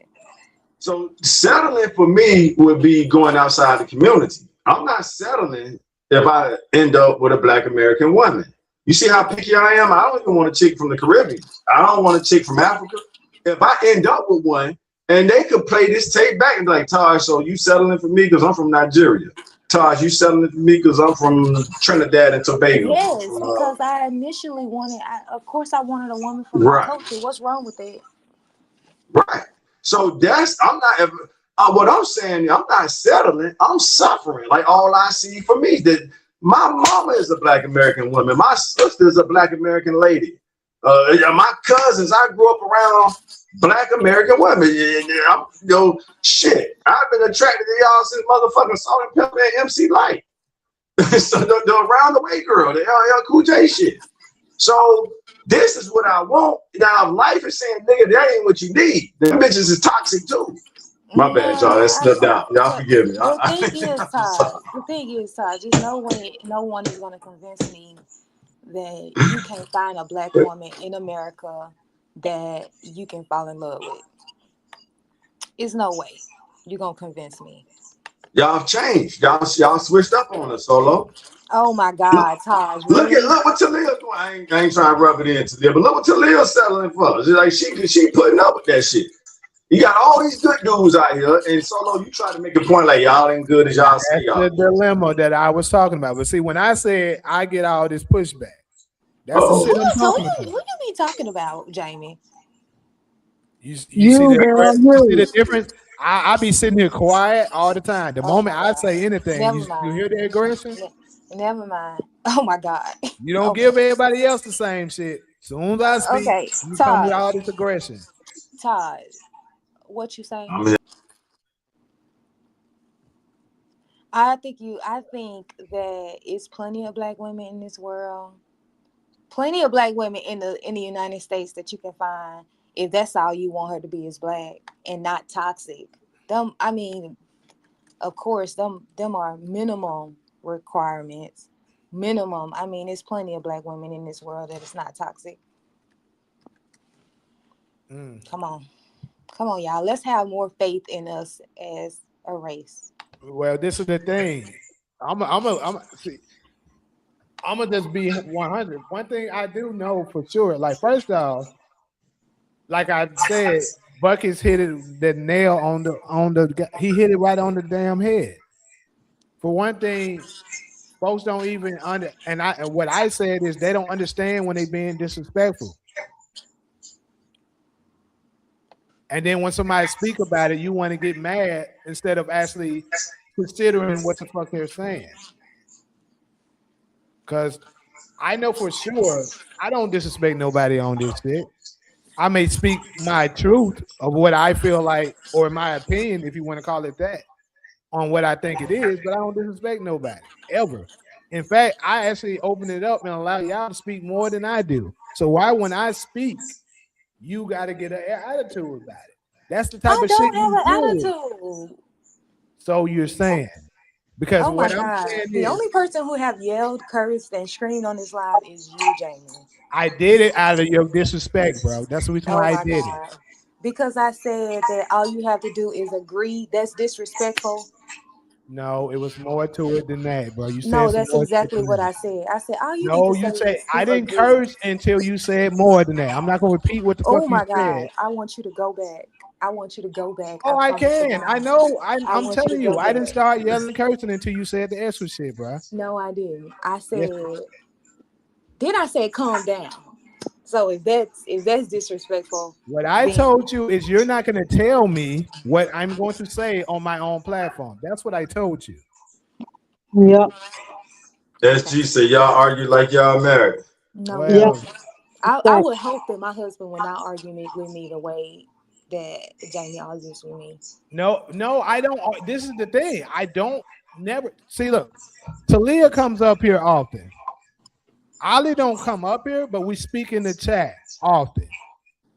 So settling for me would be going outside the community. I'm not settling if I end up with a Black American woman. You see how picky I am? I don't even want a chick from the Caribbean. I don't want a chick from Africa. If I end up with one, and they could play this tape back and be like, Taj, so you settling for me because I'm from Nigeria. Taj, you settling for me because I'm from Trinidad and Tobago. Yes, because I initially wanted, of course I wanted a woman from Right. my culture. What's wrong with that? Right. So I'm not ever, what I'm saying, I'm not settling, I'm suffering. Like all I see for me, that my mama is a Black American woman. My sister is a Black American lady. My cousins, I grew up around Black American women. Shit, I've been attracted to y'all since motherfucking Salt and Pepper and MC Light. So the around the way girl, the LL Cool J shit. So this is what I want. Now life is saying, nigga, that ain't what you need. Them bitches is toxic too. My bad, y'all. That slipped out. Y'all forgive me. The thing is, Taj, just no one is gonna convince me that you can't find a Black woman in America that you can fall in love with. It's no way you're gonna convince me. Y'all changed. Y'all switched up on us, Solo. Oh my God, Taj! Look Really? what Talia doing. I ain't trying to rub it in Talia, but look what Talia's settling for. It's like she putting up with that shit. You got all these good dudes out here, and Solo, you try to make a point like y'all ain't good as y'all say y'all. That's the dilemma that I was talking about. But see, when I said I get all this pushback, that's the shit I'm talking about. Who you be talking about, Jamie? You see the difference? I be sitting here quiet all the time. The moment I say anything, you hear the aggression? Never mind. Oh my God. You don't give everybody else the same shit. As soon as I speak, you come with all this aggression. Todd, what you say? I think that it's plenty of Black women in this world. Plenty of Black women in the United States that you can find if that's all you want her to be is Black and not toxic. Of course, them are minimum requirements. Minimum. I mean, there's plenty of Black women in this world that it's not toxic. Come on, y'all. Let's have more faith in us as a race. Well, this is the thing. I'm gonna just be 100. One thing I do know for sure, like first off, like I said, Buckets hit the nail on the. He hit it right on the damn head. For one thing, folks don't even and what I said is they don't understand when they being disrespectful. And then when somebody speak about it, you want to get mad instead of actually considering what the fuck they're saying. Because I know for sure I don't disrespect nobody on this shit. I may speak my truth of what I feel like, or my opinion, if you want to call it that, on what I think it is, but I don't disrespect nobody ever. In fact, I actually open it up and allow y'all to speak more than I do. So why, when I speak, you got to get an attitude about it? That's the type I of shit don't you have deal an with. attitude. So you're saying, because Oh my what I'm God. saying The is, only person who have yelled, cursed, and screamed on this live is you, Jamie. I did it out of your disrespect, bro. That's the reason Oh why I my did it. God. Because I said that all you have to do is agree. That's disrespectful. No, it was more to it than that, bro. You said No, some that's more shit exactly than what that. I said. I said all you need No, to you say say is I to didn't agree. curse until you said more than that. I'm not gonna repeat what the fuck Oh you my said. God. I want you to go back. I want you to go back. I Oh, I promise to can. I God. know. I I'm want you to telling you, go I didn't back. start yelling and cursing until you said the extra shit, bro. No, I didn't. I Yes. said, then I said calm down. So if that's disrespectful, What I then told you is you're not gonna tell me what I'm going to say on my own platform. That's what I told you. Yep. okay. SG said y'all argue like y'all married. No, we Yep. Well, don't. I That, would hope that my husband would not argue with me the way that Jamie argues with me. no, I don't. This is the thing. I don't never see. Look, Talia comes up here often. Ali don't come up here, but we speak in the chat often.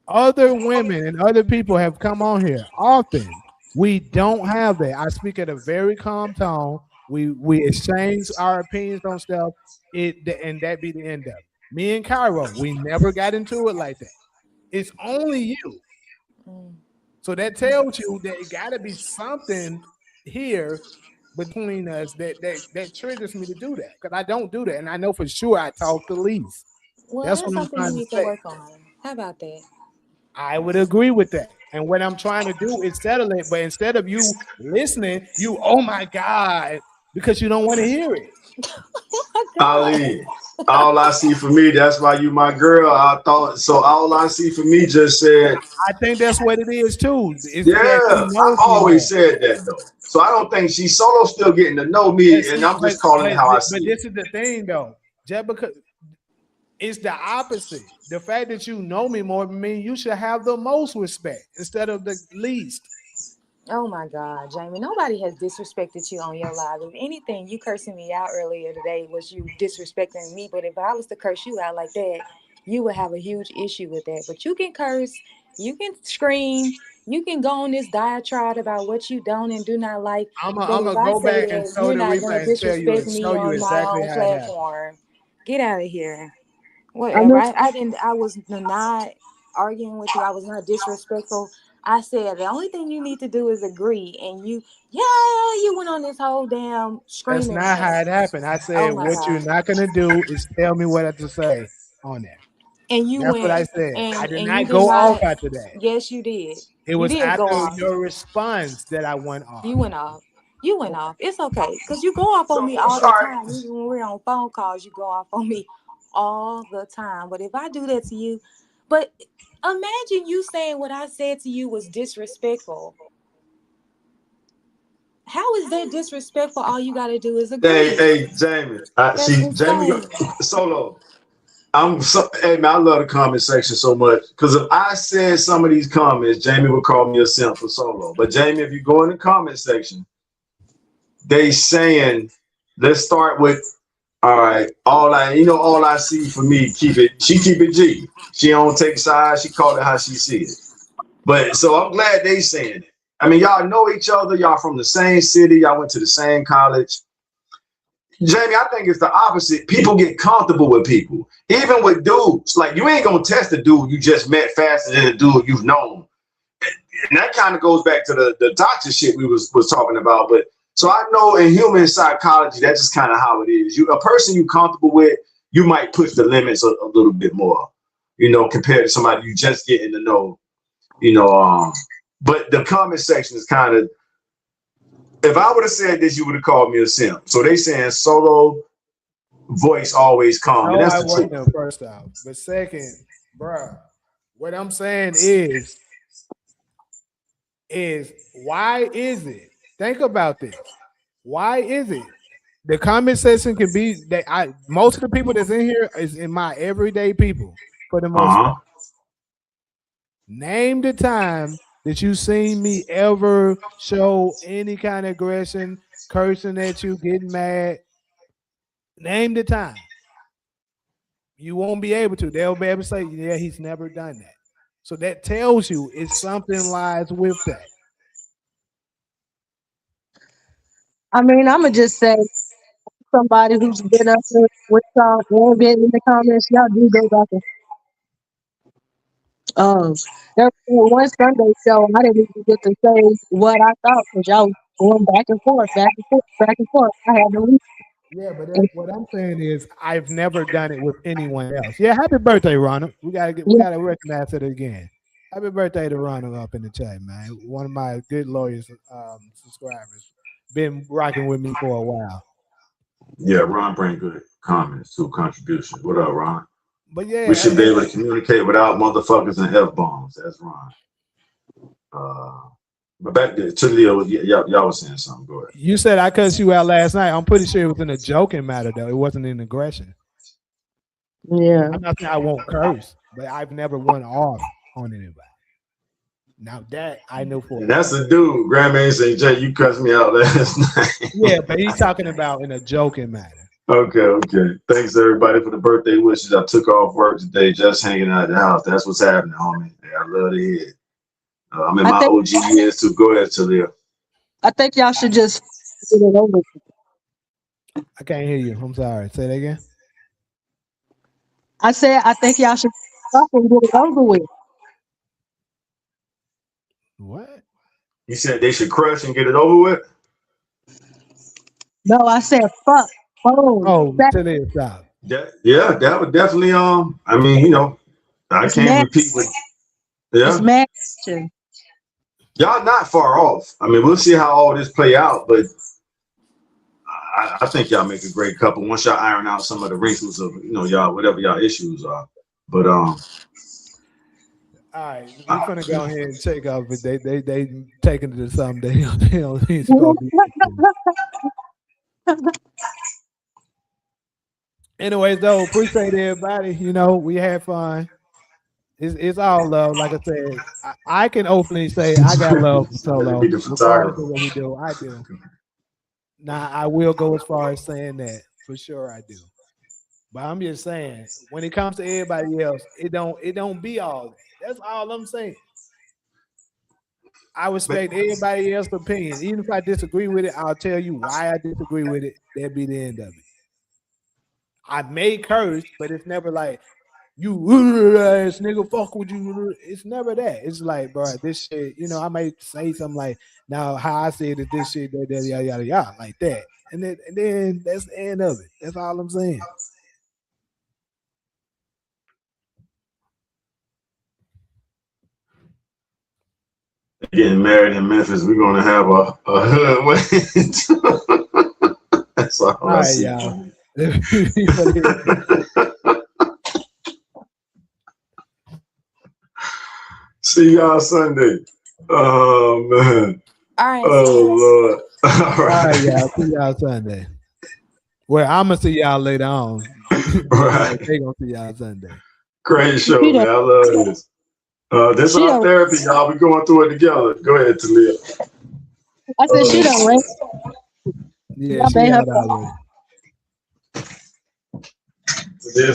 Other women and other people have come on here often. We don't have that. I speak at a very calm tone. We exchange our opinions on stuff. And that be the end of it. Me and Cairo, we never got into it like that. It's only you. Mm. So that tells you that it got to be something here between us that triggers me to do that, because I don't do that, and I know for sure I talk the least. Well, That's that's what I'm something you trying to need to say. work on. How about that? I would agree with that. And what I'm trying to do is settle it. But instead of you listening, you, oh my God, because you don't want to hear it. Oh my God. Ali, all I see for me, that's why you my girl. I thought so. All I see for me just said, I think that's what it is too. It's yeah, that she I've knows me always more. said that though. So I don't think she's solo still getting to know But me, and see, I'm just calling it how I but see it. this is the thing though. Just because it's the opposite. The fact that you know me more than me, you should have the most respect instead of the least. Oh my God, Jamie. Nobody has disrespected you on your live. If anything, you cursing me out earlier today was you disrespecting me. But if I was to curse you out like that, you would have a huge issue with that. But you can curse, you can scream, you can go on this diatribe about what you don't and do not like. But I'm if gonna I go say back and that show you're the not gonna replay and tell you disrespect and me show you on my exactly own how it happened. platform, get out of here. I Whatever. know. I didn't. I was not arguing with you. I was not disrespectful. I said the only thing you need to do is agree, and you went on this whole damn That's screaming not how match. it happened. I Oh said, my what you're God. not gonna do is tell me what to say on there. And you That's what went I said. I did and you not did go off not. after that. Yes, you did. It You was did go after off. your response that I went You off. went off. You went off. It's okay. Because you go off So on me all the all right, time. Even when we're on phone calls, you go off on me all the time. But if I do that to you, but imagine you saying what I said to you was disrespectful. How is that disrespectful? All you got to do is hey, agree. hey, Jamie. That's See, Jamie insane. solo. Hey man, I love the comment section so much because if I said some of these comments, Jamie would call me a simp for solo. But Jamie, if you go in the comment section, they saying, let's start with, all right, all I see for me, she keep it G. She don't take sides, she call it how she see it. But so I'm glad they saying it. I mean, y'all know each other, y'all from the same city, y'all went to the same college. Jamie, I think it's the opposite. People get comfortable with people, even with dudes. Like you ain't gonna test a dude you just met faster than a dude you've known, and that kind of goes back to the toxic shit we was talking about. But so I know in human psychology, that's just kind of how it is. A person you comfortable with, you might push the limits a little bit more, compared to somebody you just getting to know, you know. But the comment section is kind of. If I would have said this, you would have called me a simp. So they saying solo voice always calm, and No, that's I the truth. wasn't, first off. But second, bruh, what I'm saying is why is it? Think about this. Why is it The comment section can be that most of the people that's in here is in my everyday people for the most part. Name the time that you seen me ever show any kind of aggression, cursing at you, getting mad. Name the time. You won't be able to. They'll be able to say, yeah, he's never done that. So that tells you it's something lies with that. I mean, I'm gonna just say somebody who's been up here with y'all and been in the comments, y'all do go back and there was one Sunday show I didn't even get to say what I thought because y'all was going back and forth, back and forth, back and forth. I had to leave. Yeah, but what I'm saying is I've never done it with anyone else. Yeah, happy birthday, Ronald. We Yeah, gotta recognize it again. Happy birthday to Ronald up in the chat, man. One of my good lawyers subscribers. Been rocking with me for a while. Yeah, Ron bring good comments too, contributions. What up, Ron? But yeah, We should be able to communicate without motherfuckers and F-bombs. That's Ron. But back to Leo, y'all was saying something. Go ahead. You said I cussed you out last night. I'm pretty sure it was in a joking matter, though. It wasn't in aggression. yeah. I'm not saying I won't curse, but I've never went off on anybody. Now that I know for and that's a dude, Grandman saying, Jay, you cussed me out last night. Yeah, but he's talking about in a joking matter. Okay. Thanks everybody for the birthday wishes. I took off work today, just hanging out at the house. That's what's happening, homie. I love to hear it. I'm in my OG years too. Go ahead, Talia. I think y'all should just get it over. I can't hear you. I'm sorry. Say that again. I said I think y'all should fuck and get it over with. What? You said they should crush and get it over with? No, I said fuck. Oh, Talia, stop. That would definitely I mean, you know, I can't repeat what It's mad. Y'all not far off. I mean, we'll see how all this play out, but I think y'all make a great couple once y'all iron out some of the wrinkles of, you know, y'all, whatever y'all issues are. But all right, we're gonna go ahead and check out, but they taking it to something they don't need to be. Anyways, though, appreciate everybody. You know, we had fun. It's all love. Like I said, I can openly say I got love for Solo. Regardless of what we do, I do. Now I will go as far as saying that for sure I do. But I'm just saying, when it comes to everybody else, it don't be all that. That's all I'm saying. I respect everybody else's opinion. Even if I disagree with it, I'll tell you why I disagree with it. That'd be the end of it. I may curse, but it's never like you ass nigga, fuck with you. It's never that. It's like, bro, this shit, you know, I might say something like, now how I say it is this shit, yada yada yada, like that. And then that's the end of it. That's all I'm saying. getting married in Memphis, we're gonna have a hood wedding. That's all I right, see. y'all. See y'all Sunday. Oh man. All right. Oh Lord. All right, y'all. See y'all Sunday. Well, I'm gonna see y'all later on. Right. They gonna see y'all Sunday. Great show, man. I love this. This is our therapy, y'all. We going through it together. Go ahead, Talia. I said she done ran. Yeah, she got out of it. This